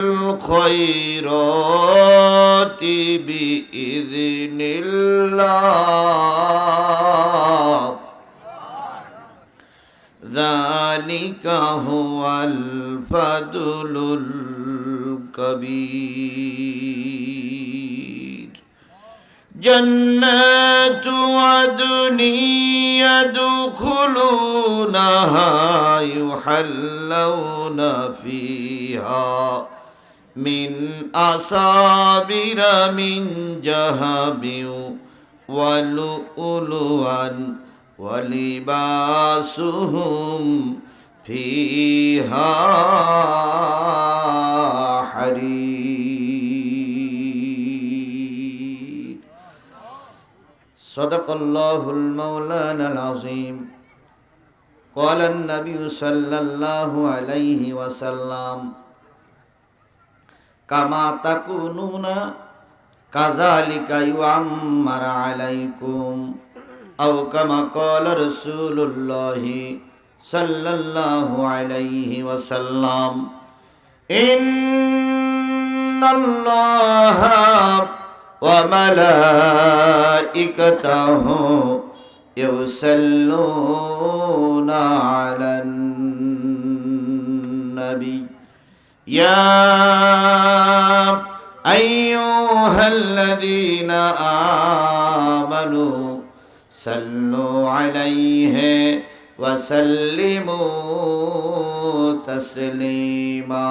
الخيرات بإذن الله ذلك هو الفضل الكبير جنات عدن يدخلونها يحلون فيها من أساور من ذهب ولؤلؤا ولباسهم فيها حرير صدق الله المولانا العظيم قال النبي صلى الله عليه وسلم কামা তাকুনুনা কাযালিকা ইউআম্মার আলাইকুম আও কামা ক্বালা রাসূলুল্লাহি সাল্লাল্লাহু আলাইহি ওয়াসাল্লাম ইন্নাল্লাহা ওয়া মালাইকাতাহু ইউসাল্লুনা আলান নবী يا أيها الذين آمنوا صلوا عليه وسلموا تسليما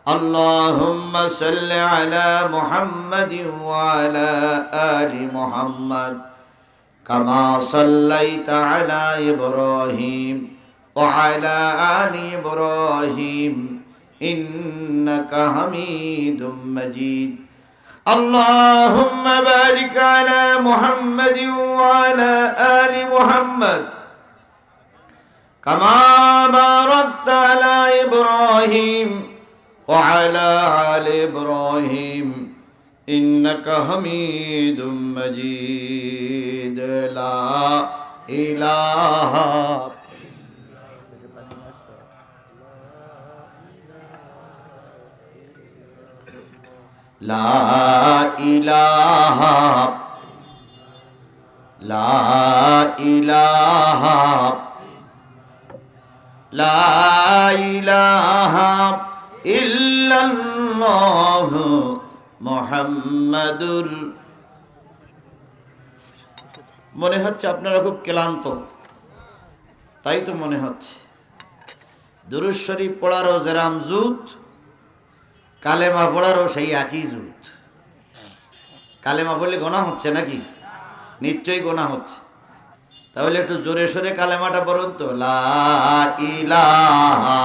اللهم صل على محمد وعلى آل محمد كما صليت على إبراهيم وعلى آل إبراهيم إنك حميد مجيد اللهم بارك على محمد وعلى آل محمد كما باركت على إبراهيم وعلى آل إبراهيم إنك حميد مجيد لا إله لا إله لا إله لا إله إلا الله মুহাম্মাদুর মনে হচ্ছে আপনারা খুব ক্লান্ত তাই তো মনে হচ্ছে দুরূদ শরীফ পড়ারও যেরাম জুত কালেমা পড়ারও সেই একই জুত কালেমা পড়লে গোনা হচ্ছে নাকি নিশ্চয়ই গোনা হচ্ছে তাহলে একটু জোরে সোরে কালেমাটা পড়ুন তো লা ইলাহা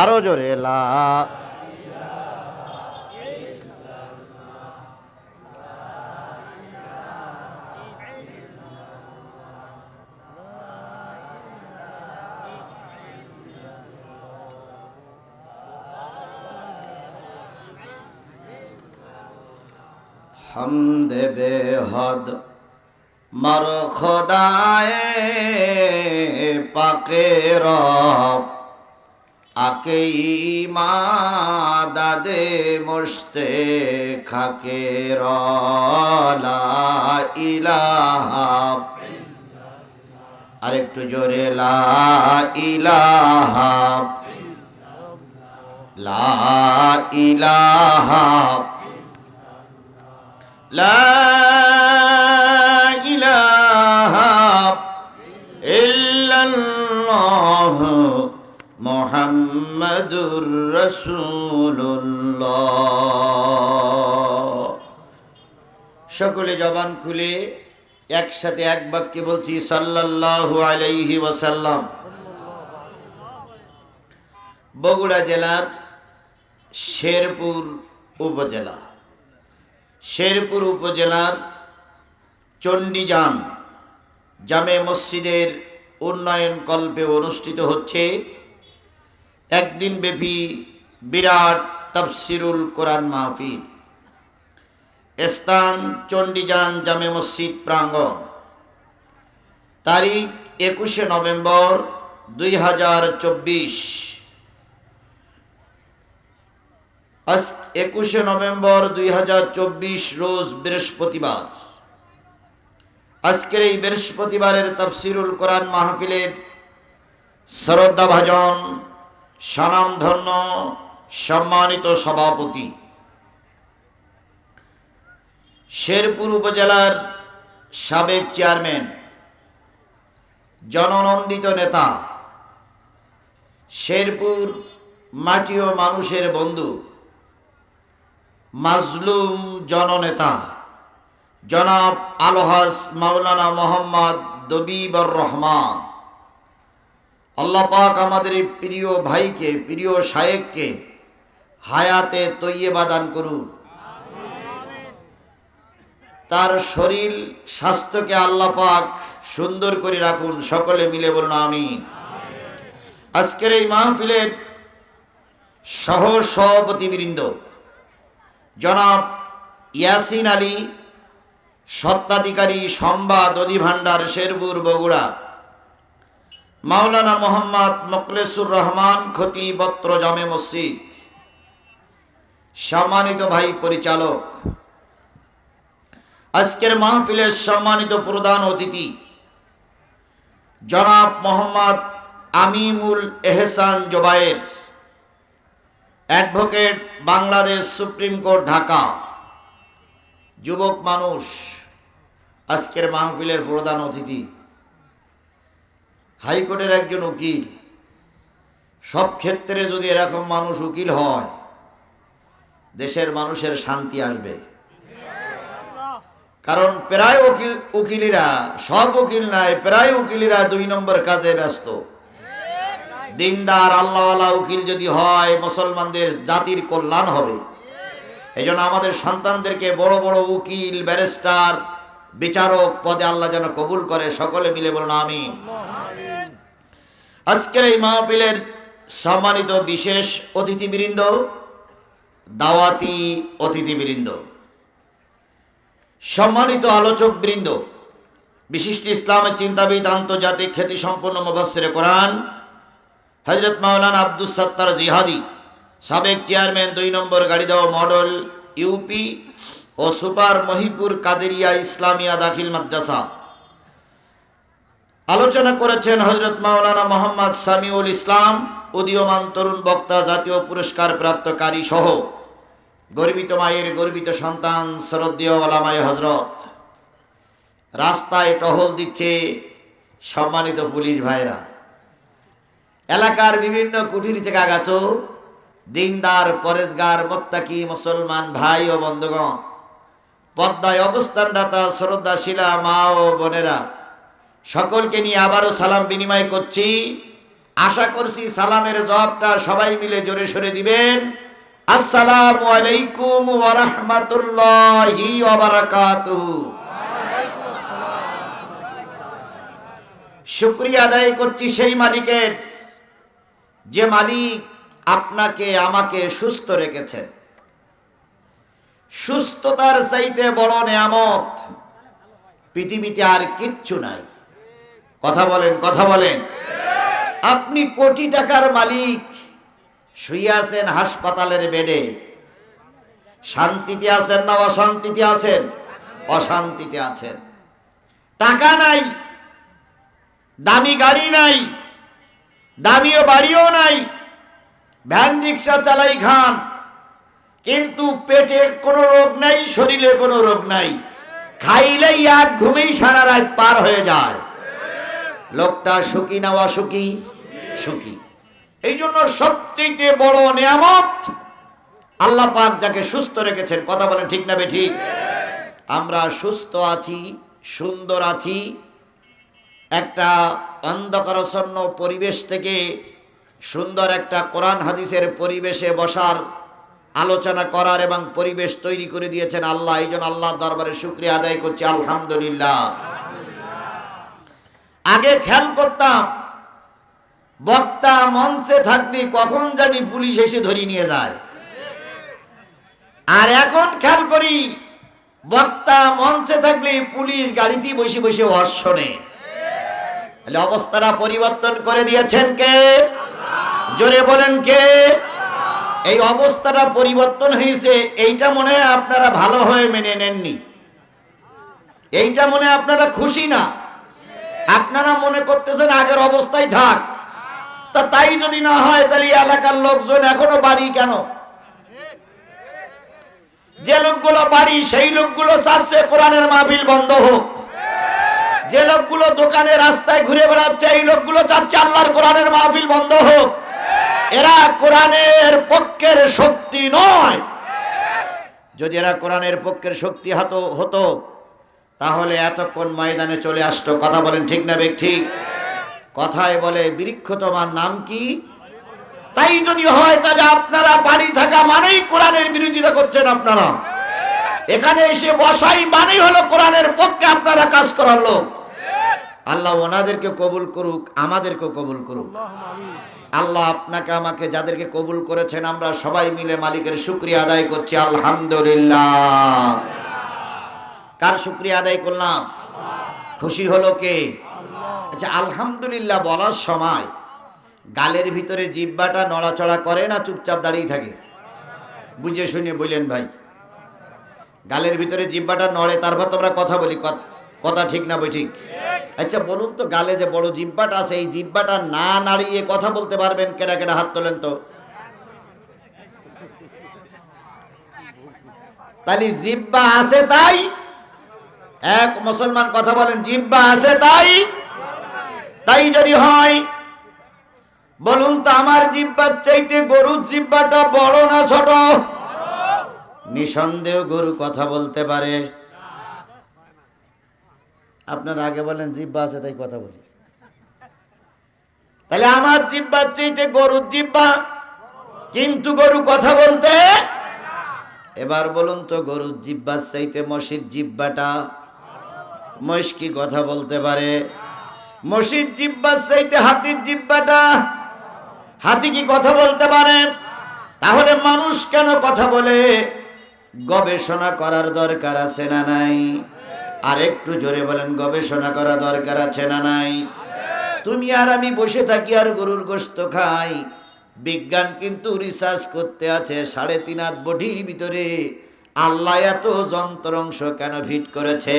আরো জোরে লা حمد बेहद मर खुदाए पाके रब आके इमाददे मुश्ते खाके ला इलाहा আরেকটু জোরে লা ইলাহা লা ইলাহা لا إله إلا الله محمد رسول الله সকলে জবান খুলে একসাথে এক বাক্যে বলছি সাল্লাল্লাহু আলাইহি ওয়াসাল্লাম বগুড়া জেলার শেরপুর উপজেলা শেরপুর উপজেলার চণ্ডীযান জামে মসজিদের উন্নয়ন কল্পে অনুষ্ঠিত হচ্ছে একদিন ব্যাপী বিরাট তাফসিরুল কোরআন মাহফিল। স্থান চণ্ডীযান জামে মসজিদ প্রাঙ্গণ। তারিখ 21 নভেম্বর 2024। আজ 21শে নভেম্বর 2024 রোজ বৃহস্পতিবার। আজকের এই বৃহস্পতিবারের তাফসিরুল কোরআন মাহফিলের শ্রদ্ধাভাজন স্বনামধন্য সম্মানিত সভাপতি, শেরপুর উপজেলার সাবেক চেয়ারম্যান, জননন্দিত নেতা, শেরপুর মাটি ও মানুষের বন্ধু, মাজলুম জননেতা জনাব আলহাজ মাওলানা মোহাম্মদ দবিবর রহমান, আল্লাহ পাক আমাদের এই প্রিয় ভাইকে, প্রিয় শায়েখকে হায়াতে তৈয়বা দান করুন। তার শরীর স্বাস্থ্যকে আল্লাহ পাক সুন্দর করে রাখুন। সকলে মিলে বলুন আমিন। আজকের এই মাহফিলের সহ সভাপতিবৃন্দ জনাব ইয়াসিন আলী, স্বত্বাধিকারী সংবাদ অধিভাণ্ডার শেরপুর বগুড়া, মাওলানা মোহাম্মদ মোখলেসুর রহমান, খতিব অত্র জামে মসজিদ, সম্মানিত ভাই পরিচালক, আজকের মাহফিলের সম্মানিত প্রধান অতিথি জনাব Mohammad Amimul Ehsan Jobayer, advocate, Bangladesh Supreme Court, Dhaka, যুবক মানুষ, আজকের মাহফিলের প্রধান অতিথি, হাইকোর্টের একজন উকিল। সব ক্ষেত্রে যদি এরকম মানুষ উকিল হয়, দেশের মানুষের শান্তি আসবে। কারণ প্রায় উকিলেরা, সব উকিল নাই, প্রায় উকিলেরা 2 নম্বর কাজে ব্যস্ত। দিনদার আল্লাহওয়ালা উকিল যদি হয়, মুসলমানদের জাতির কল্যাণ হবে। এই জন্য আমাদের সন্তানদেরকে বড় বড় উকিল, ব্যারিস্টার, বিচারক পদে আল্লাহ যেন কবুল করে। সকলে মিলে বলুন আমিন। আজকের এই মাহফিলের সম্মানিত বিশেষ অতিথিবৃন্দ, দাওয়াতি অতিথিবৃন্দ, সম্মানিত আলোচকবৃন্দ, বিশিষ্ট ইসলামের চিন্তাবিদ, আন্তর্জাতিক খ্যাতিসম্পন্ন মুফাসসিরে কোরআন হযরত মাওলানা আব্দুস সাত্তার জিহাদি, সাবেক চেয়ারম্যান 2 নম্বর গাড়িদাও মডেল ইউপি ও সুপার মহিপুর কাদেরিয়া ইসলামিয়া দাখিল মাদ্রাসা। আলোচনা করেছেন হযরত মাওলানা মোহাম্মদ সামিউল ইসলাম, উদীয়মান তরুণ বক্তা, জাতীয় পুরস্কার প্রাপ্তকারী সহ গর্বিত মায়ের গর্বিত সন্তান, শ্রদ্ধেয় ওলামায়ে হযরত। রাস্তায় টহল দিচ্ছে সম্মানিত পুলিশ ভাইরা, এলাকার বিভিন্ন কুঠির থেকে আগত দিনদার, পরেজগার, মুত্তাকি মুসলমান ভাই ও বন্ধুগণ, পদ্মায় অবস্থানরতা শ্রদ্ধাশীলা মা ও বোনেরা, সকলকে নিয়ে আবারও সালাম বিনিময় করছি। আশা করছি সালামের জবাবটা সবাই মিলে জোরে সরে দিবেন। আসসালামু আলাইকুম ওয়া রাহমাতুল্লাহি ওয়া বারাকাতুহু। শুকরিয়া আদায় করছি সেই মালিকের, যে মালিক আপনাকে আমাকে সুস্থ রেখেছেন। সুস্থতার চাইতে বড় নেয়ামত পৃথিবীতে আর কিচ্ছু নাই। কথা বলেন, কথা বলেন। আপনি কোটি টাকার মালিক, শুয়ে আছেন হাসপাতালের বেডে, শান্তিতে আছেন না অশান্তিতে আছেন? অশান্তিতে আছেন। টাকা নাই, দামি গাড়ি নাই, দামিও বাড়িও নাই, ভ্যান রিক্সা চালাই খান, কিন্তু পেটে কোনো রোগ নাই, শরীরে কোনো রোগ নাই, খাইলেই এক ঘুমেই সারা রাত পার হয়ে যায়। লোকটা সুখী না অসুখী? সুখী। এই জন্য সবচেয়ে বড় নিয়ামত আল্লাহ পাক যাকে সুস্থ রেখেছেন। কথা বলেন ঠিক না বেঠিক? আমরা সুস্থ আছি, সুন্দর আছি, একটা অন্ধকারাচ্ছন্ন পরিবেশ থেকে সুন্দর একটা কোরআন হাদিসের পরিবেশে বসার, আলোচনা করার এবং পরিবেশ তৈরি করে দিয়েছেন আল্লাহ। এই জন্য আল্লাহর দরবারে শুকরিয়া আদায় করছি, আলহামদুলিল্লাহ। আগে খেয়াল করতাম বক্তা মঞ্চে থাকলে কখন জানি পুলিশ এসে ধরে নিয়ে যায়, আর এখন খেয়াল করি বক্তা মঞ্চে থাকলে পুলিশ গাড়িতে বসে বসে ওয়াজ শোনে। তাহলে অবস্থাটা পরিবর্তন করে দিয়েছেন কে? জোরে বলেন কে? এই অবস্থাটা পরিবর্তন হয়েছে, এইটা মনে হয় আপনারা ভালো হয়ে মেনে নেননি, এইটা মনে হয় আপনারা খুশি না, আপনারা মনে করতেছেন আগের অবস্থায় থাক। তা তাই যদি না হয় তাহলে এলাকার লোকজন এখনো বাড়ি কেন? যে লোকগুলো বাড়ি সেই লোকগুলো চাচ্ছে কোরআনের মাহফিল বন্ধ হোক। যে লোকগুলো দোকানে রাস্তায় ঘুরে বেড়াচ্ছে এই লোকগুলো চাচ্ছে আল্লাহর কোরআনের মাহফিল বন্ধ হোক। এরা কোরআনের পক্ষের শক্তি নয়। যদি এরা কোরআনের পক্ষের শক্তি হতো তাহলে এতক্ষণ ময়দানে চলে আসতো। কথা বলেন ঠিক না ঠিক? কথায় বলে বৃক্ষ তোমার নাম কি? তাই যদি হয় তাহলে আপনারা বাড়ি থাকা মানেই কোরআনের বিরোধিতা করছেন। আপনারা এখানে এসে বসাই মানেই হলো কোরআনের পক্ষে আপনারা কাজ করার লোক। আল্লাহ ওনাদেরকে কবুল করুক, আমাদেরকেও কবুল করুক। আল্লাহ আপনাকে আমাকে যাদেরকে কবুল করেছেন আমরা সবাই মিলে মালিকের শুকরিয়া আদায় করছি আলহামদুলিল্লাহ। কার শুকরিয়া আদায় করলাম? খুশি হলো কে? আচ্ছা, আলহামদুলিল্লাহ বলার সময় গালের ভিতরে জিহ্বাটা নড়াচড়া করে না চুপচাপ দাঁড়িয়ে থাকে? বুঝে শুনে বললেন ভাই। গালের ভিতরে জিহ্বাটা নড়ে, তারপর তোমরা কথা বলি, কথা ঠিক না বই ঠিক? আচ্ছা বলুন তো, গালে যে বড় জিহ্বাটা আছে এই জিহ্বাটা না নাড়িয়ে কথা বলতে পারবেন? কেডা কেডা হাত তোলেন তো। তাহলে জিহ্বা আছে তাই এক মুসলমান কথা বলেন, জিহ্বা আছে তাই? তাই যদি হয় বলুন তো, আমার জিহ্বার চাইতে গরুর জিহ্বাটা বড় না ছোট? নিঃসন্দেহ গরু কথা বলতে পারে। আপনার আগে বলেন জিহ্বা আছে তাই কথা বলি। তাহলে আমার জিহ্বার চাইতে গরুর জিহ্বা, কিন্তু গরু কথা বলতে। এবার বলুন তো, গরুর জিহ্বার চাইতে মহিষের জিহ্বাটা, মহিষ কি কথা বলতে পারে? মহিষের জিহ্বার চাইতে হাতির জিহ্বাটা, হাতি কি কথা বলতে পারে? তাহলে মানুষ কেন কথা বলে? গবেষণা করার দরকার আছে না নাই? আর একটু জোরে বলেন, গবেষণা করা দরকার আছে না নাই? তুমি আর আমি বসে থাকি আর গরুর গোশত খাই। বিজ্ঞান কিন্তু রিসার্চ করতে আছে 3.5 হাত বডির ভিতরে আল্লাহ এত যন্ত্রাংশ কেন ফিট করেছে।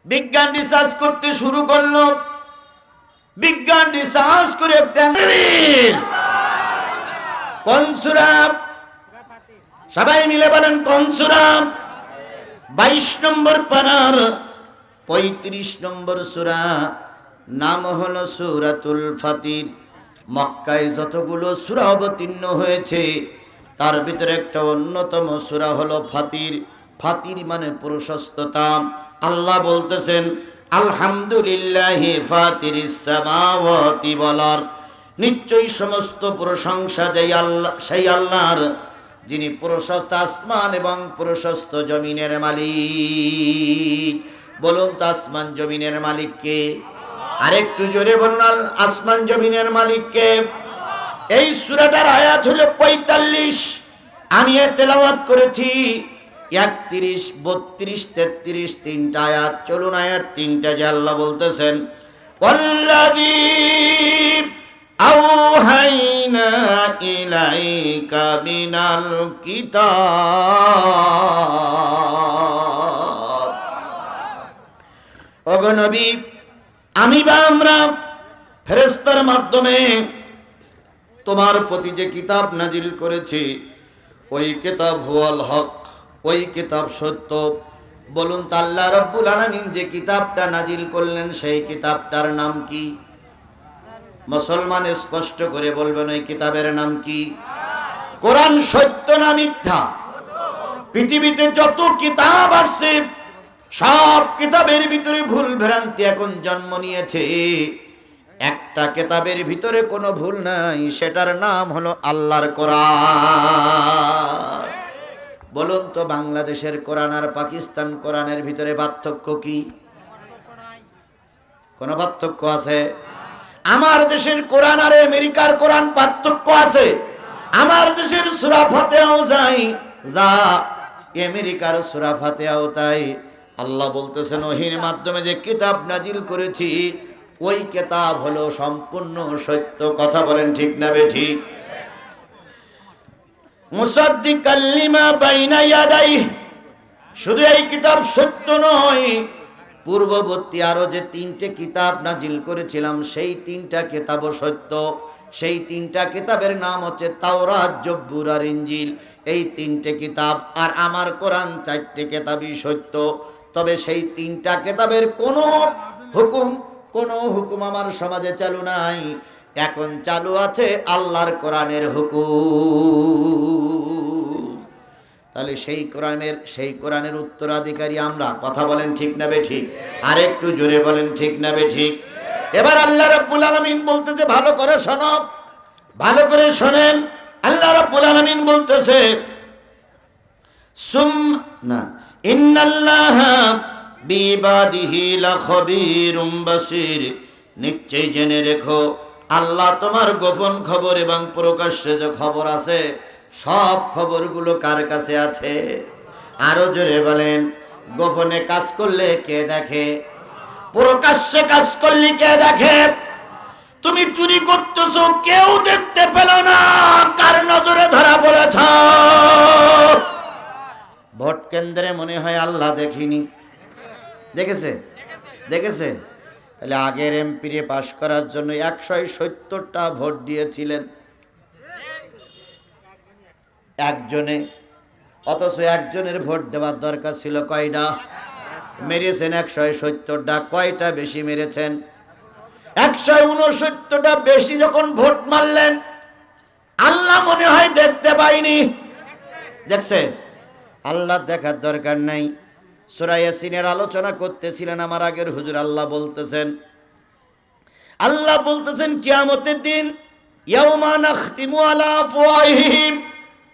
বিজ্ঞান রিসার্চ করতে শুরু করলো। বিজ্ঞান রিসার্চ করে একটা কোন সূরা? সবাই মিলে বলেন কোন সূরা? 22 নম্বর পারার 35 নম্বর সূরা, নাম হলো সূরাতুল ফাতির। মক্কায় যতগুলো সূরা অবতীর্ণ হয়েছে তার ভিতরে একটা অন্যতম সূরা হলো ফাতির। ফাতির মানে প্রশস্ততা। আল্লাহ বলতেছেন আলহামদুলিল্লাহি ফাতিরিস সামাওয়াতি ওয়াল আরদ, নিশ্চয়ই সমস্ত প্রশংসা সেই আল্লাহর যিনি প্রশস্ত আসমান এবং প্রশস্ত জমিনের মালিক। বলুন তো আসমান জমিনের মালিক কে? আরেকটু জোরে বলুন, আসমান জমিনের মালিক কে? এই সূরাটার আয়াত হলো 45। আমি তেলাওয়াত করেছি 31, 32, 33 তিনটা আয়াত। চলুন আয়াত তিনটা যে আল্লাহ বলতেছেন ওয়াল্লাযী আওহাইনা ইলাইকা মিনাল কিতাব। ওগো নবী, আমি বা আমরা ফেরেশতার মাধ্যমে তোমার প্রতি যে কিতাব নাজিল করেছি ওই কিতাব হুয়াল হক, ওই কিতাব সত্য। বলুন তো আল্লাহ রাব্বুল আলামিন যে কিতাবটা নাজিল করলেন সেই কিতাবটার নাম কি? মুসলমান স্পষ্ট করে বলবেন ওই কিতাবের নাম কি? কোরআন সত্য না মিথ্যা? পৃথিবীতে যত কিতাব আসছে সব কিতাবের ভিতরে ভুল ভ্রান্তি এখন জন্ম নিয়েছে। একটা কিতাবের ভিতরে কোনো ভুল নাই, সেটার নাম হলো আল্লাহর কোরআন। বলুন তো বাংলাদেশের কোরআন আর পাকিস্তান কোরআনের ভিতরে পার্থক্য কি? কোনো পার্থক্য আছে? আমার দেশের কোরআন আর আমেরিকার কোরআন পার্থক্য আছে। আমার দেশের সূরা ফাতিহাও যা আমেরিকার সূরা ফাতিহাও তাই। আল্লাহ বলতেছেন ওহির মাধ্যমে যে কিতাব নাজিল করেছি ওই কিতাব হলো সম্পূর্ণ সত্য। কথা বলেন ঠিক না বেঠিক? মুসাদ্দিকাল লিমা বাইনা ইয়াদাইহি, শুধু এই কিতাব সত্য নয়, পূর্ববর্তী আরো যে 3টে কিতাব নাজিল করেছিলাম সেই 3টা কিতাবও সত্য। সেই 3টা কিতাবের নাম হচ্ছে তাওরাত, জব্বুর আর ইনজিল। এই 3টে কিতাব আর আমার কোরআন 4টে কিতাবই সত্য। তবে সেই 3টা কিতাবের কোনো হুকুম আমার সমাজে চালু নাই। এখন চালু আছে আল্লাহর কোরআনের হুকুম। তাহলে সেই কোরআনের উত্তরাধিকারী আমরা। কথা বলেন ঠিক না বেঠিক? আর একটু জোরে বলেন ঠিক না বেঠিক? এবার আল্লাহ রাব্বুল আলামিন বলতেছে, ভালো করে শোনো, ভালো করে শোনেন। আল্লাহ রাব্বুল আলামিন বলতেছে ইন্নাল্লাহা বিইবাদিহি লাখবীরুম বাসীর, নিশ্চয়ই জেনে রেখো আল্লাহ তোমার গোপন খবর এবং প্রকাশ্যে যে খবর আছে সব খবরগুলো কার কাছে আছে? আরো জোরে বলেন, গোপনে কাজ করলে কে দেখে? প্রকাশ্যে কাজ করলে কে দেখে? তুমি চুরি করতেছো, কেউ দেখতে পেল না, কার নজরে ধরা পড়েছ? ভোট কেন্দ্রে মনে হয় আল্লাহ দেখিনি, দেখেছে? তাহলে আগের এমপিরে পাশ করার জন্য 170টা ভোট দিয়েছিলেন একজনে, অথচ একজনের ভোট দেওয়ার দরকার ছিল কয়টা? মেরেছেন 170টা। কয়টা বেশি মেরেছেন? 169টা বেশি। যখন ভোট মারলেন আল্লাহ মনে হয় দেখতে পাইনি। দেখছে? আল্লাহ দেখার দরকার নাই। সূরা ইয়াসিনের আলোচনা করতেছিলেন আমার আগের হুজুর। আল্লাহ বলতেছেন কিয়ামতের দিন ইয়াউমা নাখতিমু আলা আফওয়াহিহিম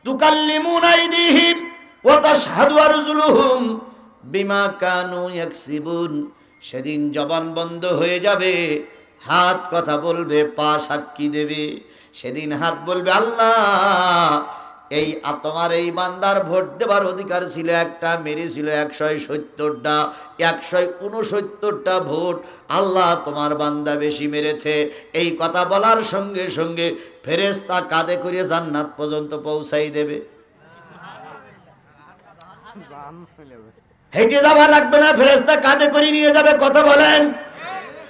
তুকাল্লিমুনা আইদিহিম ওয়া তাশহাদু আরজুলুহুম বিমা কানু ইয়াকসিবুন। সেদিন জবান বন্ধ হয়ে যাবে, হাত কথা বলবে, পা সাক্ষী দেবে। সেদিন হাত বলবে আল্লাহ এই তোমার এই বান্দার ভোট দেবার অধিকার ছিল একটা, মেরেছিল 170টা। 169টা ভোট আল্লাহ তোমার বান্দা বেশি মেরেছে। এই কথা বলার সঙ্গে সঙ্গে ফেরেশতা কাঁধে করে জান্নাত পর্যন্ত পৌঁছাই দেবে। হেঁটে যাওয়া লাগবে না, ফেরেশতা কাঁধে করে নিয়ে যাবে। কথা বলেন?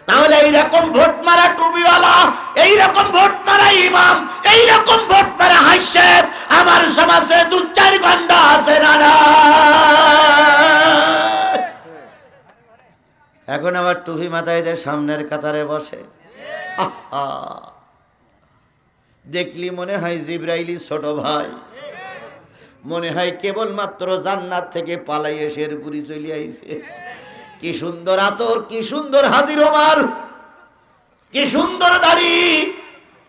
তাহলে এইরকম ভোট মারা টুপিওয়ালা, এইরকম ভোট মারা ইমাম, এইরকম ভোট মারা হাইসেব আমার সমাজে 2-4 ঘন্টা আছে না? এখন আবার টুপি মাথায় দিয়ে সামনের কাতারে বসে। দেখলি মনে হয় জিবরাইলি ছোট ভাই, মনে হয় কেবলমাত্র জান্নাত থেকে পালাইয়ে শেরপুরি চলে আইছে। কি সুন্দর আতর, কি সুন্দর হাজির ওমাল, কি সুন্দর দাড়ি।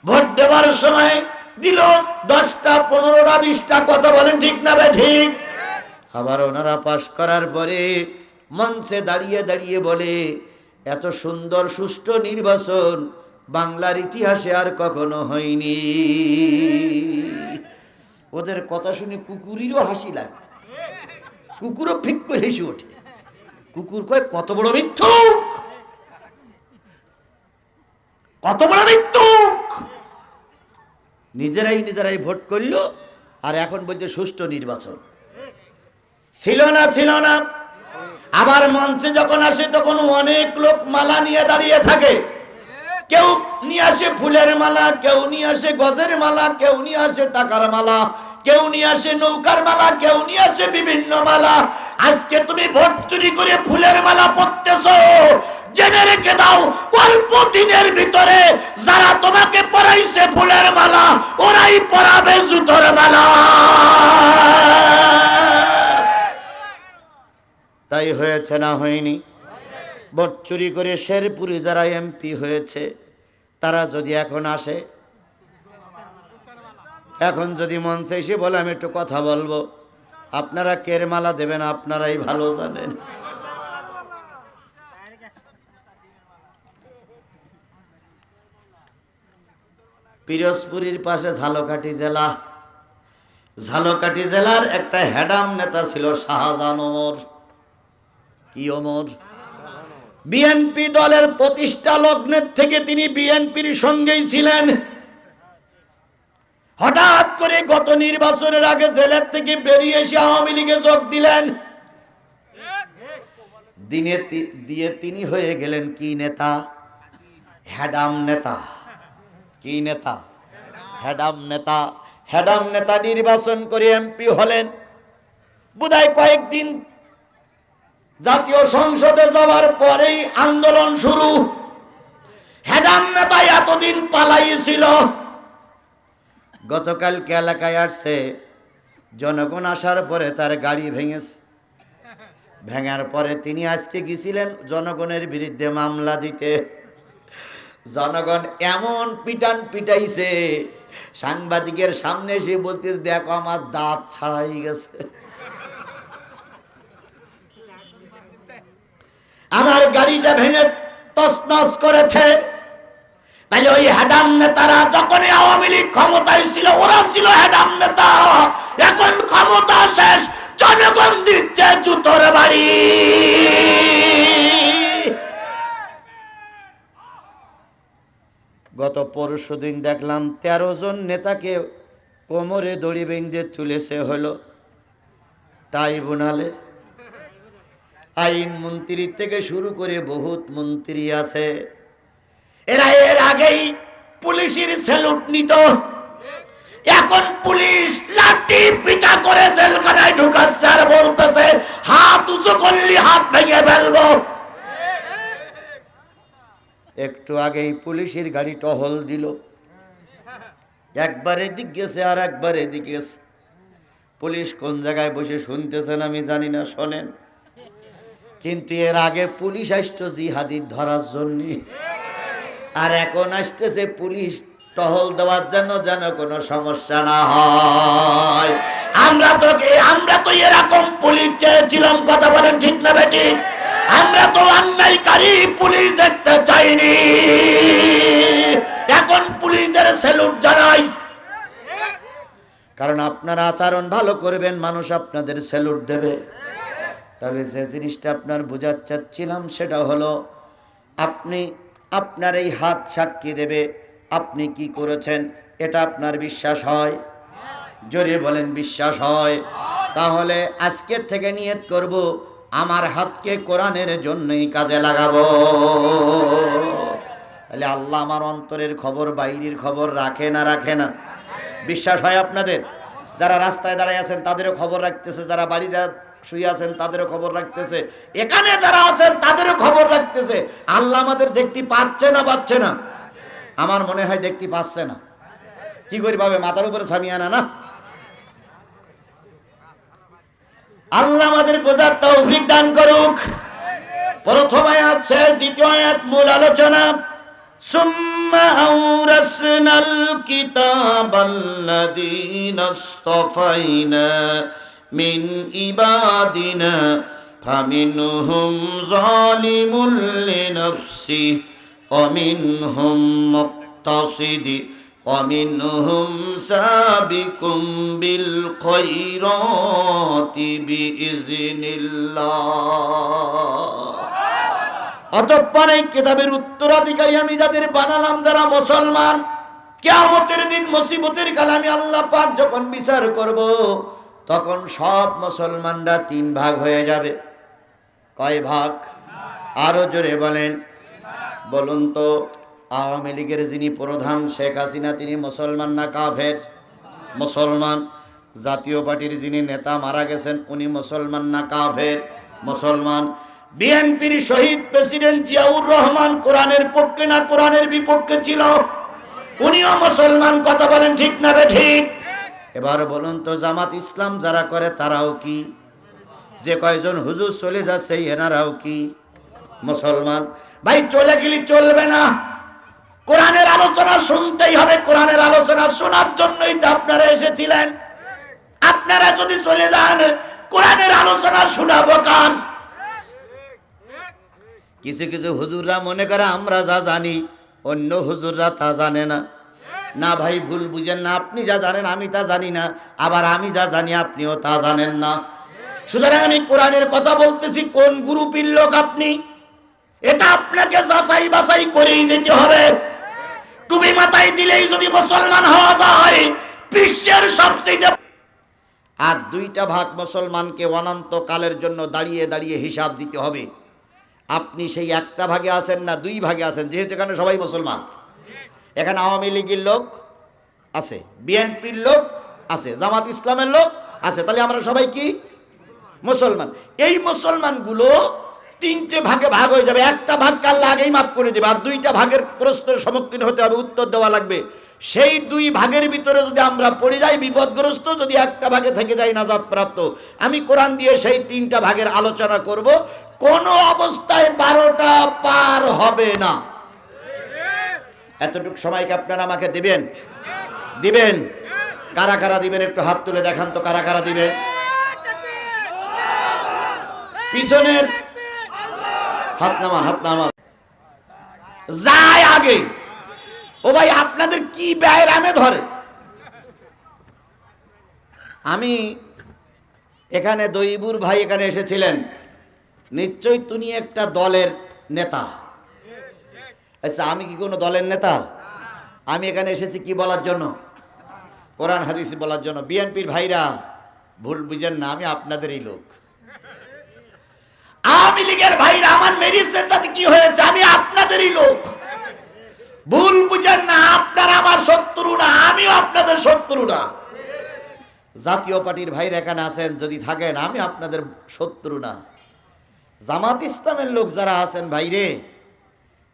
ভোট দেবার সময় দিল 10টা 15টা 20টা। কথা বলেন ঠিক না ঠিক? আবার ওনারা পাশ করার পরে মঞ্চে দাঁড়িয়ে দাঁড়িয়ে বলে এত সুন্দর সুষ্ঠু নির্বাচন বাংলার ইতিহাসে আর কখনো হয়নি। ওদের কথা শুনে কুকুরেরও হাসি লাগে, কুকুরও ফিক করে হেসে ওঠে। কুকুর কয় কত বড় মিথ্যুক, কত বড় মিথ্যুক। নিজেরাই ভোট করলো আর এখন বলতে সুষ্ঠু নির্বাচন ছিল না। আবার মঞ্চে যখন আসে তখন অনেক লোক মালা নিয়ে দাঁড়িয়ে থাকে। কেউ নিয়ে আসে ফুলের মালা, কেউ নিয়ে আসে গজের মালা, কেউ নিয়ে আসে টাকার মালা, কেউ নিয়ে আসে নৌকার মালা, কেউ নিয়ে আসে বিভিন্ন মালা। আজকে তুমি ভোট চুরি করে ফুলের মালা পরতেছো, জেনে রেখে দাও অল্প দিনের ভিতরে যারা তোমাকে পরাইছে ফুলের মালা ওরাই পরাবে জুতোর মালা। তাই হয়েছে না হয়নি? ভোট চুরি করে শেরপুরে যারা এমপি হয়েছে তারা যদি এখন আসে, এখন যদি মঞ্চে এসে বলে আমি একটু কথা বলবো, আপনারা কের মালা দেবেন আপনারাই ভালো জানেন। পিরোজপুরের পাশে ঝালকাঠি জেলার একটা হেডাম নেতা ছিল শাহজাহান ওমর। কি ওমর? বিএনপি দলের প্রতিষ্ঠা লগ্নের থেকে তিনি বিএনপির সঙ্গেই ছিলেন। হঠাৎ করে গত নির্বাচনের আগে জেলের থেকে বেরিয়ে এসে আওয়ামী লীগে যোগ দিলেন। দিয়ে তিনি হয়ে গেলেন কি নেতা? হ্যাডাম নেতা। কি নেতা? হ্যাডাম নেতা। হ্যাডাম নেতা নির্বাচন করে এমপি হলেন। বোধহয় কয়েকদিন জাতীয় সংসদে যাওয়ার পরেই আন্দোলন শুরু। হ্যাডাম নেতা এতদিন পালাইছিল। গতকালকে এলাকায় আসছে, জনগণ আসার পরে তার গাড়ি ভেঙেছে। ভেঙার পরে তিনি আজকে গেছিলেন জনগণের বিরুদ্ধে মামলা দিতে। জনগণ এমন পিটান পিটাইছে, সাংবাদিকের সামনে এসে বলতে, দেখো আমার দাঁত ছাড়াই গেছে, আমার গাড়িটা ভেঙে তছনছ করেছে। তাহলে ওই হ্যাডাম নেতারা যখন আওয়ামী লীগ ক্ষমতায় ছিল, ওরা ছিল হ্যাডাম নেতা। এখন ক্ষমতা শেষ, জনগণ দিচ্ছে জুতোর বাড়ি। গত পরশুদিন দেখলাম 13 জন নেতাকে কোমরে দড়ি বেঁধে তুলেছে হলো ট্রাইব্যুনালে। আইন মন্ত্রী থেকে শুরু করে বহুত মন্ত্রী আছে, এরা এর আগেই পুলিশের স্যালুট নিত। এখন পুলিশ লাঠি পিটা করে জেলখানায় ঢুকাচ্ছে আর বলতেছে হাত উঁচু করলি হাত ভেঙে ফেলবো। একটু আগেই পুলিশের গাড়ি টহল দিল, একবার এদিক গেছে আর একবার এদিক গেছে। পুলিশ কোন জায়গায় বসে শুনতেছেন আমি জানি না, শোনেন। কিন্তু এর আগে পুলিশ আসতো জিহাদি ধরার জন্য, আর এখন আসতেছে পুলিশ টহল দেওয়ার জন্য, যেন কোনো সমস্যা না হয়। আমরা তো এরকম পুলিশ চেয়েছিলাম, কথা বলেন ঠিক না বেঠিক? আমরা তো অন্যায়কারী পুলিশ দেখতে চাইনি। এখন পুলিশদের স্যালুট জানাই, কারণ আপনারা আচরণ ভালো করবেন, মানুষ আপনাদের স্যালুট দেবে। তাহলে যে জিনিসটা আপনার বোঝাতে চাচ্ছিলাম সেটা হলো, আপনি আপনার এই হাত সাক্ষী দেবে আপনি কি করেছেন, এটা আপনার বিশ্বাস হয়? জোরে বলেন বিশ্বাস হয়? তাহলে আজকের থেকে নিয়ত করব, আমার হাতকে কোরআনের জন্যই কাজে লাগাবো। তাহলে আল্লাহ আমার অন্তরের খবর, বাইরের খবর রাখে না রাখে না? বিশ্বাস হয় আপনাদের? যারা রাস্তায় দাঁড়ায় আছেন তাদেরও খবর রাখতেছে, যারা বাড়িটা শুয়ে আছেন তাদেরও খবর রাখতেছে, এখানে যারা আছেন তাদেরও খবর রাখতেছে। আল্লাহ আমাদের দেখতে পাচ্ছে না? পাচ্ছে না? আমার মনে হয় দেখতে পাচ্ছে না। কি করি ভাবে? মাথার উপরে সামিয়ানা না? আল্লাহ আমাদের বোঝার তৌফিক দান করুক। প্রথম আয়াত শেষ, দ্বিতীয় আয়াত মূল আলোচনা। সুম্মা আওরাসনাল কিতাবাল্লাযীনা ইসতাফাইনা মিন ইবাদিনা ফামিনহুম যালিমুল লিনাফসিহি ওয়া মিনহুম মুক্তাসিদুন ওয়া মিনহুম সাবিকুম বিল খায়রাতি বিইজনিল্লাহ। অতঃপর এই কিতাবের উত্তরাধিকারী আমি যাদের বানালাম, যারা মুসলমান, কিয়ামতের দিন মুসিবতের কালে আমি আল্লাহ পাক যখন বিচার করব, তখন সব মুসলমানরা 3 ভাগ হয়ে যাবে। কয় ভাগ? আরো জোরে বলেন। বলুন তো, আওয়ামী লীগের যিনি প্রধান শেখ হাসিনা, তিনি মুসলমান না কাফের? মুসলমান। জাতীয় পার্টির যিনি নেতা মারা গেছেন, উনি মুসলমান না কাফের? মুসলমান। বিএনপির শহীদ প্রেসিডেন্ট জিয়াউর রহমান কোরআনের পক্ষে না কোরআনের বিপক্ষে ছিল? উনিও মুসলমান। কথা বলেন ঠিক না ঠিক? এবার বলুন তো, জামাত ইসলাম যারা করে তারাও কি? যে কয়জন হুজুর চলে যাচ্ছে এনারাও কি মুসলমান? ভাই চলে গেলে চলবে না, কোরআনের আলোচনা শুনতেই হবে। কোরআনের আলোচনা শোনার জন্যই তো আপনারা এসেছিলেন। আপনারা যদি চলে যান, কোরআনের আলোচনা শোনাবো কার? কিছু কিছু হুজুররা মনে করে আমরা যা জানি অন্য হুজুররা তা জানে না। না ভাই, ভুল বুঝেন না। আপনি যা জানেন আমি তা জানি না, আবার আমি যা জানি আপনিও তা জানেন না। সুতরাং আমি কোরআনের কথা বলতেছি। কোন গ্রুপের লোক আপনি? এটা আপনাকে যাচাই বাছাই করেই যেতে হবে। টুপি মাথায় দিলেই যদি মুসলমান হওয়া যায়, বিশ্বের সবচেয়ে আর 2টা ভাগ মুসলমানকে অনন্তকালের জন্য দাঁড়িয়ে দাঁড়িয়ে হিসাব দিতে হবে। আপনি সেই একটা ভাগে আছেন না 2 ভাগে আছেন, যেহেতু এখানে সবাই মুসলমান। এখানে আওয়ামী লীগের লোক আছে, বিএনপির লোক আছে, জামাত ইসলামের লোক আছে, তাহলে আমরা সবাই কি মুসলমান। এই মুসলমানগুলো 3টে ভাগে ভাগ হয়ে যাবে। একটা ভাগ আল্লাহ আগেই মাফ করে দেবে, আর 2টা ভাগের প্রশ্নের সম্মুখীন হতে হবে, উত্তর দেওয়া লাগবে। সেই 2 ভাগের ভিতরে যদি আমরা পড়ে যাই বিপদগ্রস্ত, যদি একটা ভাগে থেকে যাই নাজাত প্রাপ্ত। আমি কোরআন দিয়ে সেই 3টা ভাগের আলোচনা করব। কোনো অবস্থায় 12টা পার হবে না। এতটুকু সময়কে আপনারা আমাকে দিবেন? দিবেন? কারা কারা দিবেন একটু হাত তুলে দেখান তো, কারা কারা দিবেন? পিছনের হাত নামান, হাত নামান। যায় আগে। ও ভাই, আপনাদের কি ব্যায়ামে ধরে? আমি এখানে দইবুর ভাই এখানে এসেছিলেন, নিশ্চয়ই তুমি একটা দলের নেতা। আচ্ছা, আমি কি কোনো দলের নেতা? আমি এখানে এসেছি কি বলার জন্য? কোরআন হাদিস বলার জন্য। বিএনপির ভাইরা ভুল বুঝেন না, আমি আপনাদেরই লোক। আওয়ামী লীগের ভাইরা আমার মেরিসের তাতে কি হয়েছে? আমি আপনাদেরই লোক। ভুল বুঝেন না, আপনারা আমার শত্রু না, আমিও আপনাদের শত্রু না। জাতীয় পার্টির ভাইরা এখানে আছেন, যদি থাকেন, আমি আপনাদের শত্রু না। জামাত ইসলামের লোক যারা আছেন ভাইরে,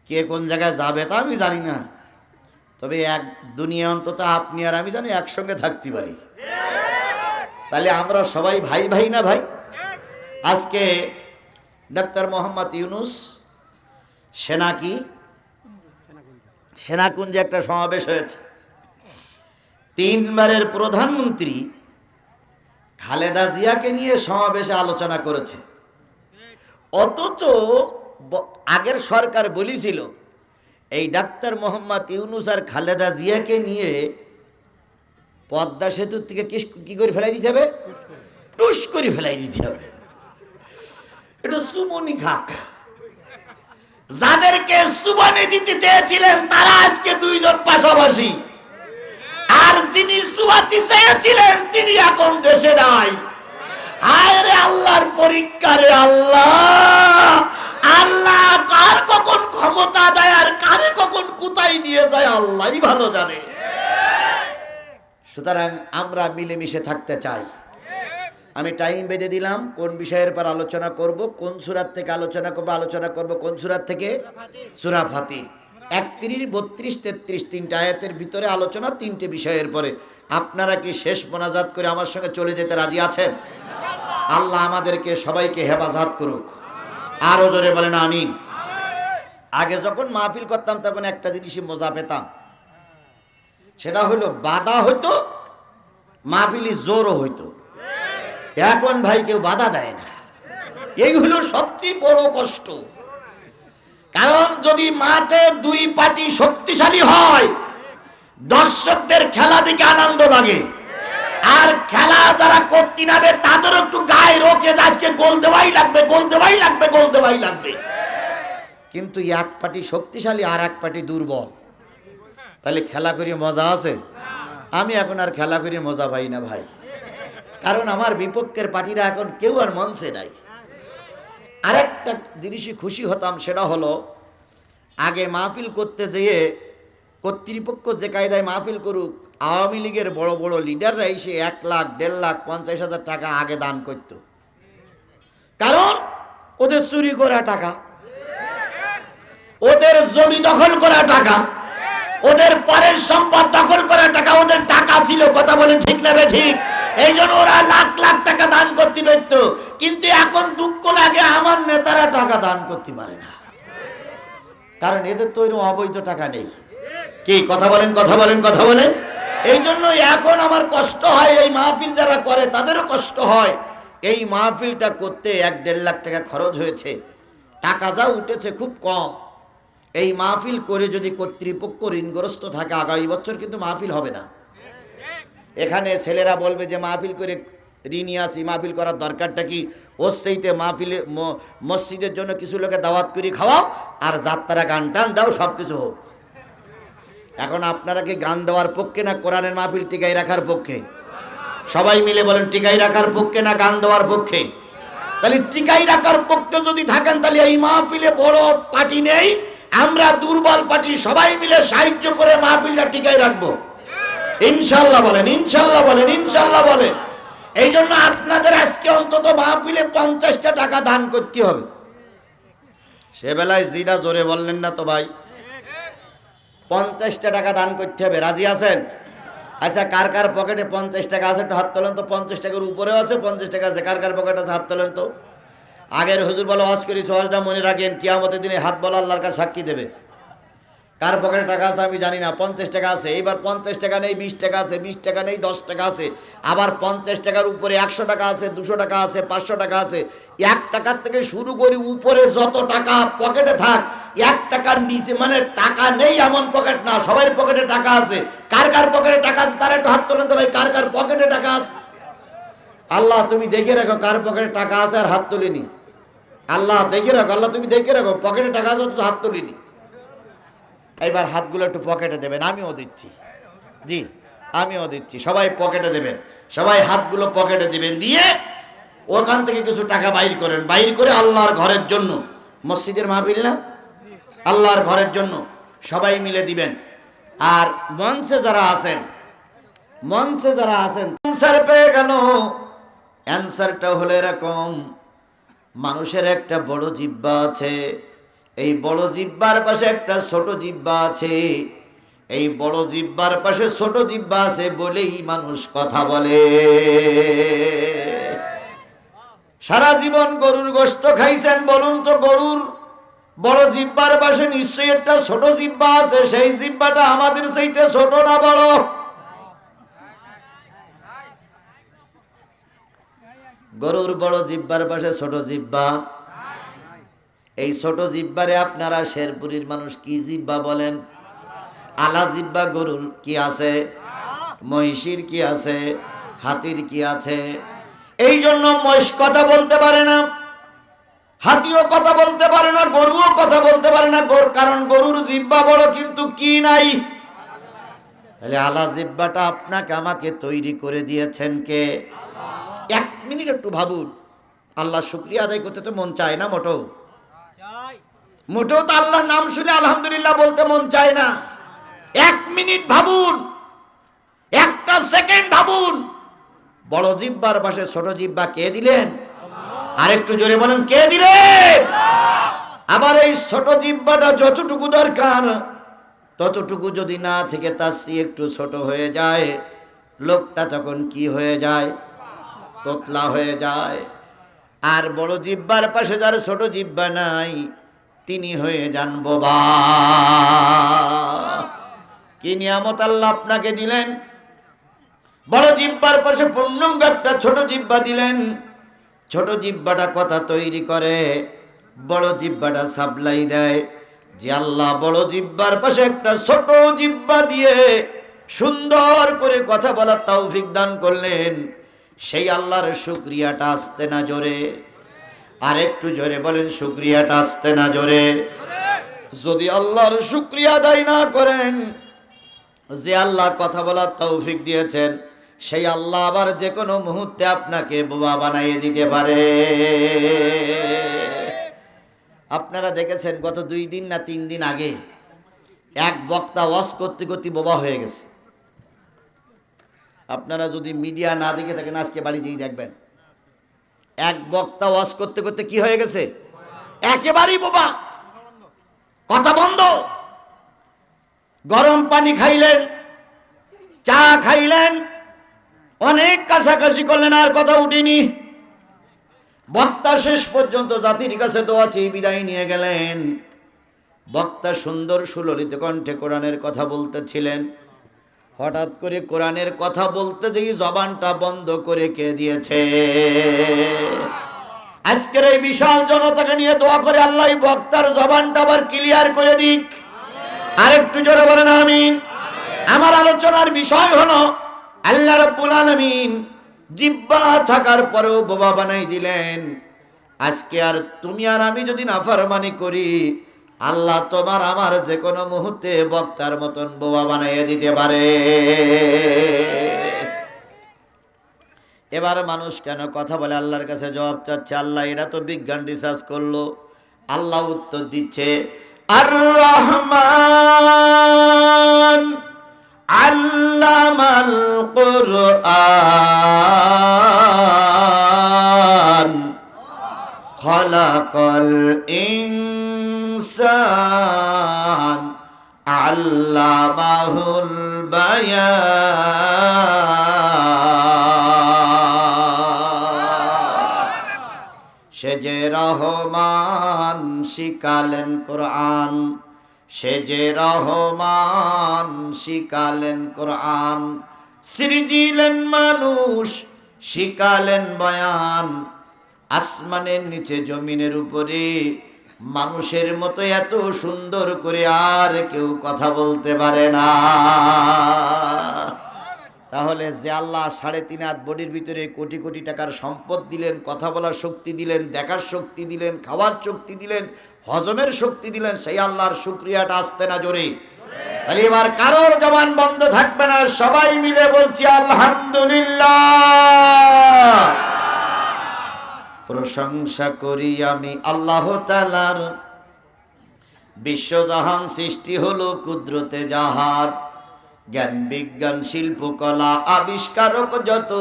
কে কোন জায়গায় যাবে তা আমি জানি না, তবে এক দুনিয়া অন্তত আপনি আর আমি জানি একসঙ্গে থাকতে পারি। তাহলে আমরা সবাই ভাই ভাই না ভাই? আজকে ডক্টর মোহাম্মদ ইউনুস সেনাকুঞ্জে একটা সমাবেশ হয়েছে। 3বারের প্রধানমন্ত্রী খালেদা জিয়াকে নিয়ে সমাবেশে আলোচনা করেছে। অথচ আগের সরকার বলেছিল এই ডাক্তার মোহাম্মদ ইউনুস আর খালেদা জিয়াকে নিয়ে পদ্মা সেতুর থেকে কি করে ফেলাই দিতে হবে? টুস করে ফেলাই দিতে হবে। এটা সুমনি খাক। যাদেরকে সুবানে দিতে চেয়েছিলেন তারা আজকে 2 জন পাশাপাশি, আর যিনি সুবাতি চেয়েছিলেন তিনি এখন দেশে নাই। হায় রে আল্লাহর পরীক্ষা রে আল্লাহ! আল্লাহ কার কখন ক্ষমতা দেয় আর কারে কখন কোথায় নিয়ে যায় আল্লাহই ভালো জানে। সুতরাং আমরা মিলেমিশে থাকতে চাই। আমি টাইম বেঁধে দিলাম কোন বিষয়ের পর আলোচনা করব, কোন সূরা থেকে আলোচনা করব কোন সূরা থেকে? সূরা ফাতির 31, 32, 33 3টে আয়াতের ভিতরে আলোচনা 3টে বিষয়ের পরে। আপনারা কি শেষ মোনাজাত করে আমার সঙ্গে চলে যেতে রাজি আছেন? আল্লাহ আমাদেরকে সবাইকে হেফাজত করুক। আরো জোরে বলেন আমিন। আগে যখন মাহফিল করতাম তখন একটা জিনিসই মজা পেতাম, সেটা হলো বাধা হইতো, মাহফিলি জোরও হইতো। এখন ভাই কেউ বাধা দেয় না, এই হলো সবচেয়ে বড় কষ্ট। কারণ যদি মাঠে 2 পার্টি শক্তিশালী হয়, দর্শকদের খেলা দেখে আনন্দ লাগে, আর খেলা যারা করতে নাবে তাদের একটু গায়ে রোকে, আজকে গোল দেওয়াই লাগবে, গোল দেওয়াই লাগবে, গোল দেওয়াই লাগবে। কিন্তু এক পার্টি শক্তিশালী আর এক পার্টি দুর্বল, তাহলে খেলা করিয়ে মজা আছে? আমি এখন আর খেলা করিয়ে মজা পাই না ভাই, কারণ আমার বিপক্ষের পার্টিরা এখন কেউ আর মঞ্চে নাই। আরেকটা জিনিসই খুশি হতাম, সেটা হলো আগে মাহফিল করতে যেয়ে কর্তৃপক্ষ যে কায়দায় মাহফিল করুক, আওয়ামী লীগের বড় বড় লিডাররা এসে 1 লাখ 1.5 লাখ 50,000 টাকা আগে দান করত। কারণ ওদের চুরি করা টাকা, ওদের জমি দখল করা টাকা, ওদের পরের সম্পদ দখল করা টাকা, ওদের টাকা ছিল। কথা বলেন ঠিক না বে ঠিক? এই জন্য ওরা লাখ লাখ টাকা দান করতে পারত। কিন্তু এখন দুঃখ লাগে আমার নেতারা টাকা দান করতে পারে না, কারণ এদের তো এরকম অবৈধ টাকা নেই। কি কথা বলেন, কথা বলেন, কথা বলেন? এই জন্য এখন আমার কষ্ট হয়, এই মাহফিল যারা করে তাদেরও কষ্ট হয়। এই মাহফিলটা করতে 1-1.5 লাখ টাকা খরচ হয়েছে, টাকা যা উঠেছে খুব কম। এই মাহফিল করে যদি কর্তৃপক্ষ ঋণগ্রস্ত থাকে, আগামী বছর কিন্তু মাহফিল হবে না। এখানে ছেলেরা বলবে যে মাহফিল করে ঋণী আসি, মাহফিল করার দরকারটা কি? ওর সেইতে মাহফিলে মসজিদের জন্য কিছু লোকে দাওয়াত করে খাওয়াও, আর যাত্রা গান টান দাও, সব কিছু হোক। এখন আপনারা কি গান দেওয়ার পক্ষে না কোরআনের মাহফিল টিকাই রাখার পক্ষে? সবাই মিলে বলেন, টিকাই রাখার পক্ষে না গান দেওয়ার পক্ষে? তাহলে টিকাই রাখার পক্ষে যদি থাকেন, তাহলে এই মাহফিলে বড় পার্টি নেই, আমরা দুর্বল পার্টি সবাই মিলে সাহায্য করে মাহফিলটা টিকাই রাখবো। ইনশাল্লাহ বলেন, ইনশাল্লাহ বলেন, ইনশাল্লাহ বলেন। এই জন্য আপনাদের আজকে অন্তত মাহফিলে 50টা টাকা দান করতে হবে। সে বেলায় জিরা জোরে বললেন না তো ভাই? 50টা টাকা দান করতে হবে, রাজি আছেন? আচ্ছা, কার কার পকেটে 50 টাকা আছে একটু হাত তোলেন তো। 50 টাকার উপরেও আছে, 50 টাকা আছে, কার কার পকেটে আছে হাত তোলেন তো। আগের হুজুর বলো হজ করি, সহজটা মনে রাখেন, কিয়ামতের দিনে হাত বলা আল্লাহর কাছে সাক্ষী দেবে। কার পকেটে টাকা আছে আমি জানি না, 50 টাকা আছে। এইবার 50 টাকা নেই, 20 টাকা আছে, 20 টাকা নেই, 10 টাকা আছে, আবার 50 টাকার উপরে 100 টাকা আছে, 200 টাকা আছে, 500 টাকা আছে। 1 টাকার থেকে শুরু করি উপরে যত টাকা পকেটে থাক, 1 টাকার নিচে মানে টাকা নেই এমন পকেট না, সবার পকেটে টাকা আছে। কার কার পকেটে টাকা আছে তারা একটু হাত তোলেন তো ভাই, কার কার পকেটে টাকা আছে? আল্লাহ তুমি দেখে রাখো কার পকেটে টাকা আছে আর হাত তুলিনি। আল্লাহ দেখে রাখো, আল্লাহ তুমি দেখে রাখো পকেটে টাকা আছে তো হাত তুলিনি। এইবার হাতগুলো একটু পকেটে দেবেন, আমিও দিচ্ছি, জি আমিও দিচ্ছি। সবাই পকেটে দেবেন, সবাই হাতগুলো পকেটে দিবেন, দিয়ে ওখান থেকে কিছু টাকা বাইর করেন, বাইর করে আল্লাহর ঘরের জন্য, মসজিদের মাহফিল না, আল্লাহর ঘরের জন্য সবাই মিলে দিবেন। আর মঞ্চে যারা আছেন, মঞ্চে যারা আছেন অ্যান্সার পেয়ে গেল। অ্যান্সারটা হলো এরকম, মানুষের একটা বড় জিহ্বা আছে, এই বড় জিহ্বার পাশে একটা ছোট জিহ্বা আছে, এই বড় জিহ্বার পাশে ছোট জিহ্বা আছে বলেই মানুষ কথা বলে। সারা জীবন গরুর গোশত খাইছেন, বলুন তো গরুর বড় জিহ্বার পাশে নিশ্চয়ই একটা ছোট জিহ্বা আছে, সেই জিহ্বাটা আমাদের চাইতে ছোট না বড়? গরুর বড় জিহ্বার পাশে ছোট জিহ্বা। এই ছোট জিহ্বারে আপনারা শেরপুরীর মানুষ কি জিহ্বা বলেন? আলা জিহ্বা গরুর কি আছে, মহিষীর কি আছে, হাতির কি আছে। এই জন্য মহিষ কথা বলতে পারে না, হাতিও কথা বলতে পারে না, গরুও কথা বলতে পারে না, কারণ গরুর জিহ্বা বড় কিন্তু কি নাই। তাহলে আলা জিহ্বাটা আপনাকে আমাকে তৈরি করে দিয়েছেন কে? 1 মিনিট একটু ভাবুন। আল্লাহ শুকরিয়া আদায় করতে তো মন চায় না মোটেও, মোটেও তো আল্লাহর নাম শুনে আলহামদুলিল্লাহ বলতে মন চায় না। 1 মিনিট ভাবুন, 1টা সেকেন্ড ভাবুন, বড় জিহ্বার পাশে ছোট জিহ্বা কে দিলেন? আরেকটু জোরে বলেন, কে দিলেন? আবার এই ছোট জিহ্বাটা যতটুকু দরকার ততটুকু যদি না থেকে তার চেয়ে একটু ছোট হয়ে যায়, লোকটা তখন কি হয়ে যায়? তোতলা হয়ে যায়। আর বড় জিহ্বার পাশে যার ছোট জিহ্বা নাই তিনি হয়ে যান বোবা। কি নিয়ামত আল্লাহ আপনাকে দিলেন! বড় জিহ্বার পাশে পূর্ণাঙ্গ একটা ছোট জিহ্বা দিলেন। ছোট জিহ্বাটা কথা তৈরি করে, বড় জিহ্বাটা সাপ্লাই দেয়। যে আল্লাহ বড় জিহ্বার পাশে একটা ছোট জিহ্বা দিয়ে সুন্দর করে কথা বলার তৌফিক দান করলেন, সেই আল্লাহর শুকরিয়াটা আসতে না জোরে? আর একটু জোরে বলেন, শুকরিয়াটা আসতে না জোরে? যদি আল্লাহর শুকরিয়া আদায় না করেন, যে আল্লাহ কথা বলার তৌফিক দিয়েছেন, সেই আল্লাহ আবার যে কোনো মুহূর্তে আপনাকে বোবা বানাইয়ে দিতে পারে। আপনারা দেখেছেন গত 2 দিন না 3 দিন আগে এক বক্তা ওয়াজ করতে করতে বোবা হয়ে গেছে। আপনারা যদি মিডিয়া না দেখে থাকেন আজকে বাড়ি যেই দেখবেন, এক বক্তা ওয়াজ করতে করতে কি হয়ে গেছে? একেবারেই বোবা, কথা বন্ধ। গরম পানি খাইলেন, চা খাইলেন, অনেক কাছাকাছি করলেন, আর কথা উঠিনি। বক্তা শেষ পর্যন্ত জাতির কাছে দোয়া চেয়ে বিদায় নিয়ে গেলেন। বক্তা সুন্দর সুললিত কণ্ঠে কোরআনের কথা বলতেছিলেন, হঠাৎ করে কোরআনের কথা বলতে যেই জবানটা বন্ধ করে কে দিয়েছে? আজকের এই বিশাল জনতাকে নিয়ে দোয়া করে আল্লাহ বক্তার জবানটা আবার ক্লিয়ার করে দিক। আরেকটু জোরে বলেন আমিন। আমার আলোচনার বিষয় হলো আল্লাহ রাব্বুল আলামিন জিহ্বা থাকার পরেও বোবা বানাই দিলেন। আজকে আর তুমি আর আমি যদি নাফরমানি করি, আল্লাহ তোমার আমার যে কোনো মুহূর্তে বক্তার মতন বোয়া বানাইয়ে দিতে পারে। এবার মানুষ কেন কথা বলে আল্লাহর কাছে জবাব চাচ্ছে? আল্লাহ এটা তো বিজ্ঞান রিসার্চ করলো। আল্লাহ উত্তর দিচ্ছে, আর রহমান আল্লামাল কুরআন খালাকাল ইনসান আল্লামাহুল বায়ান। সে যে রহমান শিখালেন কোরআন, সে যে রহমান শিখালেন কোরআন, সৃজিলেন মানুষ শিখালেন বয়ান। আসমানের নিচে জমিনের উপরে মানুষের মতো এত সুন্দর করে আর কেউ কথা বলতে পারে না। তাহলে যে আল্লাহ 3.5 হাত বডির ভিতরে কোটি কোটি টাকার সম্পদ দিলেন, কথা বলার শক্তি দিলেন, দেখার শক্তি দিলেন, খাওয়ার শক্তি দিলেন, হজমের শক্তি দিলেন, সেই আল্লাহর শুকরিয়াটা আসতে না জোরে? তাহলে এবার কারোর জবান বন্ধ থাকবে না, সবাই মিলে বলছি আলহামদুলিল্লাহ। প্রশংসা করি আমি আল্লাহ তাআলার, বিশ্বজাহান সৃষ্টি হলো কুদরতে যাহার। জ্ঞান বিজ্ঞান শিল্পকলা আবিষ্কারক যত,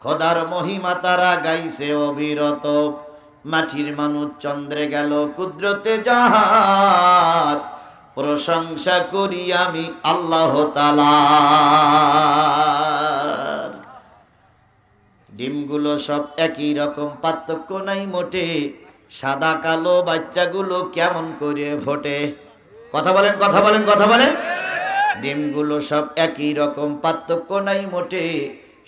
খোদার মহিমা তারা গাইছে অবিরত। মাটির মানুষ চন্দ্রে গেল কুদরতে যাহার, প্রশংসা করি আমি আল্লাহ তাআলার। ডিমগুলো সব একই রকম, পার্থক্য নাই মোটে, সাদা কালো বাচ্চাগুলো কেমন করে ফোটে? কথা বলেন, কথা বলেন, কথা বলেন। ডিমগুলো সব একই রকম, পার্থক্য নাই মোটে,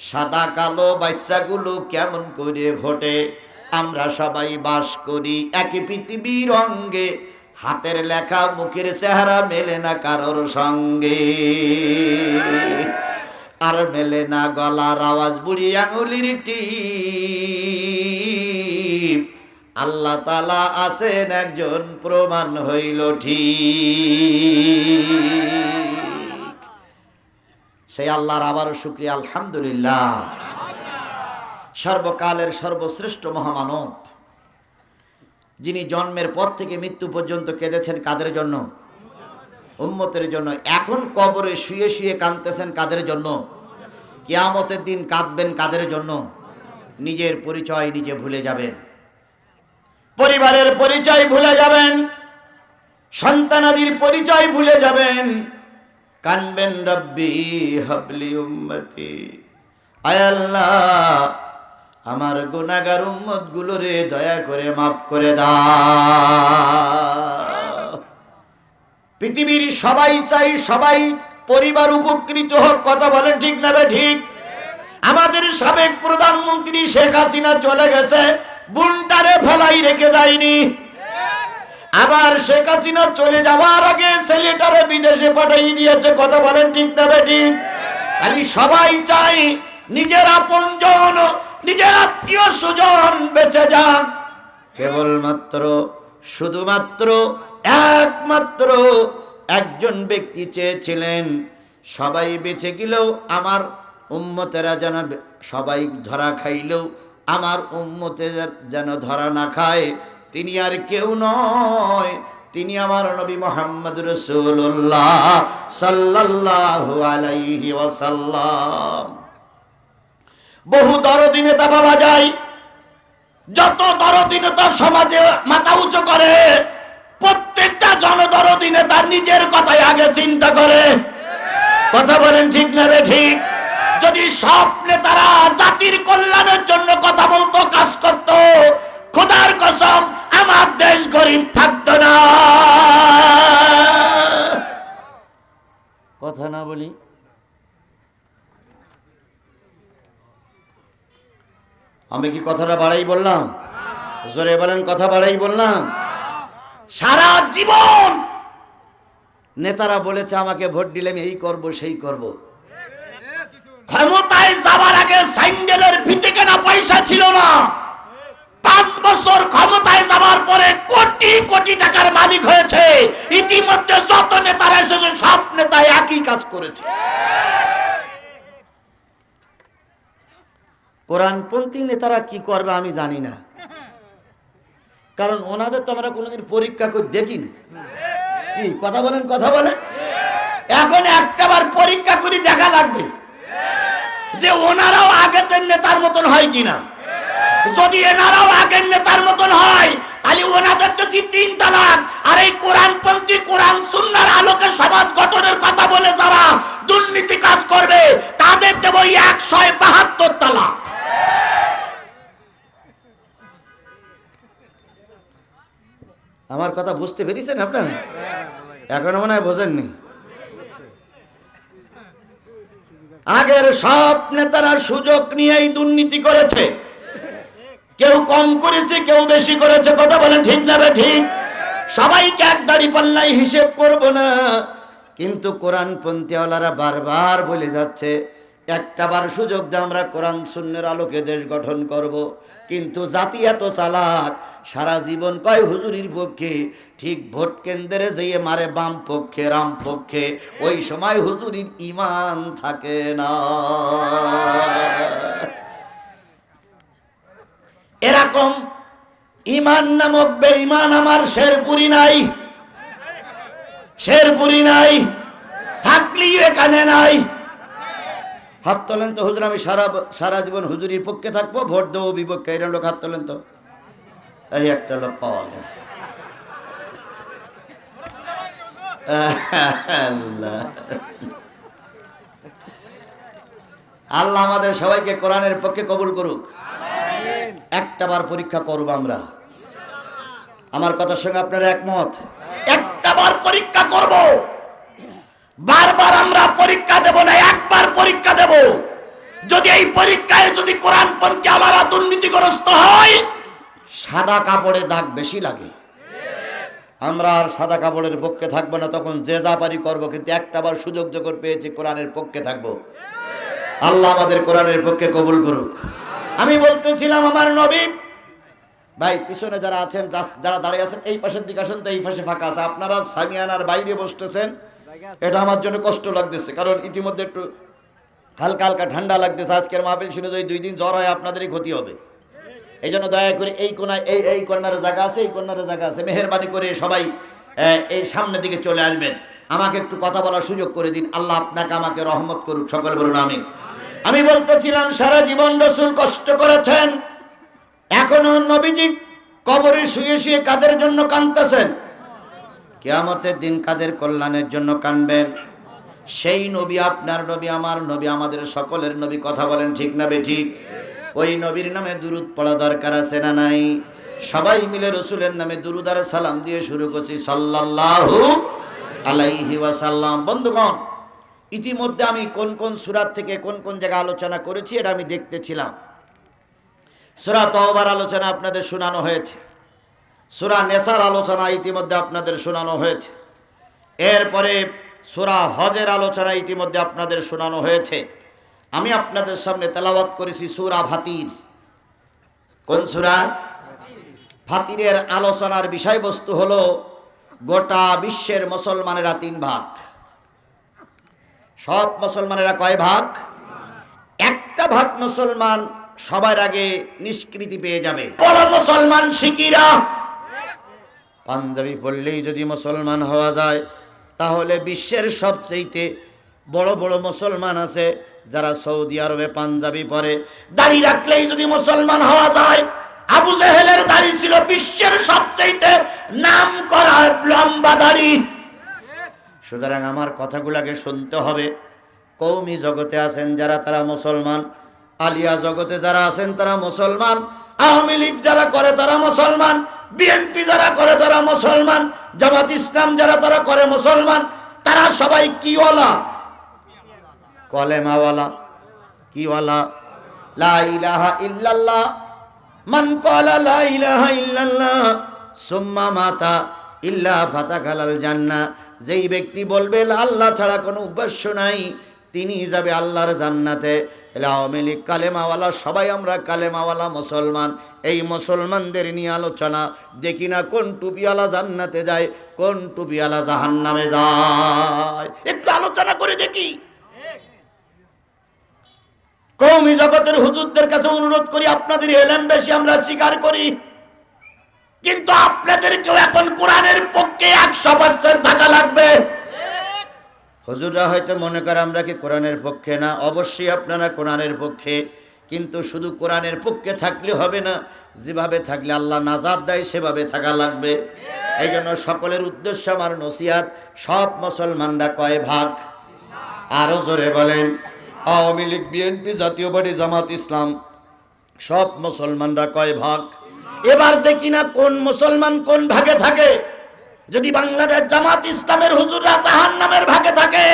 সাদা কালো বাচ্চাগুলো কেমন করে ফোটে? আমরা সবাই বাস করি একই পৃথিবীর অঙ্গে, হাতের লেখা মুখের চেহারা মেলে না কারোর সঙ্গে, আর মেলে না গলার আওয়াজ বুড়ি আঙুলির টিপ। আল্লাহ তাআলা আছেন একজন, প্রমাণ হইল ঠিক। সেই আল্লাহর আবারও শুকরিয়া, আলহামদুলিল্লাহ। সর্বকালের সর্বশ্রেষ্ঠ মহামানব, যিনি জন্মের পর থেকে মৃত্যু পর্যন্ত কেঁদেছেন কাদের জন্য? উম্মতের জন্য। এখন কবরে শুয়ে শুয়ে কাঁদতেছেন কাদের জন্য? কিয়ামতের দিন কাঁদবেন কাদের জন্য? নিজের পরিচয় নিজে ভুলে যাবেন, পরিবারের পরিচয় ভুলে যাবেন, সন্তানাদির পরিচয় ভুলে যাবেন, কানবেন রব্বি হাবলি উম্মতি, আয় আল্লাহ আমার গুনাহগার উম্মত গুলোরে দয়া করে মাফ করে দাও। পৃথিবীর সবাই চাই সবাই পরিবার উপকৃত হোক, কথা বলেন ঠিক না ঠিক? আমাদের সাবেক প্রধানমন্ত্রী শেখ হাসিনা চলে গেছে, বুনটারে ফেলাই রেখে যায়নি। আবার শেখ হাসিনা চলে যাওয়ার আগে ছেলেটারে বিদেশে পাঠিয়ে দিয়েছে, কথা বলেন ঠিক না ঠিক? খালি সবাই চাই নিজের আপনজন, নিজের আত্মীয় স্বজন বেঁচে যান। কেবলমাত্র শুধুমাত্র একমাত্র একজন ব্যক্তি চেয়েছিলেন সবাই বেঁচে গেলেও আমার উম্মতেরা যেন, সবাই ধরা খাইলেও আমার উম্মতেরা যেন ধরা না খায়। তিনি আর কেউ নয়, তিনি আমার নবী মুহাম্মদ রাসূলুল্লাহ সাল্লাল্লাহু আলাইহি ওয়াসাল্লাম। বহু দরদি নেতা পাওয়া যায়, যত দরদি নেতা সমাজে মাথা উঁচু করে, প্রত্যেকটা জনদরদি নেতা নিজের কথাই আগে চিন্তা করে, কথা বলেন ঠিক না রে ঠিক? যদি সব নেতারা জাতির কল্যাণের জন্য কথা বলতো, কাজ করত, খোদার কসম আমার দেশ গরিব থাকতো না। কথা না বলি? আমি কি কথাটা বাড়াই বললাম? জোরে বলেন, কথা বাড়াই বললাম? সারা জীবন নেতারা বলেছে আমাকে ভোট দিলে আমি এই করব সেই করব। ক্ষমতায় যাবার আগে স্যান্ডেলের ফিতে কেনা পয়সা ছিল না, 5 5 বছর ক্ষমতায় যাওয়ার পরে কোটি কোটি টাকার মালিক হয়েছে। ইতিমধ্যে যত নেতারা এসেছে সব নেতা একই কাজ করেছে। কোরআনপন্থী নেতারা কি করবে আমি জানি না, কারণ ওনাদের তো আমরা কোনোদিন পরীক্ষা করে দেখিনি। কি কথা বলেন, কথা বলেন। এখন একটাবার পরীক্ষা করে দেখা লাগবে যে ওনারাও আগের নেতার মতন হয় কিনা। যদি এনারাও আগের নেতার মতন হয় তাহলে ওনাদের তো 3 তালাক। আর এই কোরআনপন্থী কোরআন সুন্নাহর আলোকে সমাজ গঠনের কথা বলে যারা দুর্নীতি কাজ করবে তাদের দেব 172 তালাক। আমার কথা বুঝতে পেরেছেন আপনারা? এখনো মনে হয় বোঝেননি। আগের সব নেতারা সুযোগ নিয়েই দুর্নীতি করেছে, কেউ কম করেছে কেউ বেশি করেছে। কথা বলেন ঠিক না ঠিক? সবাইকে এক দাড়ি পাল্লাই হিসেব করব না, কিন্তু কোরআনপন্থী ওয়ালারা বারবার বলে যাচ্ছে একটাবার সুযোগ দিয়ে আমরা কোরআন সুন্নাহর আলোকে দেশ গঠন করব। কিন্তু জাতি এত চালাক, সারা জীবন কয় হুজুরির পক্ষে, ঠিক ভোট কেন্দ্রে যেয়ে মারে বাম পক্ষে রাম পক্ষে, ওই সময় হুজুরির ঈমান থাকে না। এরকম ঈমান নামক বেঈমান আমার শেরপুরি নাই, শেরপুরি নাই, থাকলেই এখানে নাই। হাত তোলেন তো হুজুর, আমি সারা জীবন হুজুরির পক্ষে থাকবো, ভোট দেবো বিপক্ষে। এরকম লোক হাত তোলেন তো। এই একটা লোক পাওয়া গেছে। আল্লাহ আমাদের সবাইকে কোরআনের পক্ষে কবুল করুক। একটাবার পরীক্ষা করব আমরা। আমার কথার সঙ্গে আপনারা একমত? একটাবার পরীক্ষা করব, বারবার আমরা পরীক্ষা দেব না, একবার পরীক্ষা দেব। যদি এই পরীক্ষায় যদি কোরআনপন্থী আলারা দুর্নীতিগ্রস্ত হয়, সাদা কাপড়ে দাগ বেশি লাগে। আমরা আর সাদা কাপড়ের পক্ষে থাকবো না, তখন যে যা পারি করবো, কিন্তু একটাবার সুযোগ যখন পেয়েছি কোরআনের পক্ষে থাকবো। আল্লাহ আমাদের কোরআনের পক্ষে কবুল করুক। আমি বলতেছিলাম আমার নবী ভাই, পিছনে যারা আছেন, যারা দাঁড়িয়ে আছেন এই পাশের দিকে আসেন তো, এই পাশে ফাঁকা আছে। আপনারা সামিয়ানার বাইরে বসতেছেন, এটা আমার জন্য কষ্ট লাগতেছে, কারণ ইতিমধ্যে একটু হালকা হালকা ঠান্ডা লাগতেছে। আজকের মাহফিল শুনে যদি 2 দিন জ্বর হয় আপনাদেরই ক্ষতি হবে। এই জন্য দয়া করে এই কোনায় এই কর্নারে জায়গা আছে, এই কর্নারে জায়গা আছে, মেহেরবানি করে সবাই এই সামনের দিকে চলে আসবেন। আমাকে একটু কথা বলার সুযোগ করে দিন। আল্লাহ আপনাকে আমাকে রহমত করুক, সকল বলুন আমিন। আমি বলতেছিলাম সারা জীবন রাসূল কষ্ট করেছেন, এখনো নবীজি কবরে শুয়ে শুয়ে কাদের জন্য কাঁদতেছেন? কিয়ামতের দিন কাদের কল্যাণের জন্য কাঁদবেন? সেই নবী আপনার নবী, আমার নবী, আমাদের সকলের নবী। কথা বলেন ঠিক না বেঠিক? ওই নবীর নামে দুরূদ পড়া দরকার আছে না নাই? সবাই মিলে রাসূলের নামে দুরূদ আর সালাম দিয়ে শুরু করছি, সাল্লাল্লাহু আলাইহি ওয়াসাল্লাম। বন্ধুগণ, ইতিমধ্যে আমি কোন কোন সূরা থেকে কোন কোন জায়গা আলোচনা করেছি এটা আমি দেখতেছিলাম। সূরা তাওবার আলোচনা আপনাদের শোনানো হয়েছে, সূরা নেসার আলোচনা ইতিমধ্যে আপনাদের শোনানো হয়েছে, এরপরে সূরা হজের আলোচনা ইতিমধ্যে আপনাদের শোনানো হয়েছে। আমি আপনাদের সামনে তেলাওয়াত করেছি সূরা ফাতির। কোন সূরা? ফাতিরের আলোচনার বিষয়বস্তু হলো গোটা বিশ্বের মুসলমানেরা 3 ভাগ। সব মুসলমানেরা কয় ভাগ? একটা ভাগ মুসলমান সবার আগে নিষ্কৃতি পেয়ে যাবে। বড় মুসলমান শিকিরা, পাঞ্জাবি পরলেই যদি মুসলমান হওয়া যায়, তাহলে বিশ্বের সবচেয়ে বড় বড় মুসলমান আছে যারা সৌদি আরবে পাঞ্জাবি পরে। দাড়ি রাখলেই যদি মুসলমান হওয়া যায়, আবু জেহেলের দাড়ি ছিল বিশ্বের সবচেয়ে নাম করা লম্বা দাড়ি। সুতরাং আমার কথাগুলোকে শুনতে হবে। কওমি জগতে আছেন যারা, তারা মুসলমান। আলিয়া জগতে যারা আছেন তারা মুসলমান। আওয়ামী লীগ যারা করে তারা মুসলমান। বিএনপি যারা করে তারা মুসলমান। জামাত ইসলাম যারা তারা করে মুসলমান। তারা সবাই কিওয়ালা? কলেমাওয়ালা। কিওয়ালা? লা ইলাহা ইল্লাল্লাহ। মান ক্বালা লা ইলাহা ইল্লাল্লাহ সুম্মা মাতা ইল্লা ফাতাকালাল জান্নাহ। যেই ব্যক্তি বলবে আল্লাহ ছাড়া কোনো উপাস্য নাই, তিনি যাবে আল্লাহর জান্নাতে। আওয়ামী লীগ কালেমাওয়ালা, সবাই আমরা কালেমাওয়ালা মুসলমান। এই মুসলমানদের নিয়ে আলোচনা, দেখি না কোন টুপিওয়ালা জান্নাতে যায়, কোন টুপিওয়ালা জাহান্নামে যায়, একটু আলোচনা করে দেখি। কওমি জগতের হুজুরদের কাছে অনুরোধ করি, আপনাদের এলেম বেশি, আমরা স্বীকার করি, কিন্তু আপনাদেরকেও এখন কোরআনের পক্ষে 100% থাকা লাগবে। হুজুররা হয়তো মনে করে আমরা কি কোরআনের পক্ষে না, অবশ্যই আপনারা কোরআনের পক্ষে, কিন্তু শুধু কোরআনের পক্ষে থাকলে হবে না, যেভাবে থাকলে আল্লাহ নাজাত দেয় সেভাবে থাকা লাগবে। এই জন্য সকলের উদ্দেশ্য আমার নসিহাত, সব মুসলমানরা কয় ভাগ? আরো জোরে বলেন। আওয়ামী লীগ, বিএনপি, জাতীয় পার্টি, জামাত ইসলাম, সব মুসলমানরা কয় ভাগ? এবার দেখি না কোন মুসলমান কোন ভাগে থাকে। যদি বাংলাদেশ জামাত ইসলামের হুজুররা জাহান্নামের ভাগে থাকে,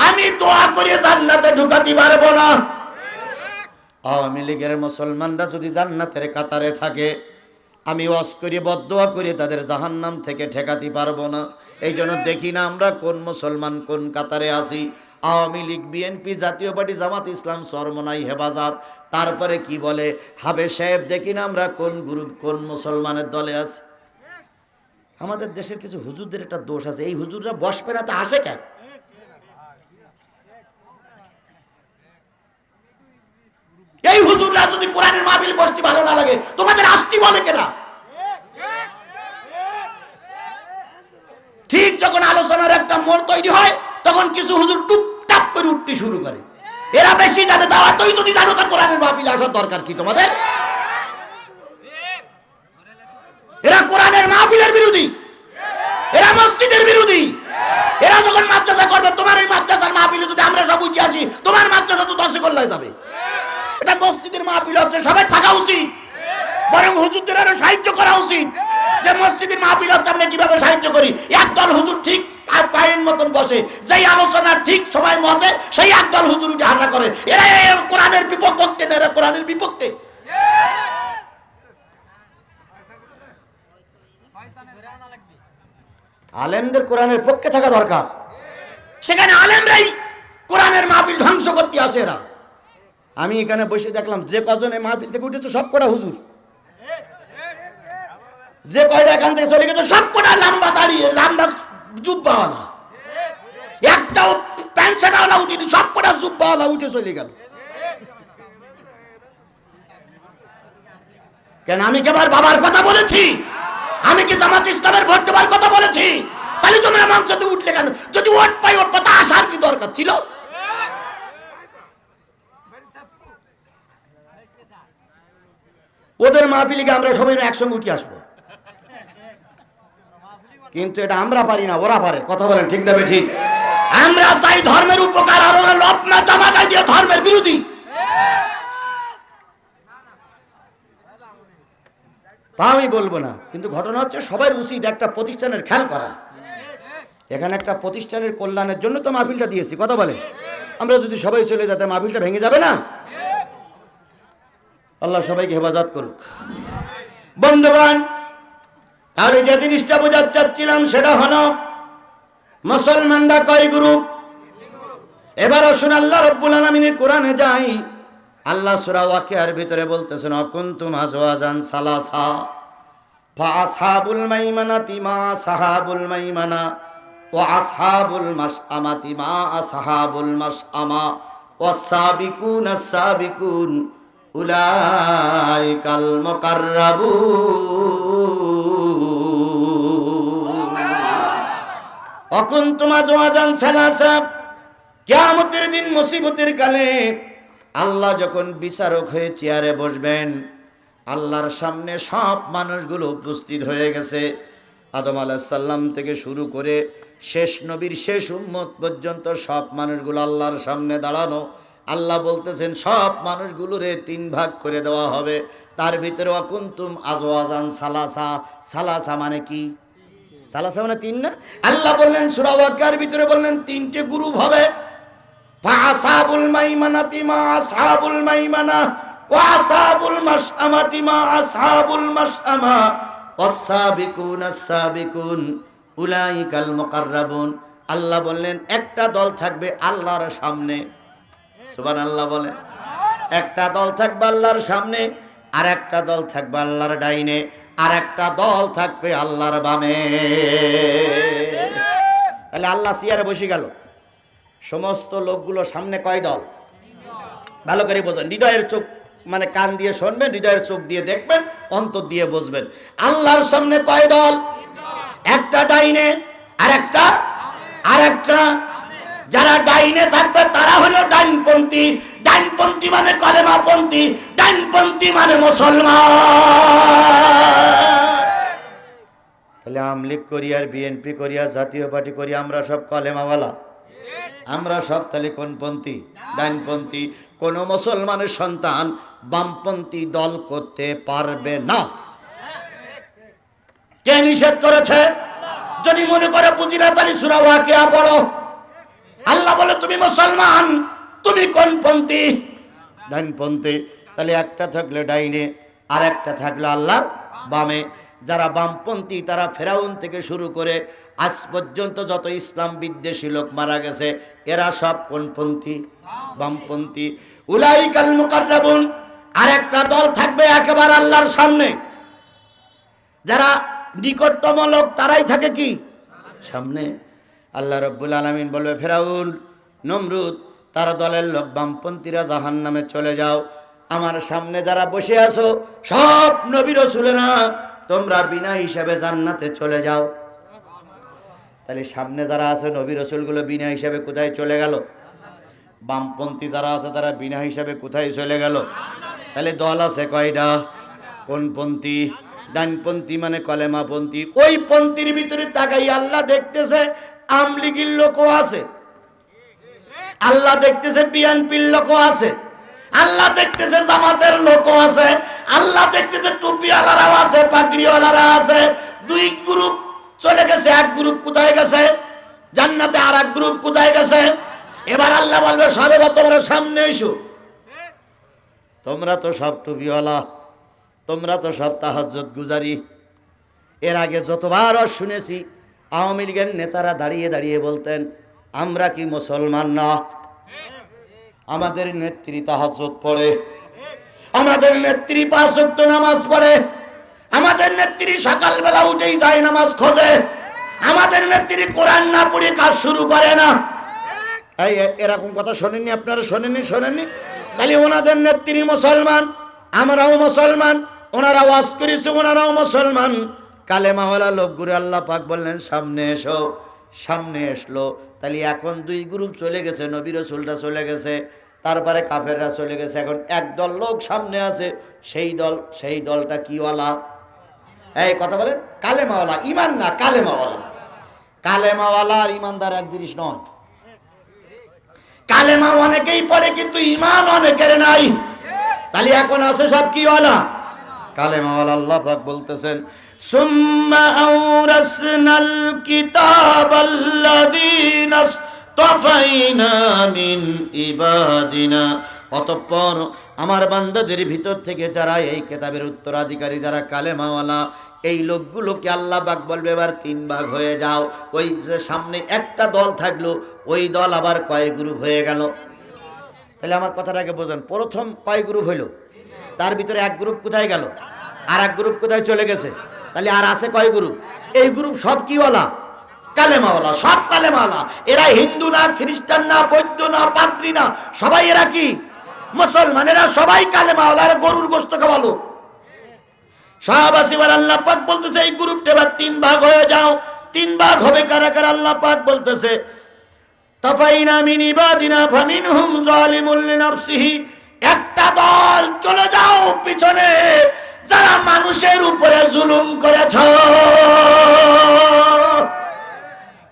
আমি দোয়া করে জান্নাতে ঢুকাতে পারবো না। আওয়ামী লীগের মুসলমানরা যদি জান্নাতের কাতারে থাকে, আমি ওয়াজ করে বদদোয়া করে তাদের জাহান্নাম থেকে ঠেকাতে পারবো না। এই জন্য দেখি না আমরা কোন মুসলমান কোন কাতারে আছি। আওয়ামী লীগ, বিএনপি, জাতীয় পার্টি, জামাত ইসলাম, চরমনাই, হেফাজত, তারপরে কি বলে হাবেজ সাহেব, দেখি না আমরা কোন গ্রুপ কোন মুসলমানের দলে আছি। আমাদের দেশের কিছু হুজুরদের একটা দোষ আছে, এই হুজুররা বসবে না, তা আসে কেন? এই হুজুররা যদি কোরআনের মাহফিল বসতে ভালো না লাগে, তোমাদের আসতে বলে কেনা? ঠিক যখন আলোচনার একটা মোড় তৈরি হয়, তখন কিছু হুজুর টুপটাপ করে উঠতে শুরু করে। এরা বেশি জানে, দাওয়াতই যদি জানো তো কোরআনের মাহফিলে আসার দরকার কি তোমাদের? এরা কোরআনের মাহফিলের বিরোধী, এরা মসজিদের বিরোধী। এরা যখন মাদ্রাসা করবে, তোমার এই মাদ্রাসার মাহফিলে যদি আমরা সব উঠে আসি, তোমার মাদ্রাসা তো দর্শক হয়ে যাবে। এটা মসজিদের মাহফিল হচ্ছে, সবাই থাকা উচিত, বরং হুজুরদের আরো সাহায্য করা উচিত। যে মসজিদের মাহফিল হচ্ছে, আমরা কিভাবে সাহায্য করি? একদল হুজুর ঠিক পায়ের মতন বসে, যেই আলোচনা ঠিক সময় মজে, সেই একদল হুজুর উঠে হাল্লা করে। এরা কোরআনের বিপক্ষে না, এরা কোরআনের বিপক্ষে। আলেমদের কোরআনের পক্ষে থাকা দরকার। সেখানে আলেমরাই কোরআনের মাহফিল ধ্বংস করতে আসে এরা। আমি এখানে বসে দেখলাম, যে কজনে মাহফিল থেকে উঠেছে সব কটা হুজুর, যে কয়টা এখান থেকে চলে গেছে সব কটা লম্বা দাঁড়িয়ে, লম্বা জুব্বাওয়ালা, একটাও প্যান্ট শার্টওয়ালা উঠিনি, সব কটা জুব্বাওয়ালা উঠে চলে গেল। কেন? আমি কি আমার বাবার কথা বলেছি? আমি কি জামাত ইসলামের ভোট দেওয়ার কথা বলেছি? তাহলে তোমরা মঞ্চতে উঠলে কেন? যদি ওট পাই, ওট পাতা আসার কি দরকার ছিল? ওদের মাহফিলে আমরা সবাই একসঙ্গে উঠে আসবো, কিন্তু এটা আমরা পারি না, ওরা পারে। কথা বলেন ঠিক না ঠিক? আমরা চাই ধর্মের উপকার, আর ওরা লপনা জামা গায়ে দিয়ে ধর্মের বিরোধী। তা আমি বলবো না, কিন্তু ঘটনা হচ্ছে সবার উচিত একটা প্রতিষ্ঠানের খেয়াল করা। এখানে একটা প্রতিষ্ঠানের কল্যাণের জন্য তো মাহফিলটা দিয়েছি। কথা বলে, আমরা যদি সবাই চলে যেতে মাহফিলটা ভেঙে যাবে না। আল্লাহ সবাইকে হেফাজত করুক। বন্ধুগণ, তাহলে যে জিনিসটা বোঝাতে চাচ্ছিলাম সেটা হলো মুসলমানরা কয় গ্রুপ? এবার আসুন আল্লাহ রাব্বুল আলামিনের কোরআনে যাই। আল্লাহ সূরা ওয়াকিয়ার ভিতরে বলতেছেন, অকুনতুম আজওয়াজান সালাসা ফাআসহাবুল মাইমানাতি মা আসহাবুল মাইমানা ওয়া আসহাবুল মাশআমাতি মা আসহাবুল মাশআমা ওয়াস-সাবিকুনাস সাবিকুন উলাইকাল মুকাররাবুন। অকুনতুম আজওয়াজান সালাসা, কিয়ামতের দিন মুসিবতের কালে আল্লাহ যখন বিচারক হয়ে চেয়ারে বসবেন, আল্লাহর সামনে সব মানুষগুলো উপস্থিত হয়ে গেছে। আদম আলাইহিস সালাম থেকে শুরু করে শেষ নবীর শেষ উম্মত পর্যন্ত সব মানুষগুলো আল্লাহর সামনে দাঁড়ানো। আল্লাহ বলতেছেন সব মানুষগুলোরে 3 ভাগ করে দেওয়া হবে। তার ভিতরে অকুনতুম আজওয়াজান সালাসা। সালাসা মানে কি? সালাসা মানে 3 না? আল্লাহ বললেন সূরা ওয়াকিয়ার ভিতরে বললেন 3টে গ্রুপ হবে। ফাআসহাবুল মাইমানাতি মা আসহাবুল মাইমানা ওয়া আসহাবুল মাশআমাতি মা আসহাবুল মাশআমা ওয়াস-সাবিকুনাস সাবিকুন উলাইকাল মুকাররাবুন। আল্লাহ বললেন একটা দল থাকবে আল্লাহর সামনে, সুবহানাল্লাহ বলে, একটা দল থাকবে আল্লাহর সামনে, আর একটা দল থাকবে আল্লাহর ডাইনে, আর একটা দল থাকবে আল্লাহর বামে। তাহলে আল্লাহ চেয়ারে বসে গেল, সমস্ত লোকগুলো সামনে কয় দল? ভালো করে বোঝেন, হৃদয়ের চোখ মানে কান দিয়ে শুনবেন, হৃদয়ের চোখ দিয়ে দেখবেন, অন্তর দিয়ে বুঝবেন। আল্লাহর সামনে কয় দল? একটা ডাইনে আর একটা। যারা ডাইনে থাকবে তারা হলো ডাইনপন্থী। ডাইনপন্থী মানে কলেমাপন্থী, ডাইনপন্থী মানে মুসলমান। তাহলে আওয়ামী লীগ করি আর বিএনপি করি আর জাতীয় পার্টি করি, আমরা সব কলেমাওয়ালা, আমরা সব তাহলে কোন পন্থী? ডাইনপন্থী। কোন মুসলমানের সন্তান বামপন্থী দল করতে পারবে না। কে নিষেধ করেছে? যদি মনে করে বুঝি না তাহলে সূরা ওয়াকিয়া পড়ো। আল্লাহ বলে তুমি মুসলমান, তুমি কোন পন্থী? ডাইনপন্থী। তাহলে একটা থাকলে ডাইনে আর একটা থাকলো আল্লাহর বামে। যারা বামপন্থী তারা ফেরাউন থেকে শুরু করে আজ পর্যন্ত যত ইসলাম বিদ্বেষী লোক মারা গেছে এরা সব কোন পন্থী? বামপন্থী। উলাইকাল মুকাররাবুন। আর একটা দল থাকবে একেবারে আল্লাহর সামনে, যারা নিকটতম লোক তারাই থাকে কি? সামনে। আল্লাহ রাব্বুল আলামিন বলবে ফেরাউন, নমরুদ, তারা দলের লোক বামপন্থীরা জাহান্নামে চলে যাও, আমার সামনে যারা বসে আছো সব নবী রাসূলেরা, তোমরা বিনা হিসাবে জান্নাতে চলে যাও। তাহলে সামনে যারা আছে নবী রাসূলগুলো বিনা হিসাবে কোথায় চলে গেল? বামপন্থী যারা আছে তারা বিনা হিসাবে কোথায় চলে গেল? তাহলে দল আছে কয়টা? কোন পন্থী? ডানপন্থী মানে কলেমাপন্থী। ওই পন্থীর ভিতরে তাকাই আল্লাহ দেখতেছে আমলিগির লোকও আছে, আল্লাহ দেখতেছে বিএনপির লোকও আছে, আল্লাহ দেখতেছে জামাতের লোকও আছে, আল্লাহ দেখতেছে টুপিওয়ালারাও আছে, পাগড়িওয়ালারা আছে। দুই গ্রুপ চলে গেছে, এক গ্রুপ কোথায় গেছে? জান্নাতে। আর এক গ্রুপ কোথায় গেছে? এবার আল্লাহ বলবে সবে তোমরা সামনে এসো, তোমরা তো সব টুপিওয়ালা, তোমরা তো সব তাহাজ্জুদ গুজারি। এর আগে যতবার শুনেছি আওয়ামী লীগের নেতারা দাঁড়িয়ে দাঁড়িয়ে বলতেন আমরা কি মুসলমান না? আমাদের নেত্রী তাহাজ্জুদ পড়ে, আমাদের নেত্রী 5 ওয়াক্ত নামাজ পড়ে, আমাদের নেত্রী সকালবেলা উঠেই যায় নামাজ খোঁজে, আমাদের নেত্রী কোরআন না পড়ে কাজ শুরু করে না। এই এরকম কথা শোনেননি আপনারা? শোনেননি? তাহলে ওনাদের নেত্রী মুসলমান, আমরাও মুসলমান, ওনারা ওয়াজ করেছে, ওনারাও মুসলমান। কালেমাওয়ালা লোকগুলো আল্লাহ পাক বললেন সামনে এসো, সামনে এসলো। তাহলে এখন দুই গ্রুপ চলে গেছে, নবী রাসূলরা চলে গেছে, তারপরে কাফেররা চলে গেছে, এখন একদল লোক সামনে আছে। সেই দলটা কি ওয়ালা? এই কথা বলেন, কালেমাওয়ালা, ইমান না কালেমাওয়ালা। কালেমাওয়ালা আর ইমানদার এক জিনিস নয়। কালেমা অনেকেই পড়ে কিন্তু ইমান অনেকের নাই। তাহলে এখন আছে সব কি ওয়ালা? কালেমাওয়ালা। আল্লাহ পাক বলতেছেন সুম্মা আওরাসনাল কিতাবাল্লাযীনা ইসতাফাইনা মিন ইবাদিনা। অতঃপর আমার বান্দাদের ভিতর থেকে যারা এই কিতাবের উত্তরাধিকারী, যারা কালেমাওয়ালা, এই লোকগুলোকে আল্লাহ পাক বলবে এবার 3 ভাগ হয়ে যাও। ওই যে সামনে একটা দল থাকলো, ওই দল আবার কয় গ্রুপ হয়ে গেল? তাহলে আমার কথাটাকে বোঝেন, প্রথম কয় গ্রুপ হইল? তার ভিতরে এক গ্রুপ কোথায় গেল? আর এক গ্রুপ কোথায় চলে গেছে? তাহলে আর আছে কয় গ্রুপ? এই গ্রুপ সব কি ওয়ালা? কালেমাওয়ালা, সব কালেমাওয়ালা। এরা হিন্দু না, খ্রিস্টান না, বৌদ্ধ না, পাদ্রী না, সবাই এরা কি? মুসলমান। এরা সবাই কালেমাওয়ালা, এরা গরুর গোশত খাওয়ালো সব আছে। এবার আল্লাহ পাক বলতেছে এই গ্রুপটা এবার 3 ভাগ হয়ে যাও। 3 ভাগ হবে কারা কারা? আল্লাহ পাক বলতেছে তাফাইনা মিন ইবাদিনা ফামিনহুম যালিমুল লিনাফসিহি। একটা দল চলে যাও পিছনে, যারা মানুষের উপরে জুলুম করেছ।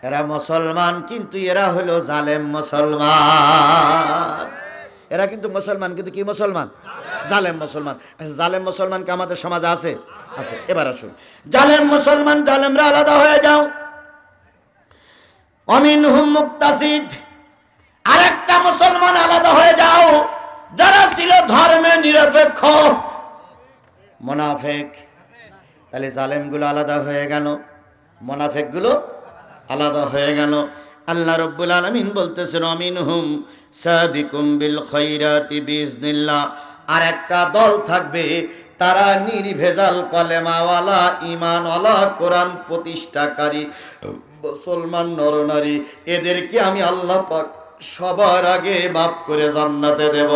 এরা মুসলমান কিন্তু এরা হলো জালেম মুসলমান। এরা কিন্তু মুসলমান কিন্তু কি মুসলমান? জালেম মুসলমান। জালেম মুসলমান কি আমাদের সমাজে আছে? আছে। এবার আসুন, জালেম মুসলমান, জালেমরা আলাদা হয়ে যাও। অমিনহুম মুক্তাসিদ। আরেকটা মুসলমান আলাদা হয়ে যাও, যারা ছিল ধর্মে নিরপেক্ষ, মুনাফিক। তাহলে জালেমগুলো আলাদা হয়ে গেল, মুনাফিকগুলো আলাদা হয়ে গেল। আল্লাহ রাব্বুল আলামিন বলতেছেন আমিনহুম সাবিকুম বিল খায়রাতি বিইজনিল্লাহ। আর একটা দল থাকবে, তারা নির্ভেজাল কলেমাওয়ালা, ঈমানওয়ালা, কোরআন প্রতিষ্ঠাকারী মুসলমান নরনারী। এদেরকে আমি আল্লাহ পাক সবার আগে মাফ করে জান্নাতে দেব।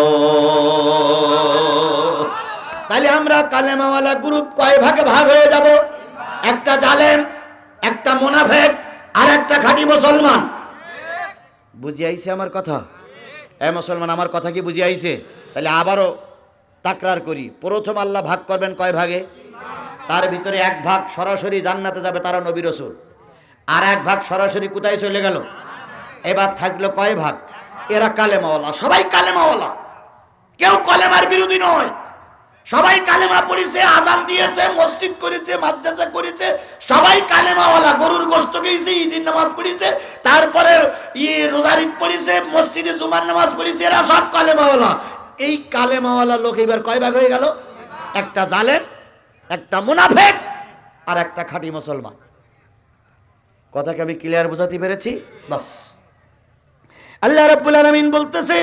তাহলে আমরা কালেমাওয়ালা গ্রুপ কয় ভাগে ভাগ হয়ে যাব? একটা জালেম, একটা মুনাফিক, আর একটা খাঁটি মুসলমান। বুঝি আইছে আমার কথা? এ মুসলমান, আমার কথা কি বুঝি আইছে? তাহলে আবারও তাকরার করি। প্রথম আল্লাহ ভাগ করবেন কয় ভাগে? তার ভিতরে এক ভাগ সরাসরি জান্নাতে যাবে, তারা নবী রাসূল। আর এক ভাগ সরাসরি কোথায় চলে গেল? এবার থাকলো কয় ভাগ? এরা কালেমাওয়ালা, সবাই কালেমাওয়ালা, কেউ কলেমার বিরোধী নয়। সবাই কালেমা পড়েছে, আজান দিয়েছে, মসজিদ করেছে, মাদ্রাসা করেছে, সবাই কালেমাওয়ালা। গরুর গোশত খেয়েছে, ঈদের নামাজ পড়েছে, তারপরে রোজার ঈদ পড়েছে, মসজিদে জুমার নামাজ পড়েছে, এরা সব কালেমাওয়ালা। এই কালেমাওয়ালা লোক এবার কয় ভাগ হয়ে গেল? একটা জালেম, একটা মুনাফিক, আর একটা খাঁটি মুসলমান। কথাকে আমি ক্লিয়ার বোঝাতে পেরেছি? বাস। আল্লাহ রাব্বুল আলামিন বলতেছে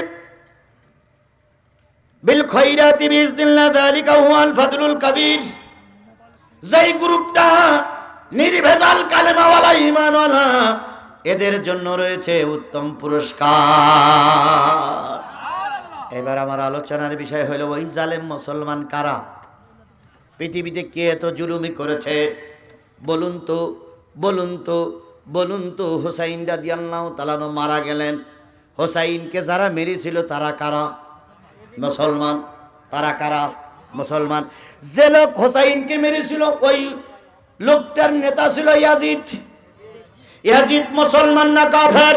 বিল খায়রাতি বিইজনিল্লাহ যালিকা হুয়াল ফাদলুল কাবীর। যেই গ্রুপটা নির্ভেজাল কালেমাওয়ালা, ঈমানওয়ালা, এদের জন্য রয়েছে উত্তম পুরস্কার। এবার আমার আলোচনার বিষয় হলো ওই জালেম মুসলমান কারা? পৃথিবীতে কে এত জুলুমি করেছে বলুন তো, বলুন তো, বলুন তো। হুসাইন রাদিয়াল্লাহু তাআলা মারা গেলেন, হুসাইনকে যারা মেরেছিল তারা কারা? মুসলমান। তারা কারা? মুসলমান। যে লোক হুসাইনকে মেরেছিল ওই লোকটার নেতা ছিল ইয়াজিদ। ইয়াজিদ মুসলমান না কাফের?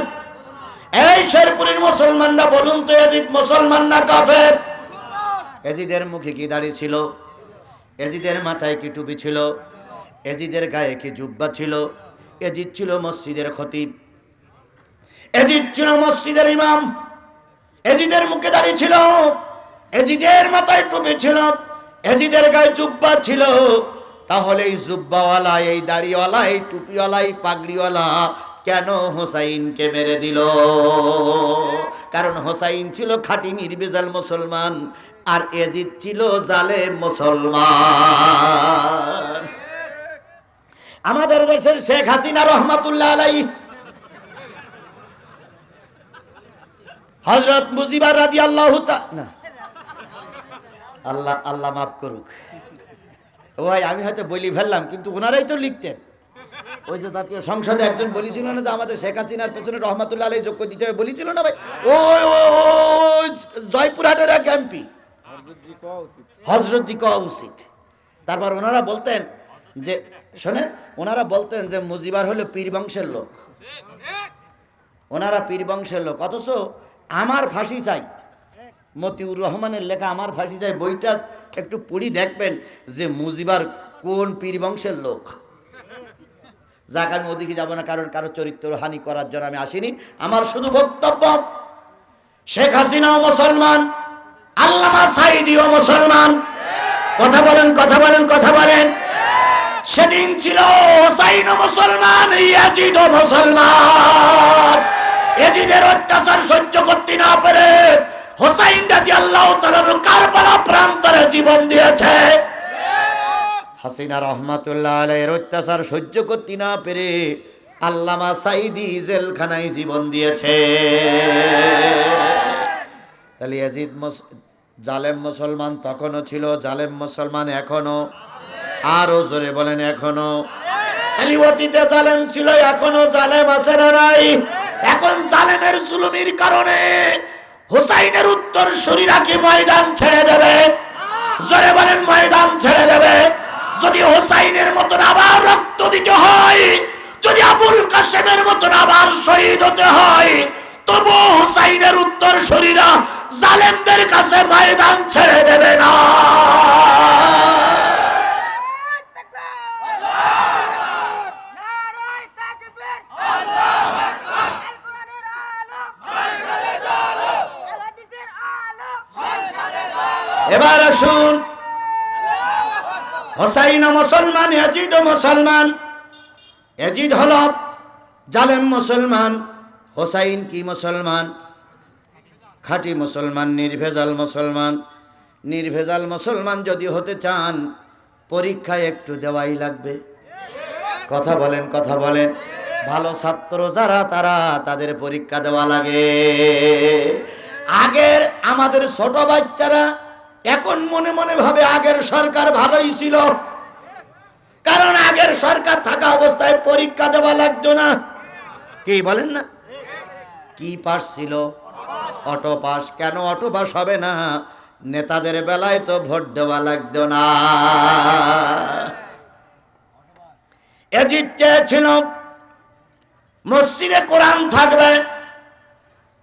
এই শেরপুরের মুসলমানরা বলুন তো, ইয়াজিদ মুসলমান না কাফের? ইয়াজিদের মুখে কি দাড়ি ছিল? ইয়াজিদের মাথায় কি টুপি ছিল? ইয়াজিদের গায়ে কি জুব্বা ছিল? ইয়াজিদ ছিল মসজিদের খতিব, ইয়াজিদ ছিল মসজিদের ইমাম, ইয়াজিদের মুখে দাড়ি ছিল, ইয়াজিদের মাথায় টুপি ছিল, ইয়াজিদের গায়ে জুব্বা ছিল। তাহলে এই জুব্বাওয়ালা, এই দাড়িওয়ালা, এই টুপিওয়ালা, এই পাগড়িওয়ালা কেন হোসাইনকে মেরে দিল? কারণ হোসাইন ছিল খাঁটি নির্ভেজাল মুসলমান, আর ইয়াজিদ ছিল জালেম মুসলমান। আমাদের দেশের শেখ হাসিনা রহমাতুল্লাহ আলাইহি, হযরত মুজিবুর রাদিয়াল্লাহু তাআলা, আল্লাহ আল্লাহ মাফ করুক। ভাই আমি হয়তো বলি ফেললাম, কিন্তু ওনারাই তো লিখতেন। ওই যে জাতীয় সংসদে একজন বলেছিল না যে আমাদের শেখ হাসিনার পেছনে রহমাতুল্লাহ আলাইহি যোগ্য দিতে হবে, বলেছিল না ভাই? ওই জয়পুরহাটের এক এমপি, হযরতজি কওয়া উচিত। তারপর ওনারা বলতেন যে, শোনেন, ওনারা বলতেন যে মুজিবার হলো পীর বংশের লোক, ওনারা পীর বংশের লোক। অথচ আমার ফাঁসি চাই, মতিউর রহমানের লেখা আমার ফাঁসি চাই বইটা একটু পড়ি, দেখবেন যে মুজিবার কোন পীর বংশের লোক। যাক, আমি ওদিকে যাব না, কারণ কারো চরিত্র হানি করার জন্য আমি আসিনি। আমার শুধু বক্তব্য, শেখ হাসিনাও মুসলমান, আল্লামা সাঈদীও মুসলমান। কথা বলেন, কথা বলেন, কথা বলেন। সেদিন ছিল হোসাইনও মুসলমান, ইয়াজিদও মুসলমান। ইয়াজিদের অত্যাচার সহ্য করতে না পেরে হোসাইন রাদিয়াল্লাহু তাআলা কারবালা প্রান্তরে জীবন দিয়েছে। হাসিনা রহমাতুল্লাহ আলাইহির অত্যাচার সহ্য করতে না পেরে আল্লামা সাঈদী জেলখানায় জীবন দিয়েছে। তাহলে ইয়াজিদ জালেম মুসলমান তখনও ছিল, জালেম মুসলমান এখনো। আরো জোরে বলেন, এখনো। তাহলে অতীতে জালেম ছিল, এখনো জালেম আছে না নাই? এখন জালেমের জুলুমের কারণে হুসাইনের উত্তর শরীরা কি ময়দান ছেড়ে দেবে? জোরে বলেন, ময়দান ছেড়ে দেবে। যদি হুসাইনের মতন আবার রক্ত দিতে হয়, যদি আবুল কাসেমের মতন আবার শহীদ হতে হয়, তবু হুসাইনের উত্তর শরীরা জালেমদের কাছে ময়দান ছেড়ে দেবে না। এবার আসুন, হোসাইন মুসলমান, ইয়াজিদ মুসলমান। ইয়াজিদ হল জালেম মুসলমান, হোসাইন কি মুসলমান? খাঁটি মুসলমান, নির্ভেজাল মুসলমান। নির্ভেজাল মুসলমান যদি হতে চান পরীক্ষায় একটু দেওয়াই লাগবে। কথা বলেন, কথা বলেন। ভালো ছাত্র যারা তারা তাদের পরীক্ষা দেওয়া লাগে। আগের আমাদের ছোট বাচ্চারা এখন মনে মনে ভাবে আগের সরকার ভালোই ছিল, কারণ আগের সরকার থাকা অবস্থায় পরীক্ষা দেওয়া লাগতো না। কি বলেন না? কি পাস ছিল? Auto pass. কেন অটো পাস হবে না? নেতাদের বেলায় তো ভোট দেওয়া লাগতো না। এজিদ চেয়েছিল মসজিদে কোরআন থাকবে,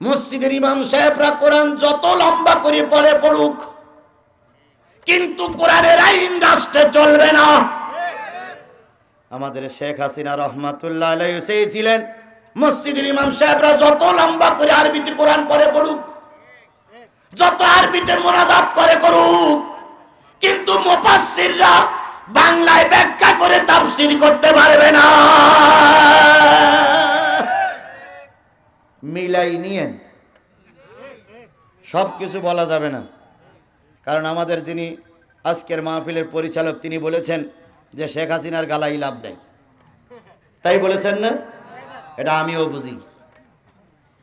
মসজিদের ইমাম সাহেবরা কোরআন যত লম্বা করে পড়ে পড়ুক, কিন্তু কোরআনের আইন রাষ্ট্রে চলবে না। আমাদের শেখ হাসিনা রহমাতুল্লাহ আলাইহি চেয়েছিলেন মসজিদের ইমাম সাহেবরা যত লম্বা করে আরবিতে কোরআন পড়ে পড়ুক, যত আরবিতে মোনাজাত করে করুক, কিন্তু মুফাসসিররা বাংলায় ব্যাখ্যা করে তাফসীর করতে পারবে না। মিলাই নিয়েন, সব কিছু বলা যাবে না, কারণ আমাদের যিনি আজকের মাহফিলের পরিচালক তিনি বলেছেন যে শেখ হাসিনার গালাই লাভ দেয়। তাই বলেছেন না? এটা আমিও বুঝি,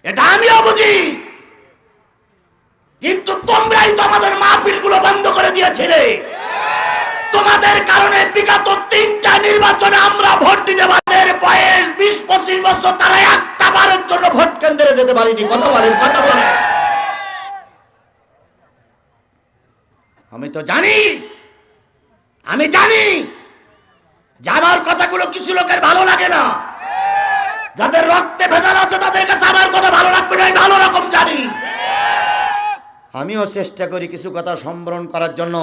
এটা আমিও বুঝি, কিন্তু তোমরাই তো আমাদের মাহফিলগুলো বন্ধ করে দিয়েছিলে। তোমাদের কারণে বিগত 3টা নির্বাচনে আমরা ভোট দিতে আমাদের বয়স 20-25 বছর, তারা একটা বারের জন্য ভোট কেন্দ্রে যেতে পারিনি। কথা বলেন, কথা বলেন। আমি তো জানি, আমি জানি যে আমার কথাগুলো কিছু লোকের ভালো লাগে না। যাদের রক্তে ভেজাল আছে তাদের কাছে আমার কথা ভালো লাগবে না, আমি ভালো রকম জানি। আমিও চেষ্টা করি কিছু কথা সম্বরণ করার জন্য,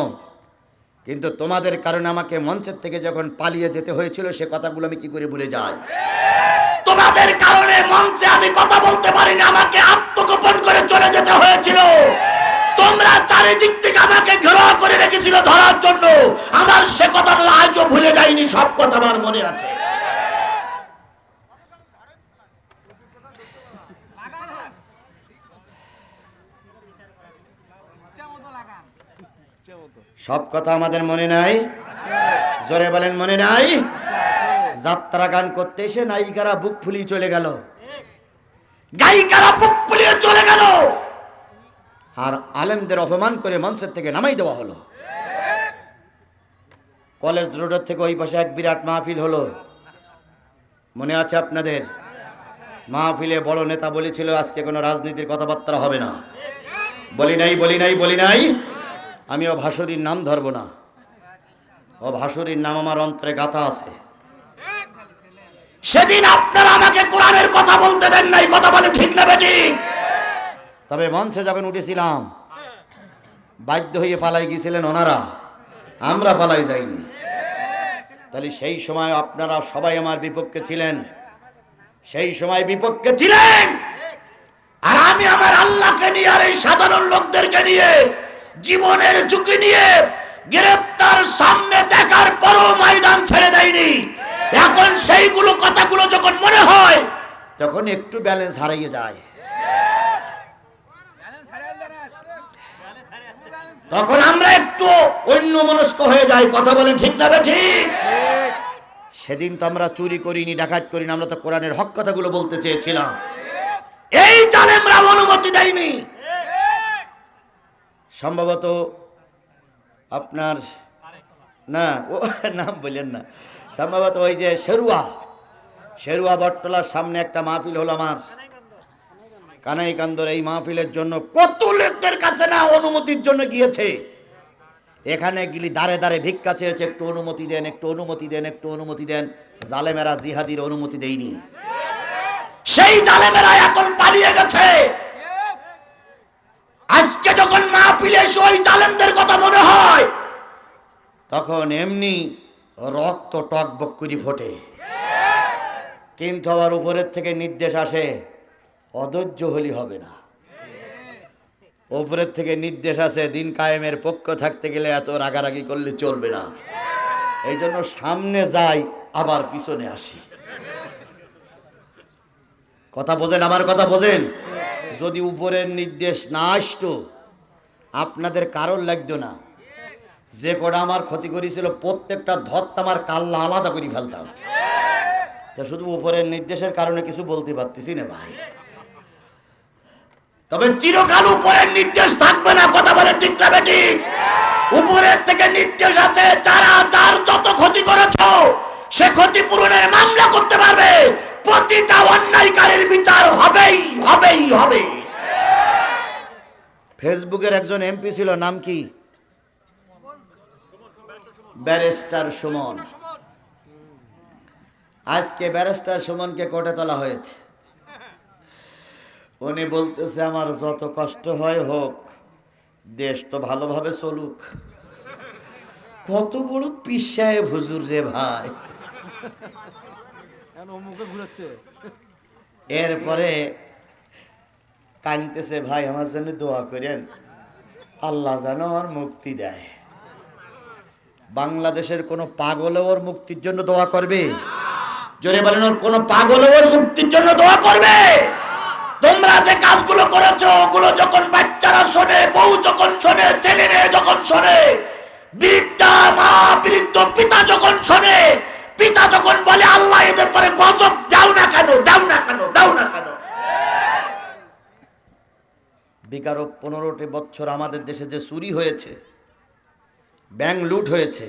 কিন্তু তোমাদের কারণে আমাকে মঞ্চের থেকে যখন পালিয়ে যেতে হয়েছিল সে কথাগুলো আমি কি করে ভুলে যাই? তোমাদের কারণে মঞ্চে আমি কথা বলতে পারিনি, আমাকে আত্মগোপন করে চলে যেতে হয়েছিল। তোমরা চারিদিক থেকে আমাকে ঘেরাও করে রেখেছিল ধরার জন্য। আমার সে কথাটা আজও ভুলে যাইনি, সব কথা আমার মনে আছে। সব কথা আমাদের মনে নাই? জোরে বলেন, মনে নাই? যাত্রা গান করতে এসে নায়িকারা বুক ফুলিয়ে চলে গেল, গায়িকারা বুক ফুলিয়ে চলে গেল, আর আলেমদের অপমান করে মঞ্চের থেকে নামাই দেওয়া হলো। কলেজ রোডের থেকে ওই পাশে এক বিরাট মাহফিল হলো, মনে আছে আপনাদের? মাহফিলে বড় নেতা বলেছিল আজকে কোনো রাজনীতির কথাবার্তা হবে না। বলি নাই, বলি নাই, বলি নাই। আমি ও ভাসুরীর নাম ধরব না, ও ভাসুরীর নাম আমার অন্তরে গাথা আছে। সেদিন আপনারা আমাকে কোরআনের কথা বলতে দেন নাই, কথা বলে ঠিক না বেটি? তবে মঞ্চে যখন উঠেছিলাম বাধ্য হয়ে পালাই গিয়েছিলেন ওনারা, আমরা পালাই যাইনি। তাহলে সেই সময় আপনারা সবাই আমার বিপক্ষে ছিলেন, সেই সময় বিপক্ষে ছিলেন। আর আমি আমার আল্লাহকে নিয়ে আর এই সাধারণ লোকদেরকে নিয়ে জীবনের ঝুঁকি নিয়ে গ্রেফতার সামনে দেখার পরও ময়দান ছেড়ে দেয়নি। এখন সেইগুলো কথাগুলো যখন মনে হয় তখন একটু ব্যালেন্স হারিয়ে যায়, তখন আমরা একটু অন্যমনস্ক হয়ে যাই। কথা বলেন ঠিক না ঠিক? সেদিন তো আমরা চুরি করিনি, ডাকাত করিনি, আমরা তো কোরআনের হক কথাগুলো বলতে চেয়েছিলাম। এই জালেমরা অনুমতি দেয়নি। সম্ভবত আপনার না, ও নাম বললেন না, সম্ভবত ওই যে শেরুয়া বটতলার সামনে একটা মাহফিল হলো আমার, কানাইকান্দর। এই মাহফিলের জন্য কত লোকদের কাছে না অনুমতির জন্য গিয়েছে, এখানে গিলি দাঁড়ে দাঁড়ে ভিক্ষা চেয়েছে, একটু অনুমতি দেন, একটু অনুমতি দেন, একটু অনুমতি দেন। জালেমেরা জিহাদির অনুমতি দেয়নি। সেই জালেমেরা এখন পালিয়ে গেছে। আজকে যখন মাহফিলে ওই জালেমদের কথা মনে হয় তখন এমনি রক্ত টকবক করে ফোটে, কিন্তু আবার উপরের থেকে নির্দেশ আসে অধৈর্য হলি হবে না। উপরের থেকে নির্দেশ আছে দিন কায়েমের পক্ষ থাকতে গেলে এত রাগারাগি করলে চলবে না। এই জন্য সামনে যাই আবার পিছনে আসি। কথা বোঝেন, আমার কথা বোঝেন। যদি উপরের নির্দেশ না আসতো আপনাদের কারোর লাগতো না। যে কটা আমার ক্ষতি করেছিল প্রত্যেকটা ধরতে আমার কাল্লা আলাদা করে ফেলতাম। তা শুধু উপরের নির্দেশের কারণে কিছু বলতে পারতেছি না ভাই। তবে চিরকাল উপরের নির্দেশ থাকবে না, কথা বলে ঠিক না ঠিক? উপরের থেকে নির্দেশ আছে, যারা যার যত ক্ষতি করেছো সে ক্ষতিপূরণের মামলা করতে পারবে। প্রতিটা অন্যায়কারীর বিচার হবেই হবেই হবে। ফেসবুকের একজন এমপি ছিল, নাম কি? ব্যারিস্টার সুমন। আজকে ব্যারিস্টার সুমনকে কোর্টে তোলা হয়েছে। উনি বলতেছে আমার যত কষ্ট হয় হোক, দেশ তো ভালোভাবে চলুক। কত বড় পীর সাহেব হুজুর রে ভাই। এরপরে কাঁদতেছে, ভাই আমার জন্য দোয়া করেন, আল্লাহ যেন আমার মুক্তি দেয়। বাংলাদেশের কোন পাগল ওর মুক্তির জন্য দোয়া করবে? জোরে বলেন, ওর কোন পাগল ওর মুক্তির জন্য দোয়া করবে? তোমরা যে কাজগুলো করেছো ওগুলো যখন বাচ্চারা শোনে, বউ যখন শোনে, ছেলে মেয়ে যখন শোনে, বৃদ্ধা মা বৃদ্ধ পিতা যখন শোনে, পিতা যখন বলে আল্লাহ এদের পরে গজব দাও না কেন, দাও না কেন, দাও না কেন। বিগত 15টি বছর আমাদের দেশে যে চুরি হয়েছে, ব্যাংক লুট হয়েছে,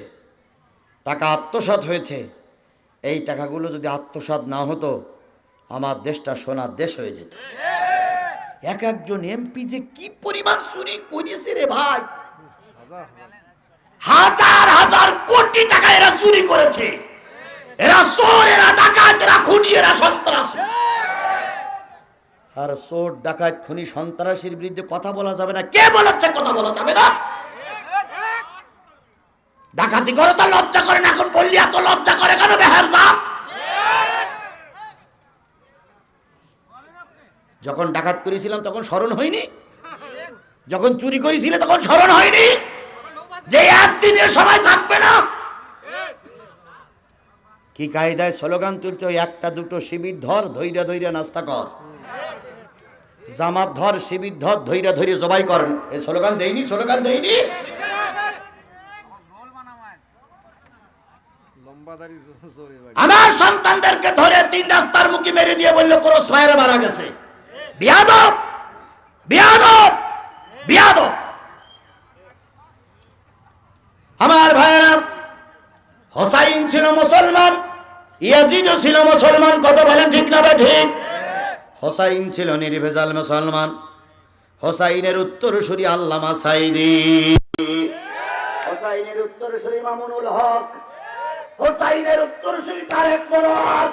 টাকা আত্মসাৎ হয়েছে, এই টাকাগুলো যদি আত্মসাৎ না হতো আমার দেশটা সোনার দেশ হয়ে যেত। এক একজন এমপি যে কি পরিমাণ চুরি করেছে রে ভাই, হাজার হাজার কোটি টাকা এরা চুরি করেছে। এরা চোর, এরা ডাকাত, এরা খুনি, এরা সন্ত্রাসী। আর চোর ডাকাত খুনি সন্ত্রাসীর বিরুদ্ধে কথা বলা যাবে না? কে বলেছে কথা বলা যাবে না? ডাকাতি করে তো লজ্জা করে না, এখন বললি এত লজ্জা করে কেন বেহার জাত? যখন ডাকাত করেছিলাম তখন স্মরণ হয়নি? যখন চুরি করেছিলে তখন স্মরণ হয়নি যে একদিনের সময় থাকবে না? কি কায়দায় স্লোগান তুলছে, একটা দুটো শিবির ধর, ধৈর্য ধৈর্য নাস্তা কর, জামাত ধর, শিবির ধর, ধৈর্য ধৈর্য জবাই কর। এই স্লোগান দেয়নি? স্লোগান দেয়নি? আমার সন্তানদেরকে ধরে 3 রাস্তার মুখে মেরে দিয়ে বললো ক্রস ফায়ারে মারা গেছে। বিয়াদব, বিয়াদব, বিয়াদব। আমার ভাইরা, হোসাইন ছিল মুসলমান, ইয়াজিদও ছিল মুসলমান, কথা বলেন ঠিক না ঠিক? হোসাইন ছিল নির্ভেজাল মুসলমান। হোসাইনের উত্তরসূরি আল্লামা সাইদি, হোসাইনের উত্তরসূরি মামুনুল হক, হোসাইনের উত্তরসূরি তারেক মনোয়ার,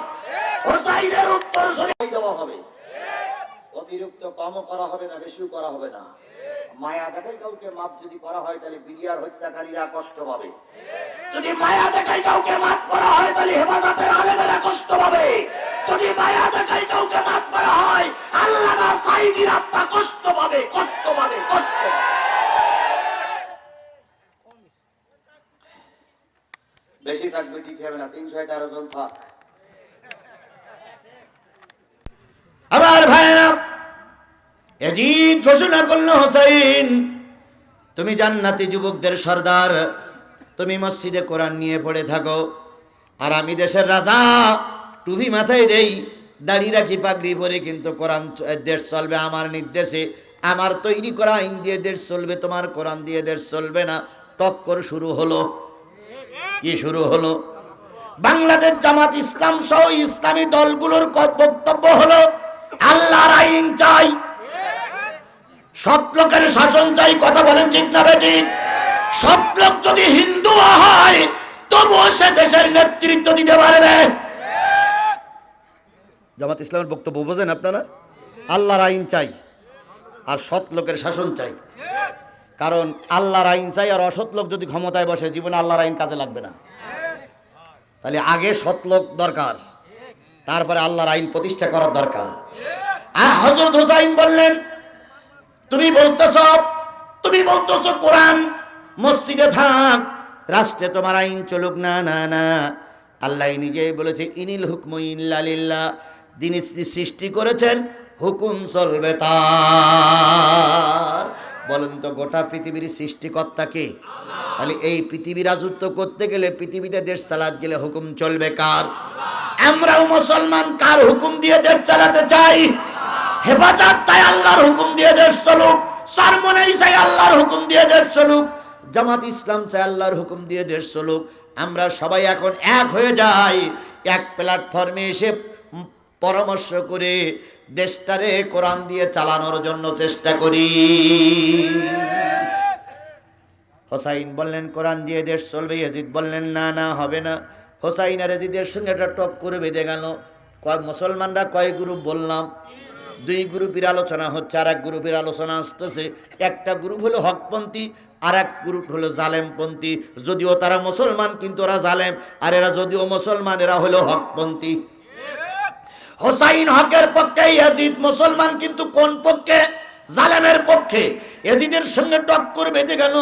হোসাইনের উত্তরসূরি দেওয়া হবে। অতিরিক্ত কমও করা হবে না, বেশিও করা হবে না। মায়া দেখাই কাউকে মাপ যদি করা হয় তাহলে বিডিআর হত্যাকারীরা কষ্ট পাবে। যদি মায়া দেখাই কাউকে মাপ করা হয় তাহলে হেফাজতের আলেমেরা কষ্ট পাবে। যদি মায়া দেখাই কাউকে মাপ করা হয় আল্লামা সাইদির আত্মা কষ্ট পাবে, কষ্ট পাবে, কষ্ট পাবে। বেশি থাকবে ঠিক হবে না, 311 জন থাক। আমার ভাইরা, ইয়াজিদ ঘোষণা করলো, হোসেন তুমি জান্নাতি যুবকদের সর্দার, তুমি মসজিদে কোরআন নিয়ে পড়ে থাকো, আর আমি দেশের রাজা, টুপি মাথায় দেই, দাড়ি রাখি, পাগড়ি পরে, কিন্তু কোরআন দেশ চলবে আমার নির্দেশে, আমার তৈরি করা আইন দিয়ে দেশ চলবে, তোমার কোরআন দিয়ে দেশ চলবে না। টক্কর শুরু হলো। কি শুরু হলো? বাংলাদেশ জামাত ইসলাম সহ ইসলামী দলগুলোর বক্তব্য হলো আল্লাহর আইন চাই, সব লোকের শাসন চাই, কথা বলেন ঠিক না ঠিক? সব লোক যদি হিন্দু হয় তবুও সে দেশের নেতৃত্ব দিতে পারবে। জামাত ইসলামের বক্তব্য বোঝেন আপনারা? আল্লাহর আইন চাই আর সৎ লোকের শাসন চাই। কারণ আল্লাহর আইন চাই, আর অসৎ লোক যদি ক্ষমতায় বসে জীবনে আল্লাহর আইন কাজে লাগবে না। তাহলে আগে সৎ লোক দরকার, তারপরে আল্লাহর আইন প্রতিষ্ঠা করার দরকার। আর হযরত হুসাইন বললেন, তুমি বলতেছ কোরআন মসজিদে থাক, রাষ্ট্রে তোমার আইন চলুক না। না না, আল্লাহ নিজেই বলেছে ইনিল হুকমু ইল্লা লিল্লাহ, যিনি সৃষ্টি করেছেন হুকুম চলবে তার। বলেন তো গোটা পৃথিবীর সৃষ্টিকর্তা কে? তাহলে এই পৃথিবী রাজত্ব করতে গেলে, পৃথিবীতে দেশ চালাতে গেলে হুকুম চলবে কার? আমরাও মুসলমান কার হুকুম দিয়ে দেশ চালাতে চাই? হেফাজত চাই আল্লাহর হুকুম দিয়ে দেশ চলুক, সরমনেই চাই আল্লাহর হুকুম দিয়ে দেশ চলুক, জামাত ইসলাম চাই আল্লাহর হুকুম দিয়ে দেশ চলুক। আমরা সবাই এখন এক হয়ে যাই, এক প্ল্যাটফর্মে এসে পরামর্শ করে দেশটারে কোরআন দিয়ে চালানোর জন্য চেষ্টা করি। হোসাইন বললেন কোরআন দিয়ে দেশ চলবে, ইয়াজিদ বললেন না না হবে না। হোসাইন আর ইয়াজিদের সঙ্গে একটা টক্কর বেঁধে গেল। মুসলমানরা কয় গ্রুপ বললাম? দুই গ্রুপের আলোচনা হচ্ছে, আর এক গ্রুপের আলোচনা আসতেছে। একটা গ্রুপ হলো হকপন্থী, আর এক গ্রুপ হলো জালেমপন্থী। যদিও তারা মুসলমান কিন্তু ওরা জালেম, আর এরা যদিও মুসলমান এরা হলো হকপন্থী। হোসাইন হকের পক্ষে, ইয়াজিদ মুসলমান কিন্তু কোন পক্ষে? জালেমের পক্ষে। ইয়াজিদের সঙ্গে টক্কর বেঁধে গেল।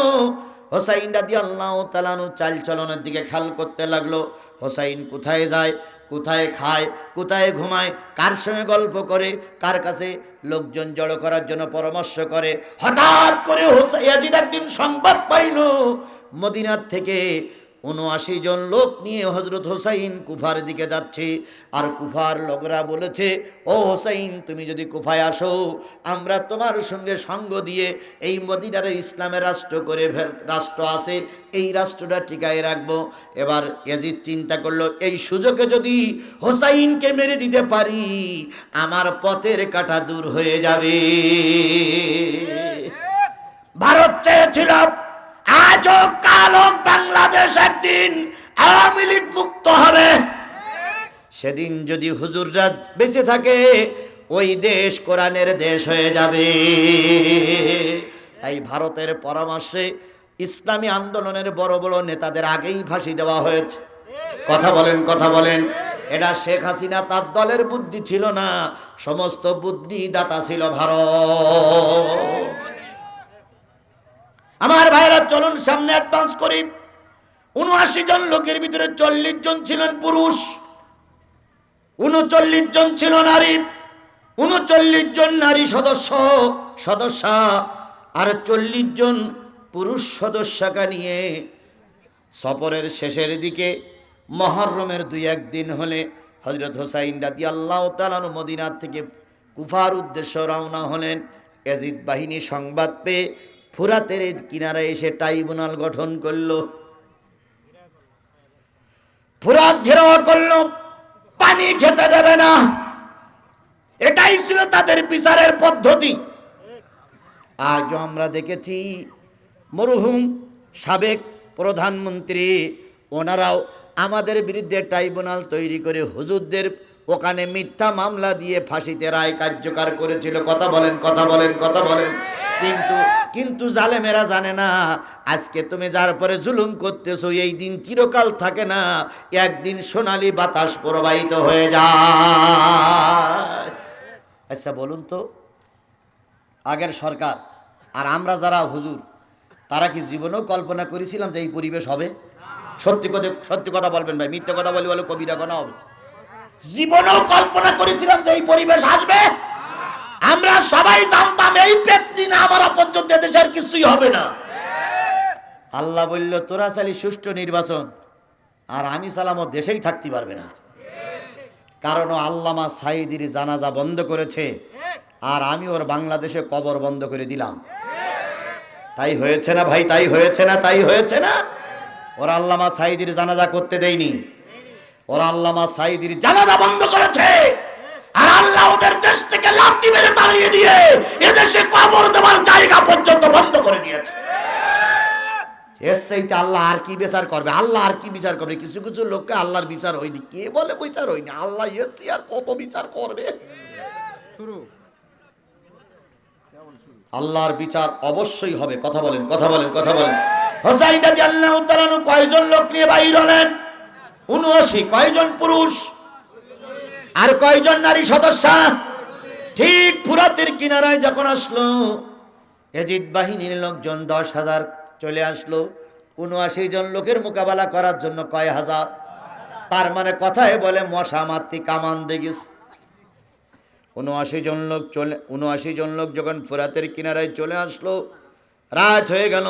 হোসাইন রাদিয়াল্লাহু তাআলা আনহু চাল চলনের দিকে খেয়াল করতে লাগলো। হোসাইন কোথায় যায়, কোথায় খায়, কোথায় ঘুমায়, কার সঙ্গে গল্প করে, কার কাছে লোকজন জড়ো করার জন্য পরামর্শ করে। হঠাৎ করে ইয়াজিদ একদিন সংবাদ পাইল মদিনার থেকে ৭৯ জন লোক নিয়ে হযরত হোসাইন কুফার দিকে যাচ্ছে। আর কুফার লোকরা বলেছে, ও হোসাইন তুমি যদি কুফায় আসো, আমরা তোমার সঙ্গে সঙ্গ দিয়ে এই মদিনারে ইসলামের রাষ্ট্র আছে, এই রাষ্ট্রটা টিকায় রাখবো। এবার ইয়াজিদ চিন্তা করলো, এই সুযোগে যদি হোসাইনকে মেরে দিতে পারি, আমার পথের কাঁটা দূর হয়ে যাবে। ভারত চেয়েছিল আজও কালো বাংলাদেশ একদিন আওয়ামী লীগ মুক্ত হবে। সেদিন যদি হুজুররা বেঁচে থাকে, ওই দেশ কোরআনের দেশ হয়ে যাবে। তাই ভারতের পরামর্শে ইসলামী আন্দোলনের বড় বড় নেতাদের আগেই ফাঁসি দেওয়া হয়েছে। কথা বলেন, কথা বলেন। এটা শেখ হাসিনা তার দলের বুদ্ধি ছিল না, সমস্ত বুদ্ধিদাতা ছিল ভারত। আমার ভাইরা চলুন সামনে অ্যাডভান্স করি। ৭৯ জন লোকের ভিতরে ৪০ জন ছিলেন পুরুষ, ৩৯ জন ছিল নারী। ৩৯ জন নারী সদস্যা আর ৪০ জন পুরুষ সদস্যকে নিয়ে সফরের শেষের দিকে মুহররমের ২-১ দিন হলে হযরত হোসাইন রাদিয়াল্লাহু তাআলা মদিনা থেকে কুফার উদ্দেশ্যে রওনা হলেন। ইয়াজিদ বাহিনী সংবাদ পেয়ে ফুরাতের কিনারে এসে ট্রাইব্যুনাল গঠন করলো, ফুরাত ঘেরাও করলো, পানি খেতে দেবে না। এটাই ছিল তাদের বিচারের পদ্ধতি। আজও আমরা দেখেছি মরহুম সাবেক প্রধানমন্ত্রী ওনারাও আমাদের বিরুদ্ধে ট্রাইব্যুনাল তৈরি করে হুজুরদের ওখানে মিথ্যা মামলা দিয়ে ফাঁসিতে রায় কার্যকর করেছিল। কথা বলেন, কথা বলেন, কথা বলেন। কিন্তু জালেমেরা জানে না, আজকে তুমি যার পরে জুলুম করতেছো, এই দিন চিরকাল থাকে না, একদিন সোনালী বাতাস প্রবাহিত হয়ে যায়। আচ্ছা বলুন তো, আগের সরকার আর আমরা যারা হুজুর, তারা কি জীবনেও কল্পনা করেছিলাম যে এই পরিবেশ হবে? সত্যি কথা বলবেন ভাই, মিথ্যা কথা বলে কবিরা গোনা হবে। জীবনেও কল্পনা করেছিলাম যে এই পরিবেশ আসবে? আমরা সবাই জানতাম এই পেতনি না আমরা পর্যন্ত দেশের কিছুই হবে না। আল্লাহ বলল তোরা চালি সুষ্ঠু নির্বাচন, আর আমি সালামত দেশেই থাকতে পারবে না। কারণ আল্লামা সাঈদীর জানাজা বন্ধ করেছে, আর আমি ওর বাংলাদেশে কবর বন্ধ করে দিলাম। তাই হয়েছে না ভাই? তাই হয়েছে না? তাই হয়েছে না? ওরা আল্লামা সাঈদীর জানাজা করতে দেয়নি, ওরা আল্লামা সাঈদীর জানাজা বন্ধ করেছে। আর আল্লাহ ওদের দেশ থেকে লাথি মেরে তাড়িয়ে দিয়ে এদেশে কবর দেওয়ার জায়গা পর্যন্ত বন্ধ করে দিয়েছে। এর চাইতে আল্লাহ আর কি বিচার করবে? আল্লাহ আর কি বিচার করবে? কিছু কিছু লোককে আল্লাহর বিচার হয়নি, কে বলে বিচার হয়নি? আল্লাহ এসে আর কত বিচার করবে? আল্লাহর বিচার অবশ্যই হবে। কথা বলেন, কথা বলেন, কথা বলেন। হোসাইন রাদিয়াল্লাহু তাআলা কয়জন লোক নিয়ে বাইর হলেন? ৭৯। কয়জন পুরুষ আর কয়জন নারী সদস্য? ঠিক ফুরাতের কিনারায় যখন আসলো, ইয়াজিদ বাহিনীর লোকজন ১০,০০০ চলে আসলো। ৭৯ জন লোকের মোকাবেলা করার জন্য কয় হাজার? তার মানে কথায় বলে মশা মারতে কামান দেখিস। 79 জন লোক যখন ফোরাতের কিনারায় চলে আসলো, রাত হয়ে গেল।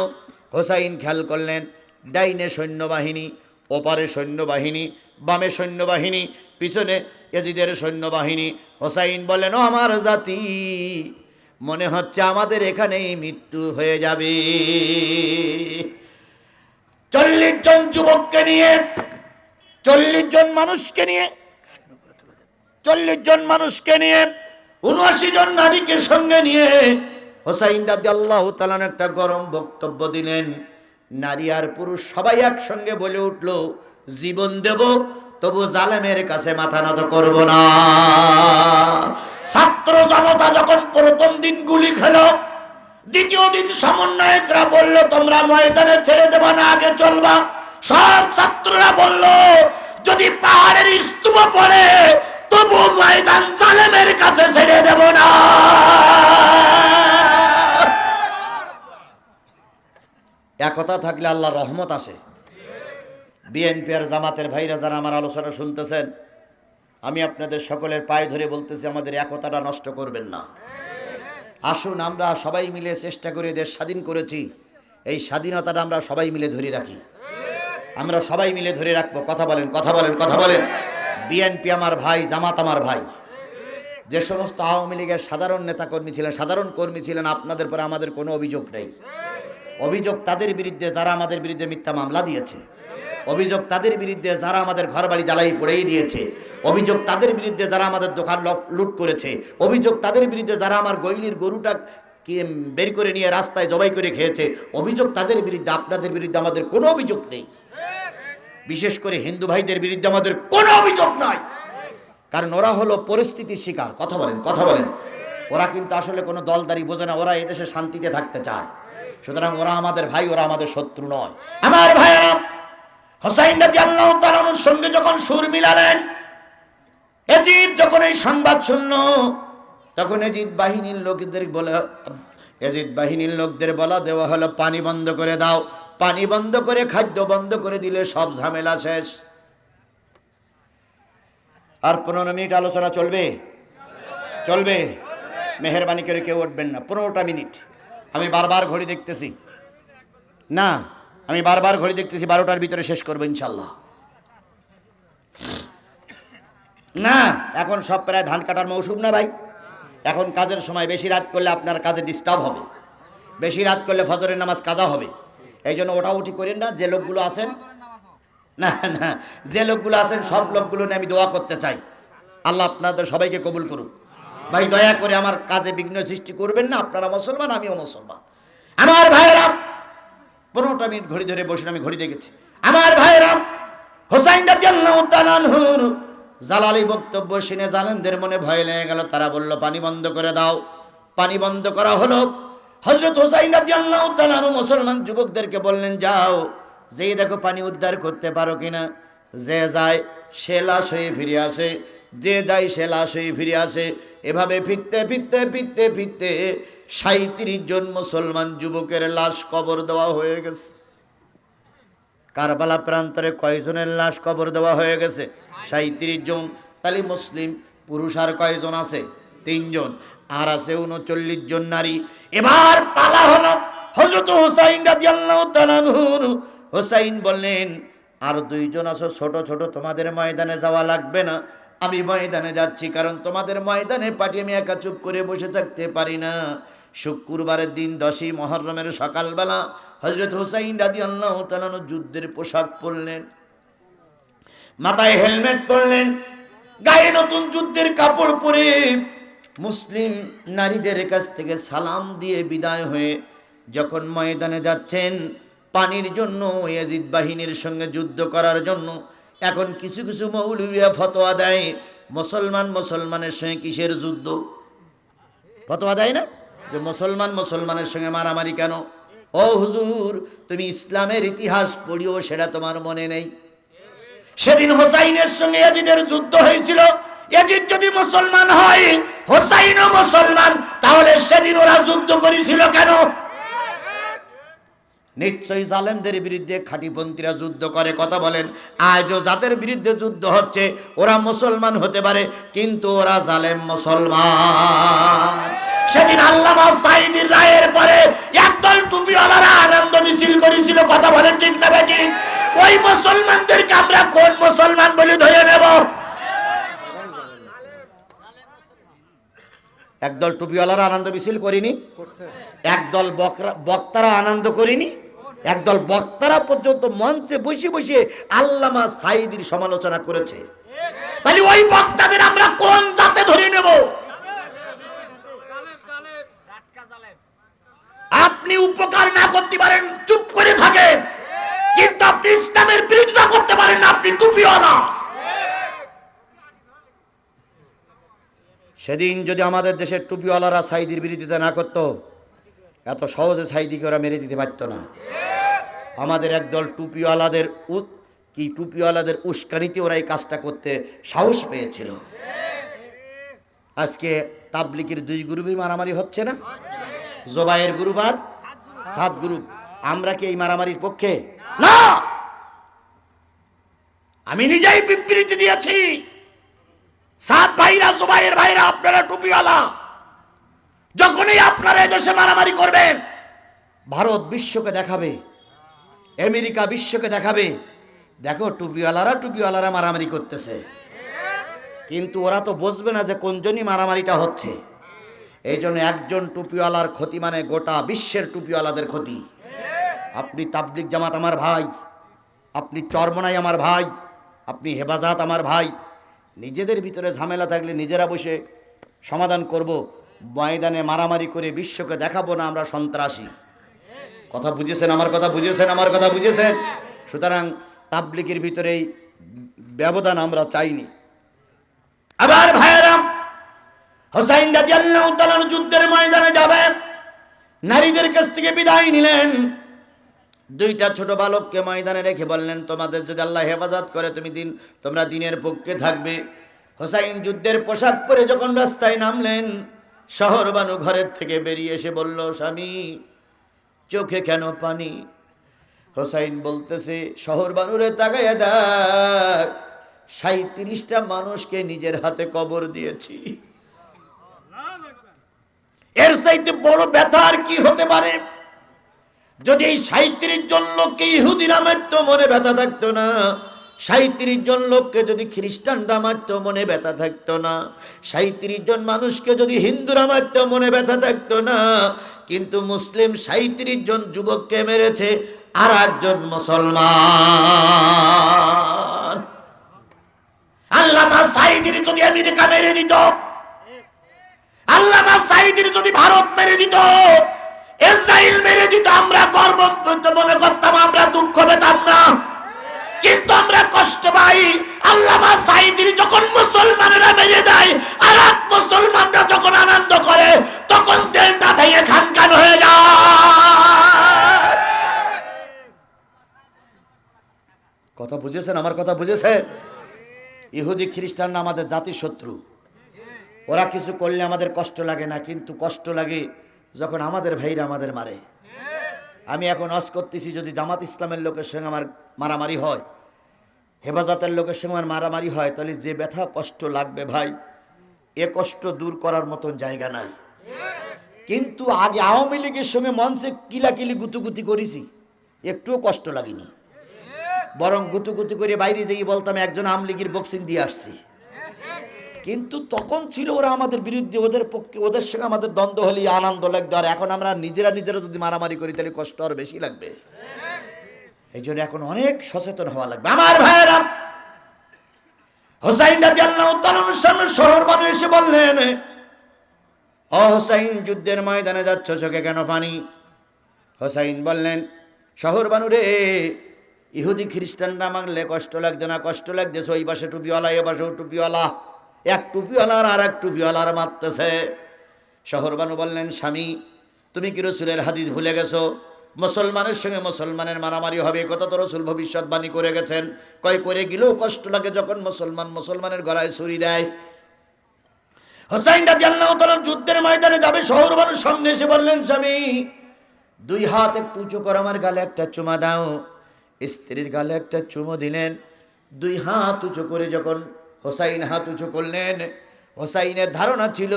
হোসাইন খেয়াল করলেন, ডাইনে সৈন্যবাহিনী, ওপারে সৈন্যবাহিনী, বামে সৈন্যবাহিনী, পিছনে ইয়াজিদের সৈন্যবাহিনী। হোসাইন বললেন, ও আমার জাতি, মনে হচ্ছে আমাদের এখানেই মৃত্যু হয়ে যাবে। 40 জন যুবককে নিয়ে, 40 জন মানুষকে নিয়ে, 79 জন নারীকে সঙ্গে নিয়ে হোসাইন রাদিয়াল্লাহু তাআলা একটা গরম বক্তব্য দিলেন। নারী আর পুরুষ সবাই একসঙ্গে বলে উঠল, জীবন দেব তবু জালেমের কাছে মাথা নত করব না। ছাত্র জনতা যখন প্রথম দিন গুলি খেলো, দ্বিতীয় দিন সমন্বয়করা বলল, তোমরা ময়দানে ছেড়ে দেবা না, আগে চলবা। সব ছাত্ররা বলল, যদি পাহাড়ের স্তূপ পড়ে তবু ময়দান জালেমের কাছে ছেড়ে দেব না। একতা থাকলে আল্লাহর রহমত আসে। বিএনপি আর জামাতের ভাইরা যারা আমার আলোচনা শুনতেছেন, আমি আপনাদের সকলের পায়ে ধরে বলতেছি, আমাদের একতাটা নষ্ট করবেন না। আসুন আমরা সবাই মিলে চেষ্টা করে দেশ স্বাধীন করেছি, এই স্বাধীনতাটা আমরা সবাই মিলে ধরে রাখি। আমরা সবাই মিলে ধরে রাখবো। কথা বলেন, কথা বলেন, কথা বলেন। বিএনপি আমার ভাই, জামাত আমার ভাই। যে সমস্ত আওয়ামী লীগের সাধারণ নেতাকর্মী ছিলেন, সাধারণ কর্মী ছিলেন, আপনাদের পরে আমাদের কোনো অভিযোগ নেই। অভিযোগ তাদের বিরুদ্ধে যারা আমাদের বিরুদ্ধে মিথ্যা মামলা দিয়েছে, অভিযোগ তাদের বিরুদ্ধে যারা আমাদের ঘরবাড়ি জ্বালাই পড়েই দিয়েছে, অভিযোগ তাদের বিরুদ্ধে যারা আমাদের দোকান লুট করেছে, অভিযোগ তাদের বিরুদ্ধে যারা আমার গইলির গরুটা বের করে নিয়ে রাস্তায় জবাই করে খেয়েছে, অভিযোগ তাদের বিরুদ্ধে। আপনাদের বিরুদ্ধে আমাদের কোনো অভিযোগ নেই। বিশেষ করে হিন্দু ভাইদের বিরুদ্ধে আমাদের কোনো অভিযোগ নাই, কারণ ওরা হলো পরিস্থিতির শিকার। কথা বলেন, কথা বলেন। ওরা কিন্তু আসলে কোনো দলদারি বোঝে না, ওরা এদেশে শান্তিতে থাকতে চায়। সুতরাং ওরা আমাদের ভাই, ওরা আমাদের শত্রু নয়। আমার ভাইয়েরা, হোসাইন রাদিয়াল্লাহু তাআলার সঙ্গে যখন সুর মিলালেন, এজিদ যখন এই সংবাদ শুনল, তখন এজিদ বাহিনীর লোকদের বলা দেওয়া হলো, পানি বন্ধ করে দাও। পানি বন্ধ করে, খাদ্য বন্ধ করে দিলে সব ঝামেলা শেষ। আর 15 মিনিট আলোচনা চলবে, চলবে। মেহেরবানি করে কেউ উঠবেন না। 15টা মিনিট। আমি বারবার ঘড়ি দেখতেছি না, আমি বারবার ঘড়ি দেখতেছি, 12টার ভিতরে শেষ করবো ইনশাল্লাহ। না, এখন সব প্রায় ধান কাটার মৌসুম না ভাই, এখন কাজের সময়। বেশি রাত করলে আপনার কাজে ডিস্টার্ব হবে, বেশি রাত করলে ফজরের নামাজ কাজা হবে। এই জন্য ওঠাউঠি করেন না। যে লোকগুলো আছেন, না না, যে লোকগুলো আছেন সব লোকগুলো নিয়ে আমি দোয়া করতে চাই, আল্লাহ আপনাদের সবাইকে কবুল করুন। ভাই দয়া করে আমার কাজে বিঘ্ন সৃষ্টি করবেন না। আপনারা মুসলমান, আমিও মুসলমান। আমার ভাইয়েরা, 15টা মিনিট ঘড়ি ধরে বসে আমি ঘড়ি দেখেছি। আমার ভাইয়েরা, হোসাইন রাদিয়াল্লাহু তাআলা আনহুর জালালি বক্তব্য শুনে জালেমদের মনে ভয় লেগে গেল। তারা বলল, পানি বন্ধ করে দাও। পানি বন্ধ করা হলো। হযরত হোসাইন রাদিয়াল্লাহু তাআলা আনহু মুসলমান যুবকদেরকে বললেন, যাও, যেই দেখো পানি উদ্ধার করতে পারো কিনা। যে যায় সে লাশ হয়ে ফিরে আসে, যে যায় সে লাশ হয়ে ফিরে আসে। এভাবে ফিরতে ফিরতে ফিরতে ফিরতে 37 জন মুসলমান যুবকের লাশ কবর দেওয়া হয়ে গেছে। কারবালা প্রান্তরে কয়জনের লাশ কবর দেওয়া হয়ে গেছে? 37 জন। তাহলে মুসলিম পুরুষ আর কয়জন আছে? 3 জন। আর আছে 39 জন নারী। এবার পালা হলো হযরত হোসাইন রাদিয়াল্লাহু তাআলা আনহু। হোসাইন বললেন, আর 2 জন আছো ছোট ছোট, তোমাদের ময়দানে যাওয়া লাগবে না, আমি ময়দানে যাচ্ছি। কারণ তোমাদের ময়দানে পাঠিয়ে আমি একা চুপ করে বসে থাকতে পারি না। শুক্রবারের দিন 10ই মুহররমের সকালবেলা হযরত হোসাইন রাদিয়াল্লাহু তাআলা যুদ্ধের পোশাক পরলেন, মাথায় হেলমেট পরলেন, গায়ে নতুন যুদ্ধের কাপড় পরে মুসলিম নারীদের কাছ থেকে সালাম দিয়ে বিদায় হয়ে যখন ময়দানে যাচ্ছেন পানির জন্য, ইয়াজিদ বাহিনীর সঙ্গে যুদ্ধ করার জন্য। এখন কিছু কিছু মৌলভীরা ফতোয়া দেয়, মুসলমানের সঙ্গে কিসের যুদ্ধ? ফতোয়া দেয় না যে মুসলমানের সঙ্গে মারামারি কেন? ও হুজুর, তুমি ইসলামের ইতিহাস পড়িও, সেটা তোমার মনে নেই। সেদিন হোসাইনের সঙ্গে ইয়াজিদের যুদ্ধ হয়েছিল। ইয়াজিদ যদি মুসলমান হয়, হোসাইনও মুসলমান, তাহলে সেদিন ওরা যুদ্ধ করেছিল কেন? নিশ্চয়ই জালেমদের বিরুদ্ধে খাঁটিপন্থীরা যুদ্ধ করে। কথা বলেন, আজও যাদের বিরুদ্ধে যুদ্ধ হচ্ছে ওরা মুসলমান হতে পারে, কিন্তু ওরা জালেম মুসলমান। সেদিন আল্লামা সাঈদীর রায়ের পরে একদল টুপিওয়ালারা আনন্দ মিছিল করেছিল। কথা বলেন ঠিক না বেঠিক? ওই মুসলমানদেরকে আমরা কোন মুসলমান বলে ধরে নেব? একদল টুপিওয়ালারা আনন্দ মিছিল করিনি, একদল বক্তারা আনন্দ করিনি, একদল বক্তারা পর্যন্ত মঞ্চে বসে বসে আল্লামা সাঈদীর সমালোচনা করেছে। তাহলে ওই বক্তাদের আমরা কোন জাতে ধরে নেব? আপনি উপকার না করতে পারেন, চুপ করে থাকেন, কিন্তু আপনি ইসলামের বিরোধিতা করতে পারেন না, আপনি টুপিওয়ালা। সেদিন যদি আমাদের দেশের টুপিওয়ালারা সাঈদীর বিরোধিতা না করত, এত সহজে সাঈদীকে ওরা মেরে দিতে পারত না। আমাদের একদল টুপিওয়ালাদের উস্কানিতে ওরা এই কাজটা করতে সাহস পেয়েছিল। আজকে তাবলিগের 2 গ্রুপই মারামারি হচ্ছে না, জোবায়ের গ্রুপ আর সাদ গ্রুপ। আমরা কি এই মারামারির পক্ষে? না, আমি নিজেই বিবৃতি দিয়েছি, সাদ ভাইরা, জোবায়ের ভাইরা, আপনারা টুপিওয়ালা, যখনই আপনারা এদেশে মারামারি করবেন, ভারত বিশ্বকে দেখাবে, আমেরিকা বিশ্বকে দেখাবে, দেখো টুপিওয়ালারা মারামারি করতেছে। কিন্তু ওরা তো বুঝবে না যে কোনজনই মারামারিটা হচ্ছে। এই জন্য একজন টুপিওয়ালার ক্ষতি মানে গোটা বিশ্বের টুপিওয়ালাদের ক্ষতি। আপনি তাবলিগ জামাত আমার ভাই, আপনি চরমনাই আমার ভাই, আপনি হেফাজত আমার ভাই। নিজেদের ভিতরে ঝামেলা থাকলে নিজেরা বসে সমাধান করব, ময়দানে মারামারি করে বিশ্বকে দেখাবো না আমরা সন্ত্রাসী। কথা বুঝেছেন? আমার কথা বুঝেছেন? আমার কথা বুঝেছেন? সুতরাং তাবলিগের ভিতরে এই ব্যবধান আমরা চাইনি। আবার ভাইয়েরা, হুসাইন রাদিয়াল্লাহু তাআলা যুদ্ধের ময়দানে যাবে, নারীদের কাছ থেকে বিদায় নিলেন। 2টা ছোট বালককে ময়দানে রেখে বললেন, তোমাদের যদি আল্লাহ হেফাজত করে তোমরা দিনের পক্ষে থাকবে। হুসাইন যুদ্ধের পোশাক পরে যখন রাস্তায় নামলেন, শহর বানু ঘরের থেকে বেরিয়ে এসে বলল, স্বামী চোখে কেন পানি? হুসাইন বলতেছে, শহর বানুরে তাকাইয়া দেখ, 37টা মানুষকে নিজের হাতে কবর দিয়েছি। এর চাইতে বড় ব্যথা আর কি হতে পারে? যদি এই 37 জন লোককে ইহুদিরা মারত, মনে ব্যথা থাকতো না। 37 জন লোককে যদি খ্রিস্টানরা মারত, মনে ব্যথা থাকতো না। 37 জন মানুষকে যদি হিন্দুরা মারত, মনে ব্যথা থাকতো না। কিন্তু মুসলিম 37 জন যুবককে মেরেছে আর একজন মুসলমান। আল্লামা সাঈদীর যদি আমেরিকা মেরে দিত, আল্লামা সাঈদীর যদি ভারত মেরে দিত, ইসরায়েল মেরে দিত, আমরা গর্ব মনে করতাম, আমরা দুঃখ পেতাম না। কিন্তু আমরা কষ্ট পাই আল্লামা সাঈদীর যখন মুসলমানেরা মেরে দেয়, আর এক মুসলমানরা যখন আনন্দ করে, তখন দিলটা ভেঙে খানখান হয়ে যায়। কথা বুঝেছেন? আমার কথা বুঝেছেন? ইহুদি খ্রিস্টানরা আমাদের জাতির শত্রু। ওরা কিছু করলে আমাদের কষ্ট লাগে না, কিন্তু কষ্ট লাগে যখন আমাদের ভাইরা আমাদের মারে। আমি এখন অস করতেছি, যদি জামাত ইসলামের লোকের সঙ্গে আমার মারামারি হয়, হেফাজতের লোকের সঙ্গে আমার মারামারি হয়, তাহলে যে ব্যথা কষ্ট লাগবে ভাই, এ কষ্ট দূর করার মতন জায়গা নাই। কিন্তু আগে আওয়ামী লীগের সঙ্গে মঞ্চে কিলাকিলি গুতুগুতি করেছি, একটুও কষ্ট লাগেনি। বরং গুতুগুতি করে বাইরে যেয়ে বলতাম একজন আওয়ামী লীগের বক্সিং দিয়ে আসছি। কিন্তু তখন ছিল ওরা আমাদের বিরুদ্ধে, ওদের পক্ষে, ওদের সঙ্গে আমাদের দ্বন্দ্ব হলে আনন্দ লাগতো। আর এখন আমরা নিজেরা যদি মারামারি করি, তাহলে কষ্ট আরো বেশি লাগবে। এই জন্য এখন অনেক সচেতন হওয়া লাগবে। আমার ভাইয়েরা, হুসাইন রাদিয়াল্লাহু তাআলার সামনে শহর বানু এসে বললেন, ও হুসাইন, যুদ্ধের ময়দানে যাচ্ছ, চোখে কেন পানি? হুসাইন বললেন, শহর বানু রে, ইহুদি খ্রিস্টানরা মারলে কষ্ট লাগছে না? কষ্ট লাগতেছে। ওই পাশে টুপিওয়ালা, এ পাশেও টুপিওয়ালা, এক টুপিওয়ালার আর এক টুপিওয়ালার মারতেছে। শহর বানু বললেন, স্বামী তুমি কি রসুলের হাদিস ভুলে গেছো? মুসলমানের সঙ্গে মুসলমানের মারামারি হবে, কথা তো রসুল ভবিষ্যৎবাণী করে গেছেন। করে গেলেও কষ্ট লাগে যখন মুসলমানের গলায় ছুরি দেয়। হুসাইন রাদিয়াল্লাহু তাআলা যুদ্ধের ময়দানে যাবে, শহর বানুর সামনে এসে বললেন, স্বামী দুই হাত একটু উঁচু করে আমার গালে একটা চুমা দাও। স্ত্রীর গালে একটা চুমো দিলেন। দুই হাত উঁচু করে যখন হোসাইন হাত উঁচু করলেন, হোসাইনের ধারণা ছিল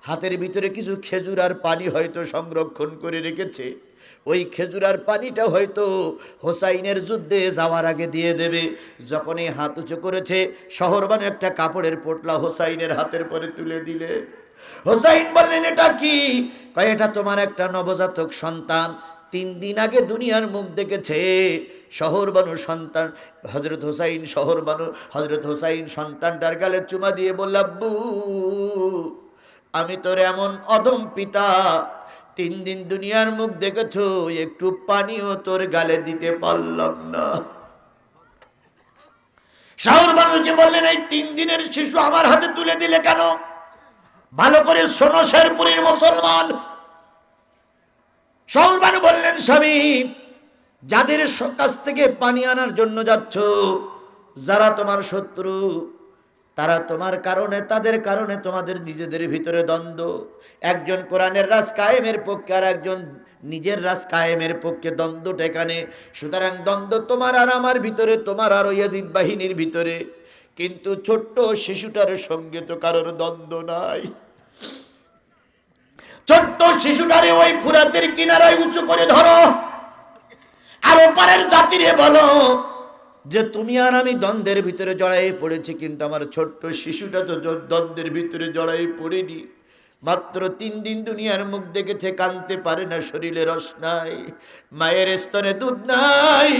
হাতের ভিতরে কিছু খেজুর আর পানি হয়তো সংরক্ষণ করে রেখেছে। ওই খেজুর আর পানিটা হয়তো হোসাইনের যুদ্ধে যাওয়ার আগে দিয়ে দেবে। যখন এই হাত উঁচু করেছে, শহরবানু একটা কাপড়ের পোটলা হোসাইনের হাতের পরে তুলে দিলে। হোসাইন বললেন, এটা কি? কয়, এটা তোমার একটা নবজাতক সন্তান, 3 দিন আগে দুনিয়ার মুখ দেখেছে। শহরবানু সন্তান হযরত হোসাইন, শহরবানু হযরত হোসাইন সন্তানটার গালে চুমা দিয়ে বলল, আব্বু আমি তোর এমন অদম পিতা, 3 দিন দুনিয়ার মুখ দেখেছ, একটু পানিও তোর গালে দিতে পারলাম না। শহরবানুকে বললেন, এই 3 দিনের শিশু আমার হাতে তুলে দিলে কেন? ভালো করে শোনো শেরপুরের মুসলমান। শহরবানু বললেন, স্বামী, যাদের কাছ থেকে পানি আনার জন্য যাচ্ছ, যারা তোমার শত্রু, তারা তোমার কারণে, তাদের কারণে তোমাদের নিজেদের ভিতরে দ্বন্দ্ব। একজন কোরআনের রাজ কায়েমের পক্ষে আর একজন নিজের রাজ কায়েমের পক্ষে, দ্বন্দ্বটা এখানে। সুতরাং দ্বন্দ্ব তোমার আর আমার ভিতরে, তোমার আর ইয়াজিদ বাহিনীর ভিতরে। কিন্তু ছোট্ট শিশুটার সঙ্গে তো কারোর দ্বন্দ্ব নাই। ছোট্ট শিশুটারে ওই ফুরাতের কিনারায় উঁচু করে ধরো, আর ওপারের জাতিরে বলো যে তুমি আর আমি দ্বন্দ্বের ভিতরে জড়াই পড়েছি, কিন্তু আমার ছোট্ট শিশুটা তো দ্বন্দ্বের ভিতরে জড়াই পড়েনি। মাত্র 3 দিন দুনিয়ার মুখ দেখেছে, কানতে পারে না, শরীরে রস নাই, মায়ের স্তনে দুধ নাই,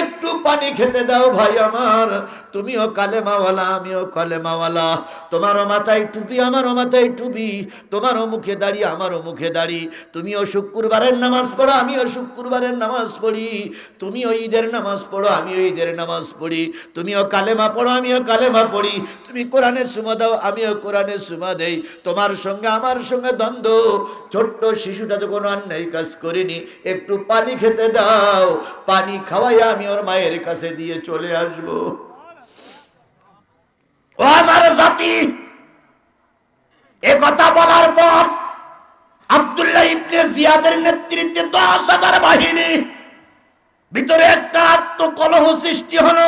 একটু পানি খেতে দাও ভাই আমার। তুমিও কালেমাওয়ালা, আমিও কালেমাওয়ালা, তোমারও মাথায় টুপি, আমারও মাথায় টুপি, তোমারও মুখে দাড়ি, আমারও মুখে দাড়ি, তুমিও শুক্রবারের নামাজ পড়ো, আমিও শুক্রবারের নামাজ পড়ি, তুমিও ঈদের নামাজ পড়ো, আমিও ঈদের নামাজ পড়ি, তুমিও কালেমা পড়ো, আমিও কালেমা পড়ি, তুমি কোরআনে সুমা দাও, আমিও কোরআনে সুমা দেই, তোমার সঙ্গে আমার সঙ্গে দ্বন্দ্ব। ছোট্ট শিশুটা তো কোনো অন্যায় কাজ করেনি, একটু পানি খেতে দাও, পানি খাওয়াই আমি ওর মায়ের কাছে দিয়ে চলে আসব। ও আমার জাতি, এ কথা বলার পর আব্দুল্লাহ ইবনে জিয়াদের নেতৃত্বে 10,000 বাহিনী, ভিতরে একটা আত্মকলহ সৃষ্টি হলো,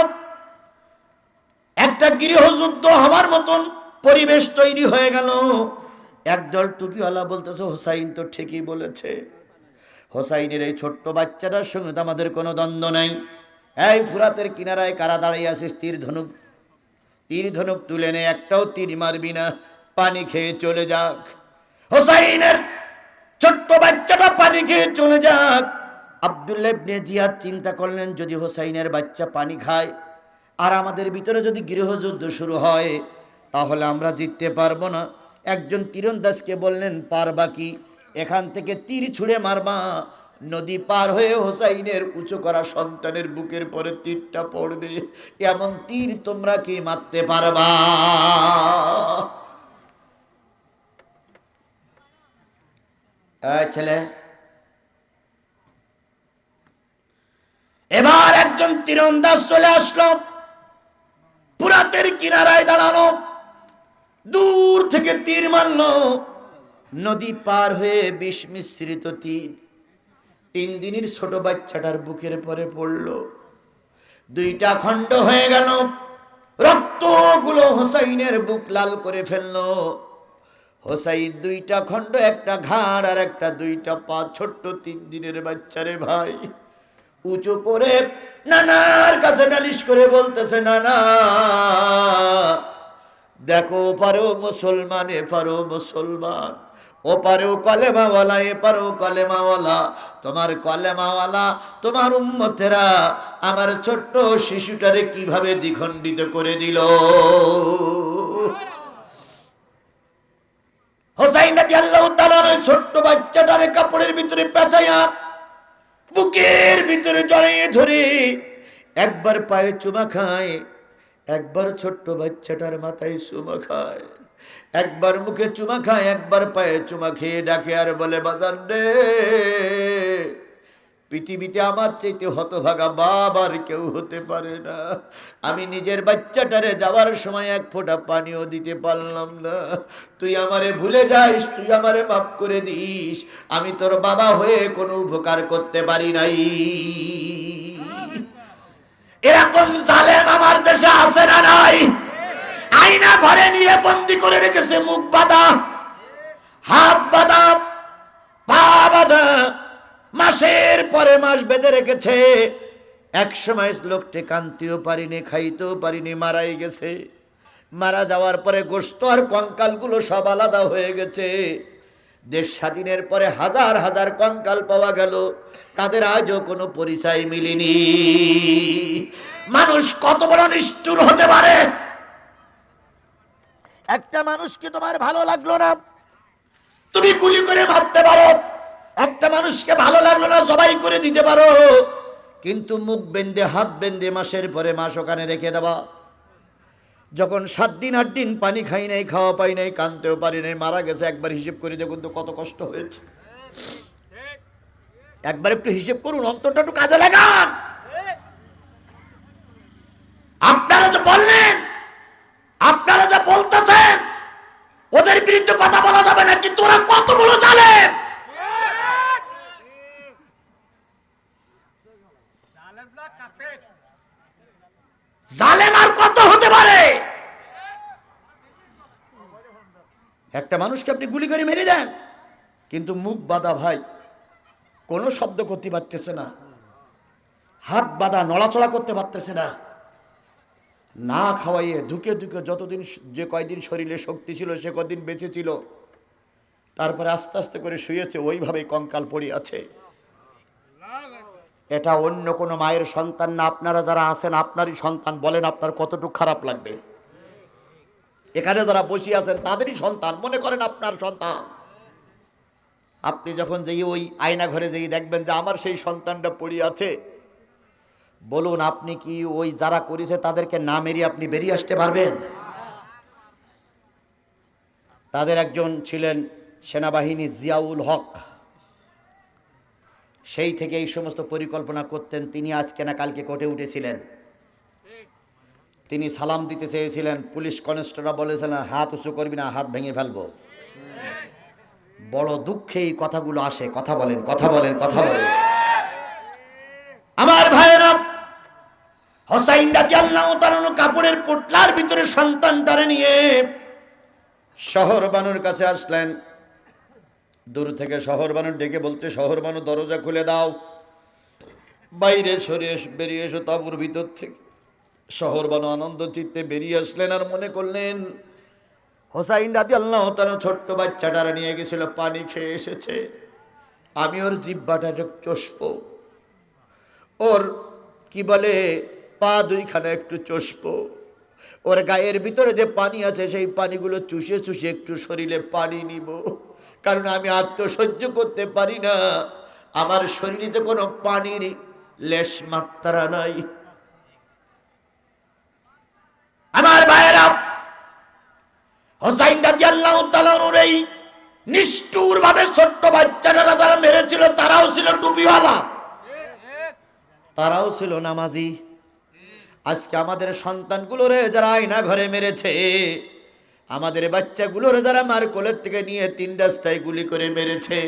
একটা গৃহযুদ্ধ হওয়ার মতন পরিবেশ তৈরি হয়ে গেল। একদল টুপিওয়ালা বলতেছে, হোসাইন তো ঠিকই বলেছে, হোসাইনের এই ছোট্ট বাচ্চাটার সঙ্গে তো আমাদের কোনো দ্বন্দ্ব নাই। এই ফুরাতের কিনারায় কারা দাঁড়িয়ে আছিস, তীর ধনুক তুলে নে, একটাও তীর মারবি না, পানি খেয়ে চলে যাক। হোসাইনের ছোট্ট বাচ্চাটা পানি খেয়ে চলে যাক। আব্দুল্লাহ ইবনে জিয়াদ চিন্তা করলেন, যদি হোসাইনের বাচ্চা পানি খায় আর আমাদের ভিতরে যদি গৃহযুদ্ধ শুরু হয়, তাহলে আমরা জিততে পারবো না। একজন তীরন্দাজকে বললেন, পারবা কি? এখান থেকে তীর ছুঁড়ে মারবা, নদী পার হয়ে হোসাইনের উঁচু করা সন্তানের বুকের পরে তীরটা পড়বে, এমন তীর তোমরা কি মারতে পারবা? ছেলে, এবার একজন তীরন্দাজ চলে আসলো, ফুরাতের কিনারায় দাঁড়ানো, দূর থেকে তীর মারলো, নদী পার হয়ে বিষ মিশ্রিত তীর 3 দিনের ছোট বাচ্চাটার বুকের পরে পড়লো, 2টা খণ্ড হয়ে গেল, রক্তগুলো হোসাইনের বুক লাল করে ফেললো। হোসাইন 2টা খণ্ড, একটা ঘাড় আর একটা 2টা পা, ছোট্ট 3 দিনের বাচ্চারে ভাই উঁচু করে নানার কাছে নালিশ করে বলতেছে, নানা দেখো, ওপারেও মুসলমান, এপারেও মুসলমান, ওপারেও কলেমাওয়ালা, এপারেও কলেমাওয়ালা, তোমার কলেমাওয়ালা, তোমার উম্মতেরা আমার ছোট্ট শিশুটারে কিভাবে দ্বিখণ্ডিত করে দিল। হোসাইন রাদিয়াল্লাহু তাআলার ছোট্ট বাচ্চাটারে কাপড়ের ভিতরে পেঁচাইয়া বুকের ভিতরে জড়িয়ে ধরে একবার পায়ে চুমা খায়, একবার ছোট্ট বাচ্চাটার মাথায় চুমা খায়, একবার মুখে চুমা খায়, একবার পায়ে চুমা খেয়ে ডাকে আর বলে, বাজান রে, পৃথিবীতে আমার চাইতে হতভাগা বাবার কেউ হতে পারে না। আমি নিজের বাচ্চাটারে যাওয়ার সময় এক ফোঁটা পানিও দিতে পারলাম না। তুই আমারে ভুলে যাস, তুই আমারে মাফ করে দিস। আমি তোর বাবা হয়ে কোনো উপকার করতে পারি নাই। এরকম জালেম আমার দেশে আছে না নাই? আয়না ঘরে নিয়ে বন্দি করে রেখেছে, মুখ বাঁধা, হাত বাঁধা, পা বাঁধা, মাসের পরে মাস বেঁধে রেখেছে। এক সময় লোকটি কানতেও পারিনি, খাইতেও পারিনি, মারাই গেছে। মারা যাওয়ার পরে গোশত আর কঙ্কালগুলো সব আলাদা হয়ে গেছে। দেশ স্বাধীনের পরে হাজার হাজার কঙ্কাল পাওয়া গেল, তাদের আজও কোনো পরিচয় মিলেনি। মানুষ কত বড় নিষ্ঠুর হতে পারে! একটা মানুষকে তোমার ভালো লাগলো না, তুমি গুলি করে মারতে পারো। একটা মানুষকে ভালো লাগলো না, জবাই করে দিতে পারো। কিন্তু মুখ বেঁধে, হাত বেঁধে মাসের পরে মাস ওখানে রেখে দেওয়া। যখন 7 দিন 8 দিন পানি খাই নাই, খাওয়া পাই নাই, কানতেও পারি নাই, মারা গেছে, একবার হিসেব করে দেখুন তো কত কষ্ট হয়েছে। একবার একটু হিসেব করুন, অন্তরটা একটু কাজে লাগান। আপনারা যে বললেন, আপনারা যে বলতেছেন, ওদের বিরুদ্ধে কথা বলা যাবে না, কিন্তু ওরা কত বড় জালেম! জালেম আর কত হতে পারে? একটা মানুষকে আপনি গুলি করে মেরে দেন, কিন্তু মুখ বাঁধা ভাই, কোনো শব্দ করতে পারতেছে না, হাত বাঁধা, নড়াচড়া করতে পারতেছে না, না খাওয়াইয়ে ধুকে ধুকে যতদিন, যে কয়দিন শরীরে শক্তি ছিল সে কদিন বেঁচে ছিল, তারপরে আস্তে আস্তে করে শুয়েছে, ওইভাবেই কঙ্কাল পড়ে আছে। এটা অন্য কোনো মায়ের সন্তান না। আপনারা যারা আছেন, আপনারই সন্তান, বলেন আপনার কতটুকু খারাপ লাগবে? এখানে যারা বসে আছেন তাদেরই সন্তান, মনে করেন আপনার সন্তান। আপনি যখন যেই ওই আয়না ঘরে যেই দেখবেন যে আমার সেই সন্তানটা পড়ে আছে, বলুন আপনি কি ওই যারা করেছে তাদেরকে না মেরে আপনি বেরিয়ে আসতে পারবেন? তাদের একজন ছিলেন সেনাবাহিনী জিয়াউল হক, সেই থেকে এই সমস্ত পরিকল্পনা করতেন। তিনি আজকে না কালকে কোর্টে উঠেছিলেন, তিনি সালাম দিতে চেয়েছিলেন, পুলিশ কনস্টেবল বলেছিলেন হাত উঁচু করবি না, হাত ভেঙে ফেলবো। বড় দুঃখে এই কথাগুলো আসে। কথা বলেন, কথা বলেন, কথা বলেন। আমার ভাইয়েরা, হোসাইন রাদিয়াল্লাহু তাআলা কাপড়ের পোটলার ভিতরে সন্তানটারে নিয়ে শহর বানুর কাছে আসলেন। দূর থেকে শহর বানু ডেকে বলতে, শহর বানু দরজা খুলে দাও, বাইরে সরিয়ে বেরিয়ে এসো তাঁবুর ভিতর থেকে। শহর বানু আনন্দ চিত্তে বেরিয়ে আসলেন, আর মনে করলেন হোসাইন রাদিয়াল্লাহু তাআলা ছোট্ট বাচ্চাটারা নিয়ে গেছিল, পানি খেয়ে এসেছে, আমি ওর জিহ্বাটা চষবো, ওর কি বলে পা দুইখানা একটু চষবো, ওর গায়ের ভিতরে যে পানি আছে সেই পানিগুলো চুষে চুষে একটু শরীরে পানি নিব, কারণ আমি আত্মসহ্য করতে পারি না, আমার শরীরে কোনো পানির লেশ মাত্রা নাই। আমার ভাইয়েরা, হোসাইন রাদিয়াল্লাহু তাআলার এই নিষ্ঠুর ভাবে ছোট্ট বাচ্চারা যারা মেরেছিল তারাও ছিল টুপিওয়ালা, তারাও ছিল নামাজি। আজকে আমাদের সন্তানগুলোরে যারা আয়না ঘরে মেরেছে, আমাদের বাচ্চাগুলোরে যারা মার কোলের থেকে নিয়ে 3 রাস্তায় গুলি করে মেরেছে,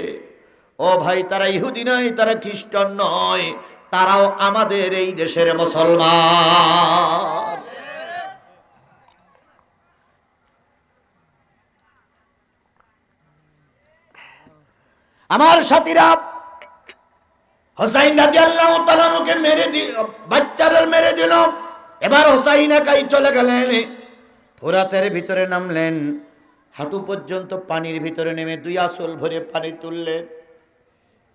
ও ভাই তারা ইহুদি নয়, তারা খ্রিস্টান নয়, তারাও আমাদের এই দেশের মুসলমান। আমার সাথীরা, হোসাইন রাদিয়াল্লাহু তাআলাকে মেরে দিল, বাচ্চারা মেরে দিল। এবার হোসাইন একাই চলে গেলেন, ফোরাতের ভিতরে নামলেন, হাঁটু পর্যন্ত পানির ভিতরে নেমে 2 আসল ভরে পানি তুললেন।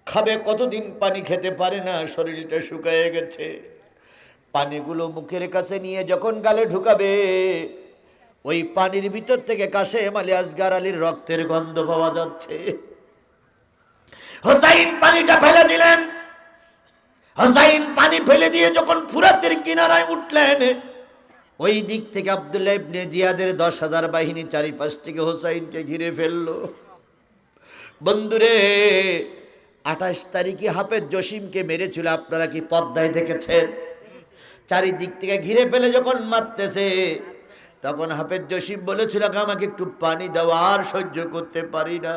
খাবে কতদিন, পানি খেতে পারে না, শরীরটা শুকিয়ে গেছে। পানিগুলো মুখের কাছে নিয়ে যখন গালে ঢুকাবে, ওই পানির ভিতর থেকে কাশেম আলী আসগার আলীর রক্তের গন্ধ পাওয়া যাচ্ছে। হোসাইন পানিটা ফেলে দিলেন। হোসাইন পানি ফেলে দিয়ে যখন ফুরাতের কিনারায় উঠলেন, ওই দিক থেকে আব্দুল্লাহ ইবনে জিয়াদের 10,000 বাহিনী চারিপাশ থেকে হোসাইনকে ঘিরে ফেললো। বন্ধুরে, 28 তারিখে হাফেজ জসিমকে মেরেছিল, আপনারা কি পর্দায় দেখেছেন? চারিদিক থেকে ঘিরে ফেলে যখন মারতেছে, তখন হাফেজ জসিম বলেছিল আমাকে একটু পানি দাও, আর সহ্য করতে পারি না।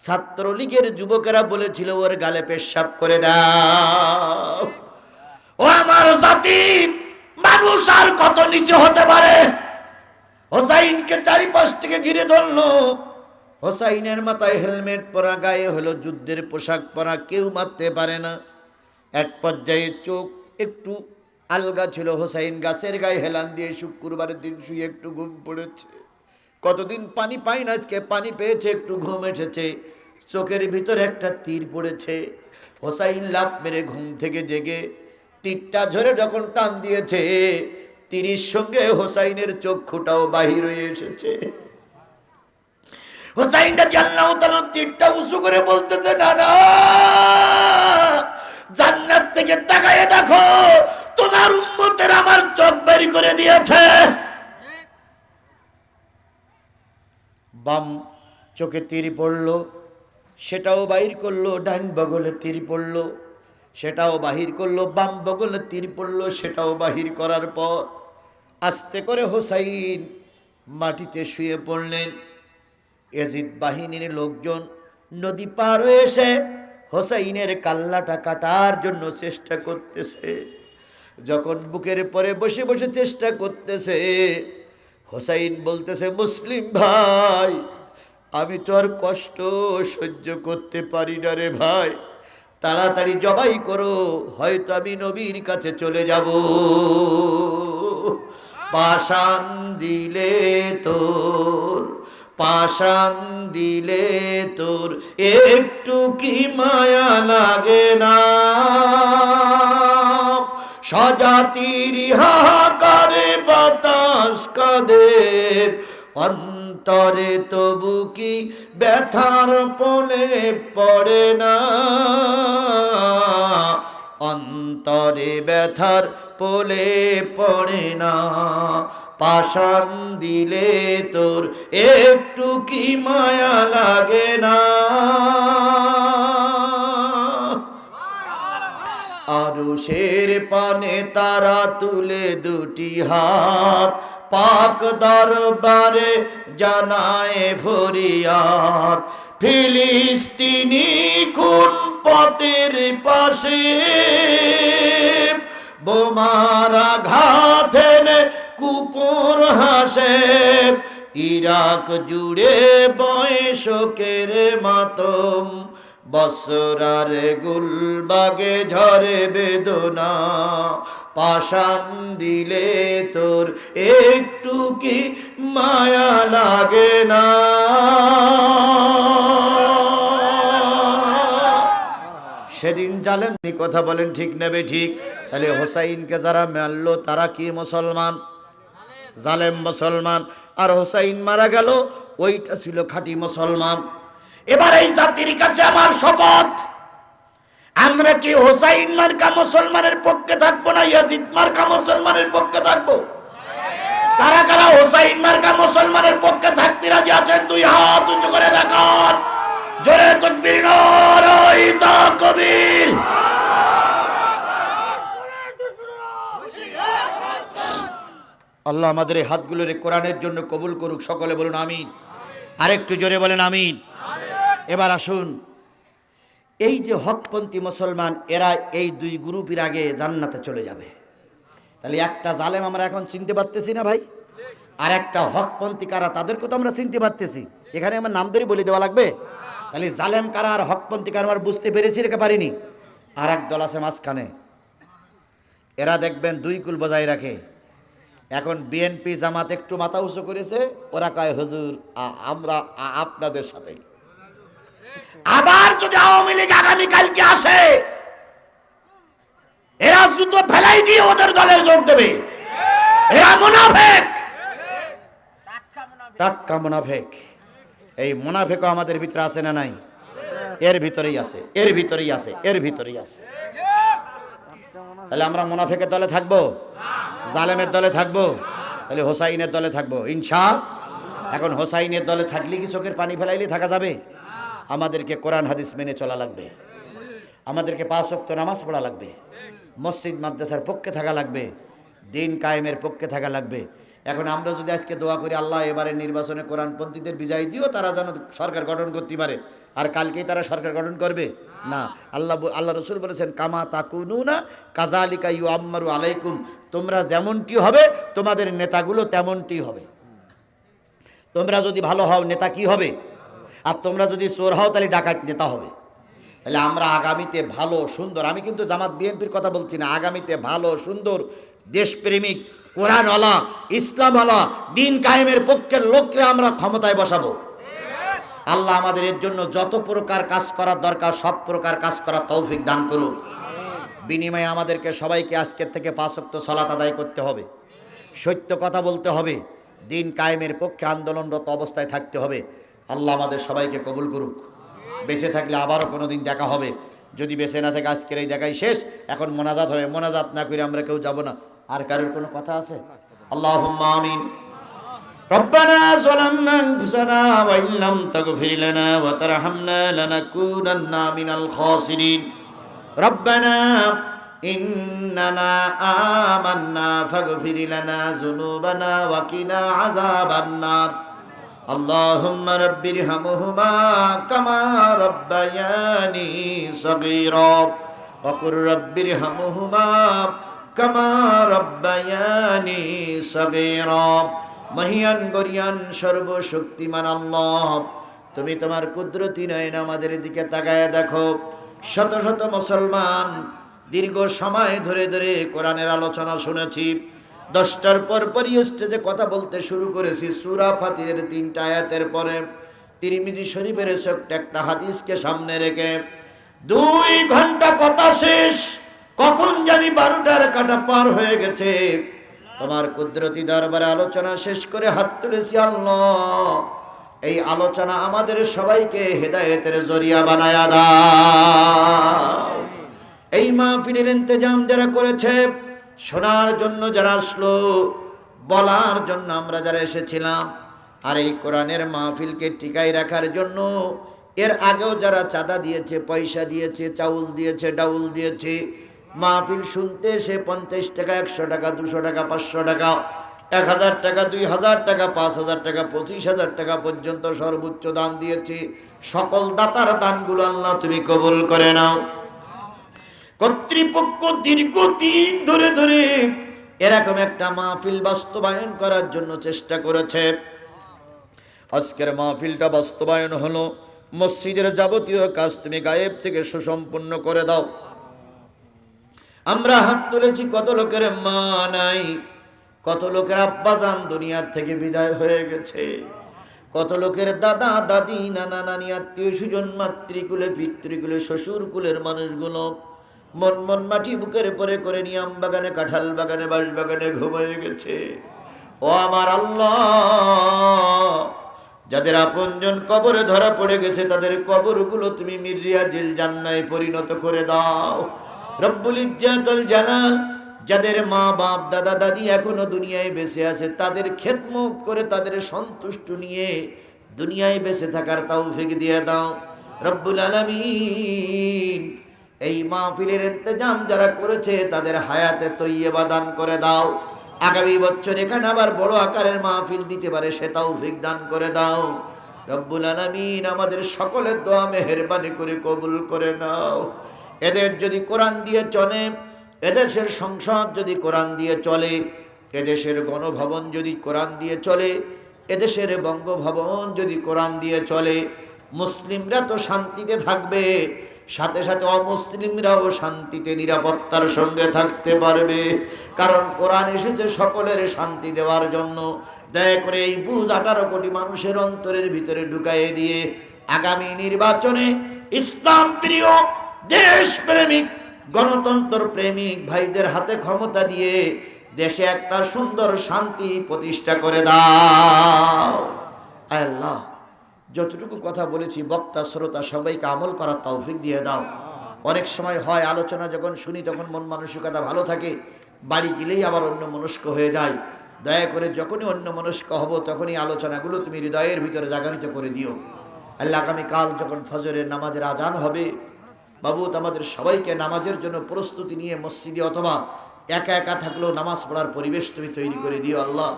ছাত্রলীগের যুবকেরা বলেছিল ওর গালে পেশাব করে দাও। ও আমার জাতি, মানুষ আর কত নিচে হতে পারে? হোসাইনকে চারিপাশ থেকে ঘিরে ধরলো। হোসাইনের মাথায় হেলমেট পরা, গায়ে হলো যুদ্ধের পোশাক পরা, কেউ মারতে পারে না। এক পর্যায়ে চোখ একটু আলগা ছিল, হোসাইন গাছের গায়ে হেলান দিয়ে শুক্রবারের দিন শুয়ে একটু ঘুম পড়েছে। কতদিন পানি পাই না, আজকে পানি পেয়েছে, একটু ঘুম এসেছে। চোখের ভিতরে একটা তীর পড়েছে। হোসাইন লাফ মেরে ঘুম থেকে জেগে তীরটা ঝরে যখন টান দিয়েছে, তীরের সঙ্গে হোসাইনের চক্ষুটাও বাহির হয়ে এসেছে। হোসাইন রাদিয়াল্লাহু তাআলা তীরটা উঁচু করে বলতেছে, না না, জান্নাত থেকে তাকায় দেখো, তোমার উম্মতের আমার চোখ বেরি করে দিয়েছে। বাম চোখে তীর পড়লো, সেটাও বাহির করলো। ডান বগলে তীর পড়লো, সেটাও বাহির করলো। বাম বগলে তীর পড়লো, সেটাও বাহির করার পর আস্তে করে হোসাইন মাটিতে শুয়ে পড়লেন। ইয়াজিদ বাহিনীর লোকজন নদী পার হয়ে এসে হোসাইনের কাল্লাটা কাটার জন্য চেষ্টা করতেছে। যখন বুকের পরে বসে বসে চেষ্টা করতেছে, হোসাইন বলতেছে, মুসলিম ভাই, আমি তো আর কষ্ট সহ্য করতে পারি না রে ভাই, তাড়াতাড়ি জবাই করো, হয়তো আমি নবীর কাছে চলে যাব। পাষাণ দিলে তোর, পাষাণ দিলে তোর একটু কি মায়া লাগে না? স্বজাতির হাহাকারে বাতাস কাঁদে, অন্তরে তবু কি ব্যথার পলে পড়ে না? অন্তরে ব্যথার পলে পড়ে না? পাষাণ দিলে তোর একটু কি মায়া লাগে না? আরশের পানে তারা তুলে দুটি হাত, পাক দরবারে জানায় ফরিয়াদ। ফিলিস্তিনি খুন পথের পাশে, বোমার আঘাতে কুপুর হাসে। ইরাক জুড়ে বয় শোকের মাতম, বসরার গুলবাগে ঝরে বেদনা। পাষাণ দিলে তোর একটু কি মায়া লাগে না? সেদিন জালেম কথা বলেন, ঠিক নেবে ঠিক? তাহলে হোসাইনকে যারা মারলো তারা কি মুসলমান? জালেম মুসলমান। আর হোসাইন মারা গেল, ওইটা ছিল খাঁটি মুসলমান। এবার এই জাতির কাছে আমার শপথ, আমরা কি হোসাইন মার্কা মুসলমানের পক্ষে থাকবো না ইয়াজিদ মার্কা মুসলমানের পক্ষে থাকবো? কারা কারা হোসাইন মার্কা মুসলমানের পক্ষে থাকতে রাজি আছেন? দুই হাত উঁচু করে দেখান, জোরে তাকবীর, নারায়ে তাকবীর। আল্লাহ আমাদের এই হাতগুলোরে কোরআনের জন্য কবুল করুক, সকলে বলুন আমিন। আরেকটু জোরে বলেন আমিন। এবার আসুন, এই যে হকপন্থী মুসলমান, এরা এই দুই গ্রুপের আগে জান্নাতে চলে যাবে। তাহলে একটা জালেম আমরা এখন চিনতে পারতেছি না ভাই, আর একটা হকপন্থী কারা, তাদেরকে তো আমরা চিনতে পারতেছি। এখানে আমার নাম ধরে বলে দেওয়া লাগবে? তাহলে জালেম কারা আর হকপন্থী কারা আমরা বুঝতে পেরেছি, রেখে পারিনি। আর এক দল আছে মাঝখানে, এরা দেখবেন দুই কুল বজায় রাখে। এখন বিএনপি জামাত একটু মাথা উঁচু করেছে, ওরা কয় হুজুর আমরা আপনাদের সাথে। আবার যদি আওয়ামী লীগ আগামীকালকে আসে, এরা জুতো ফেলাই দিয়ে ওদের দলে যোগ দেবে। এরা মুনাফিক, টাটকা মুনাফিক। এই মুনাফিকও আমাদের ভিতরে আছে না নাই? এর ভিতরেই আছে, এর ভিতরেই আছে, এর ভিতরেই আছে। তাহলে আমরা মুনাফিকের দলে থাকবো? জালেমের দলে থাকবো? তাহলে হোসাইনের দলে থাকবো ইনশাআল্লাহ। এখন হোসাইনের দলে থাকলে কি চোখের পানি ফেলাইলে থাকা যাবে? আমাদেরকে কোরআন হাদিস মেনে চলা লাগবে। আমাদেরকে 5 ওয়াক্ত নামাজ পড়া লাগবে, মসজিদ মাদ্রাসার পক্ষে থাকা লাগবে, দিন কায়েমের পক্ষে থাকা লাগবে। এখন আমরা যদি আজকে দোয়া করি আল্লাহ এবারে নির্বাচনে কোরআনপন্থীদের বিজয় দিও, তারা যেন সরকার গঠন করতে পারে, আর কালকেই তারা সরকার গঠন করবে না। আল্লাহ রসুল বলেছেন কামা তাকুনুনা কাযালিকা ইউআম্মারু আলাইকুম, তোমরা যেমনটি হবে তোমাদের নেতাগুলো তেমনটি হবে। তোমরা যদি ভালো হও নেতা কি হবে, আর তোমরা যদি চোর হও তাহলে ডাকাত নেতা হবে। তাহলে আমরা আগামীতে ভালো সুন্দর, আমি কিন্তু জামাত বিএনপির কথা বলছি না, আগামীতে ভালো সুন্দর দেশপ্রেমিক কোরআনওয়ালা ইসলামওয়ালা দিন কায়েমের পক্ষের লোককে আমরা ক্ষমতায় বসাবো। আল্লাহ আমাদের এর জন্য যত প্রকার কাজ করার দরকার সব প্রকার কাজ করার তৌফিক দান করুক। বিনিময়ে আমাদেরকে সবাইকে আজকের থেকে 5 ওয়াক্ত সালাত আদায় করতে হবে, সত্য কথা বলতে হবে, দিন কায়েমের পক্ষে আন্দোলনরত অবস্থায় থাকতে হবে। আল্লাহ আমাদের সবাইকে কবুল করুক। বেঁচে থাকলে আবারও কোনো দিন দেখা হবে, যদি বেঁচে না থাকে আজকের এই দেখাই শেষ। এখন মোনাজাত হবে, মোনাজাত না করে আমরা কেউ যাব না। আর কারোর কোনো কথা আছে? আল্লাহুম্মা আমিন। রব্বানা যালামনা আনফুসানা ওয়া ইল্লাম তাগফির লানা ওয়া তারহামনা লানাকুনান্না মিনাল খাসিরিন। রব্বানা ইন্নানা আমান্না ফাগফির লানা যুনুবানা ওয়া কিনা আযাবান নার। আল্লাহুম্মা রাব্বিরহামহুমা কামা রাব্বায়ানি সগীরা ওয়া কুর রাব্বিরহামহুমা কামা রাব্বায়ানি সগীরা। মহিয়ান গরিয়ান সর্বশক্তিমান আল্লাহ, তুমি তোমার কুদরতি নয়ন আমাদের দিকে তাকায় দেখো। শত শত মুসলমান দীর্ঘ সময় ধরে ধরে কোরআনের আলোচনা শুনেছি। 10টার পর পরই স্টেজে কথা বলতে শুরু করেছি সূরা ফাতিরের 3টা আয়াতের পরে তিরমিজি শরীফের একটা হাদিসকে সামনে রেখে 2 ঘন্টা কথা শেষ, কখন জানি 12টার কাঁটা পার হয়ে গেছে। তোমার কুদরতি দরবারে আলোচনা শেষ করে হাত তুলেছি আল্লাহ, এই আলোচনা আমাদের সবাইকে হেদায়েতের জরিয়া বানায়া দাও। এই মাহফিলের ইন্তজাম যারা করেছে, শোনার জন্য যারা আসলো, বলার জন্য আমরা যারা এসেছিলাম, আর এই কোরআনের মাহফিলকে টিকাই রাখার জন্য এর আগেও যারা চাঁদা দিয়েছে, পয়সা দিয়েছে, চাউল দিয়েছে, ডাউল দিয়েছে, মাহফিল শুনতে এসে 50 টাকা, 100 টাকা, 200 টাকা, 500 টাকা, 1000 টাকা, 2000 টাকা, 5000 টাকা, 25000 টাকা পর্যন্ত সর্বোচ্চ দান দিয়েছে। সকল দাতার দানগুলো আল্লাহ তুমি কবুল করে নাও। কর্তৃপক্ষ দীর্ঘদিন ধরে ধরে এরকম একটা মাহফিল বাস্তবায়ন করার জন্য চেষ্টা করেছে। আজকের মাহফিলটা বাস্তবায়ন হলো। মসজিদের যাবতীয় কাজ তুমি গায়েব থেকে সুসম্পন্ন করে দাও। আমরা হাত তুলেছি, কত লোকের মা নাই, কত লোকের আব্বাজান দুনিয়ার থেকে বিদায় হয়ে গেছে, কত লোকের দাদা দাদি নানা নানি আত্মীয় স্বজন মাতৃকুলে পিতৃকুলে শ্বশুরকুলের মানুষগুলো মন মাটি বুকের পরে করে নিয়ে আম বাগানে, কাঁঠাল বাগানে, বাঁশ বাগানে ঘুমিয়ে গেছে। ও আমার আল্লাহ, যাদের আপনজন কবরে ধরা পড়ে গেছে তাদের কবরগুলো তুমি মিররিয়াজিল জান্নায় পরিণত করে দাও। রব্বুল ইজ্জাতুল জালাল, যাদের মা বাপ দাদা দাদি এখনো দুনিয়ায় বেঁচে আছে তাদের খেদমত করে তাদের সন্তুষ্ট নিয়ে দুনিয়ায় বেঁচে থাকার তৌফিক দিয়ে দাও রব্বুল আলামিন। এই মাহফিলের ইন্তজাম যারা করেছে তাদের হায়াতে তৈয়বা দান করে দাও। আগামী বছর এখানে আবার বড় আকারের মাহফিল দিতে পারে সে তৌফিক দান করে দাও রব্বুল আলামিন। আমাদের সকলের দোয়া মেহেরবানি করে কবুল করে নাও। এদের যদি কোরআন দিয়ে চলে, এদেশের সংসদ যদি কোরআন দিয়ে চলে, এদেশের গণভবন যদি কোরআন দিয়ে চলে, এদেশের বঙ্গভবন যদি কোরআন দিয়ে চলে, মুসলিমরা তো শান্তিতে থাকবে, সাথে সাথে অমুসলিমরাও শান্তিতে নিরাপত্তার সঙ্গে থাকতে পারবে। কারণ কোরআন এসেছে সকলের শান্তি দেওয়ার জন্য। দয়া করে এই বুঝ 18 কোটি মানুষের অন্তরের ভিতরে ঢুকাইয়ে দিয়ে আগামী নির্বাচনে ইসলাম প্রিয়, দেশ প্রেমিক, গণতন্ত্র প্রেমিক ভাইদের হাতে ক্ষমতা দিয়ে দেশে একটা সুন্দর শান্তি প্রতিষ্ঠা করে দাও আল্লাহ। যতটুকু কথা বলেছি বক্তা শ্রোতা সবাইকে আমল করার তৌফিক দিয়ে দাও। অনেক সময় হয় আলোচনা যখন শুনি তখন মন মানসিকতা ভালো থাকে, বাড়ি গেলেই আবার অন্য মনস্ক হয়ে যায়। দয়া করে যখনই অন্য মনস্ক হব তখনই আলোচনাগুলো তুমি হৃদয়ের ভিতরে জাগরিত করে দিও আল্লাহ। আগামীকাল যখন ফজরের নামাজের আজান হবে মাবুদ আমাদের সবাইকে নামাজের জন্য প্রস্তুতি নিয়ে মসজিদে অথবা একা একা থাকলেও নামাজ পড়ার পরিবেশ তুমি তৈরি করে দিও আল্লাহ।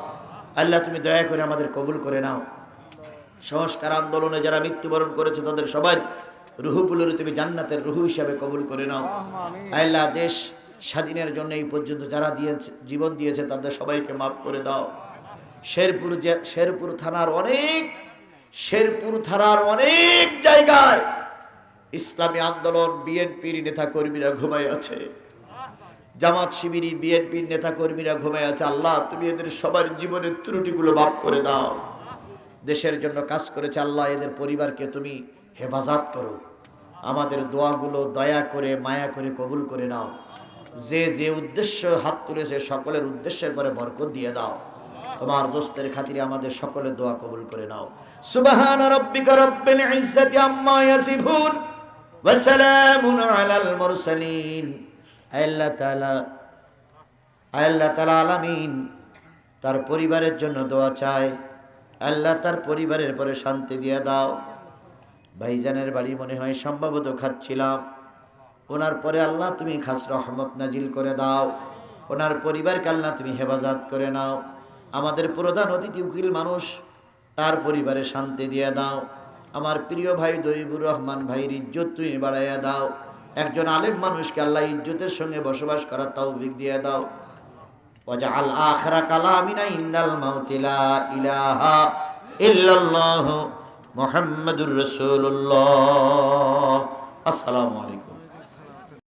আল্লাহ তুমি দয়া করে আমাদের কবুল করে নাও। সংস্কার আন্দোলনে যারা মৃত্যুবরণ করেছে তাদের সবাই রুহুগুলোর তুমি জান্নাতের রুহু হিসাবে কবুল করে নাও। আল্লাহ দেশ স্বাধীনের জন্য এই পর্যন্ত যারা দিয়েছে জীবন দিয়েছে তাদের সবাইকে মাফ করে দাও। শেরপুর থানার অনেক জায়গায় ইসলামী আন্দোলন বিএনপির নেতা কর্মীরা ঘুমায় আছে, জামাত শিবিরি বিএনপির নেতা কর্মীরা ঘুমায় আছে। আল্লাহ তুমি এদের সবার জীবনের ত্রুটিগুলো মাফ করে দাও। দেশের জন্য কাজ করেছে আল্লাহ, এদের পরিবারকে তুমি হেফাজত করো। আমাদের দোয়াগুলো দয়া করে মায়া করে কবুল করে নাও। যে যে উদ্দেশ্য হাত তুলেছে সকলের উদ্দেশ্যের পরে বরকত দিয়ে দাও। তোমার দোস্তের খাতিরে আমাদের সকলের দোয়া কবুল করে নাও। সুবহান রাব্বিকা রাব্বিল ইজ্জাতি আম্মা ইয়াসিফুন ওয়া সালামুন আলাল মুরসালিন। আল্লাহ তাআলা আলামিন তার পরিবারের জন্য দোয়া চায়। আল্লাহ তার পরিবারের পরে শান্তি দিয়ে দাও। ভাইজানের বাড়ি মনে হয় সম্ভবত খাচ্ছিলাম, ওনার পরে আল্লাহ তুমি খাস রহমত নাজিল করে দাও। ওনার পরিবারকে আল্লাহ তুমি হেফাজত করে নাও। আমাদের প্রধান অতিথি উকিল মানুষ, তার পরিবারে শান্তি দিয়ে দাও। আমার প্রিয় ভাই দইবুর রহমান ভাইয়ের ইজ্জত তুমি বাড়াইয়া দাও। একজন আলেম মানুষকে আল্লাহ ইজ্জতের সঙ্গে বসবাস করার তৌফিক দিয়ে দাও। ওয়াজআল আখিরা কালামিনা ইন্নাল মাউতি লা ইলাহা ইল্লাল্লাহু মুহাম্মাদুর রাসূলুল্লাহ। আসসালামু আলাইকুম।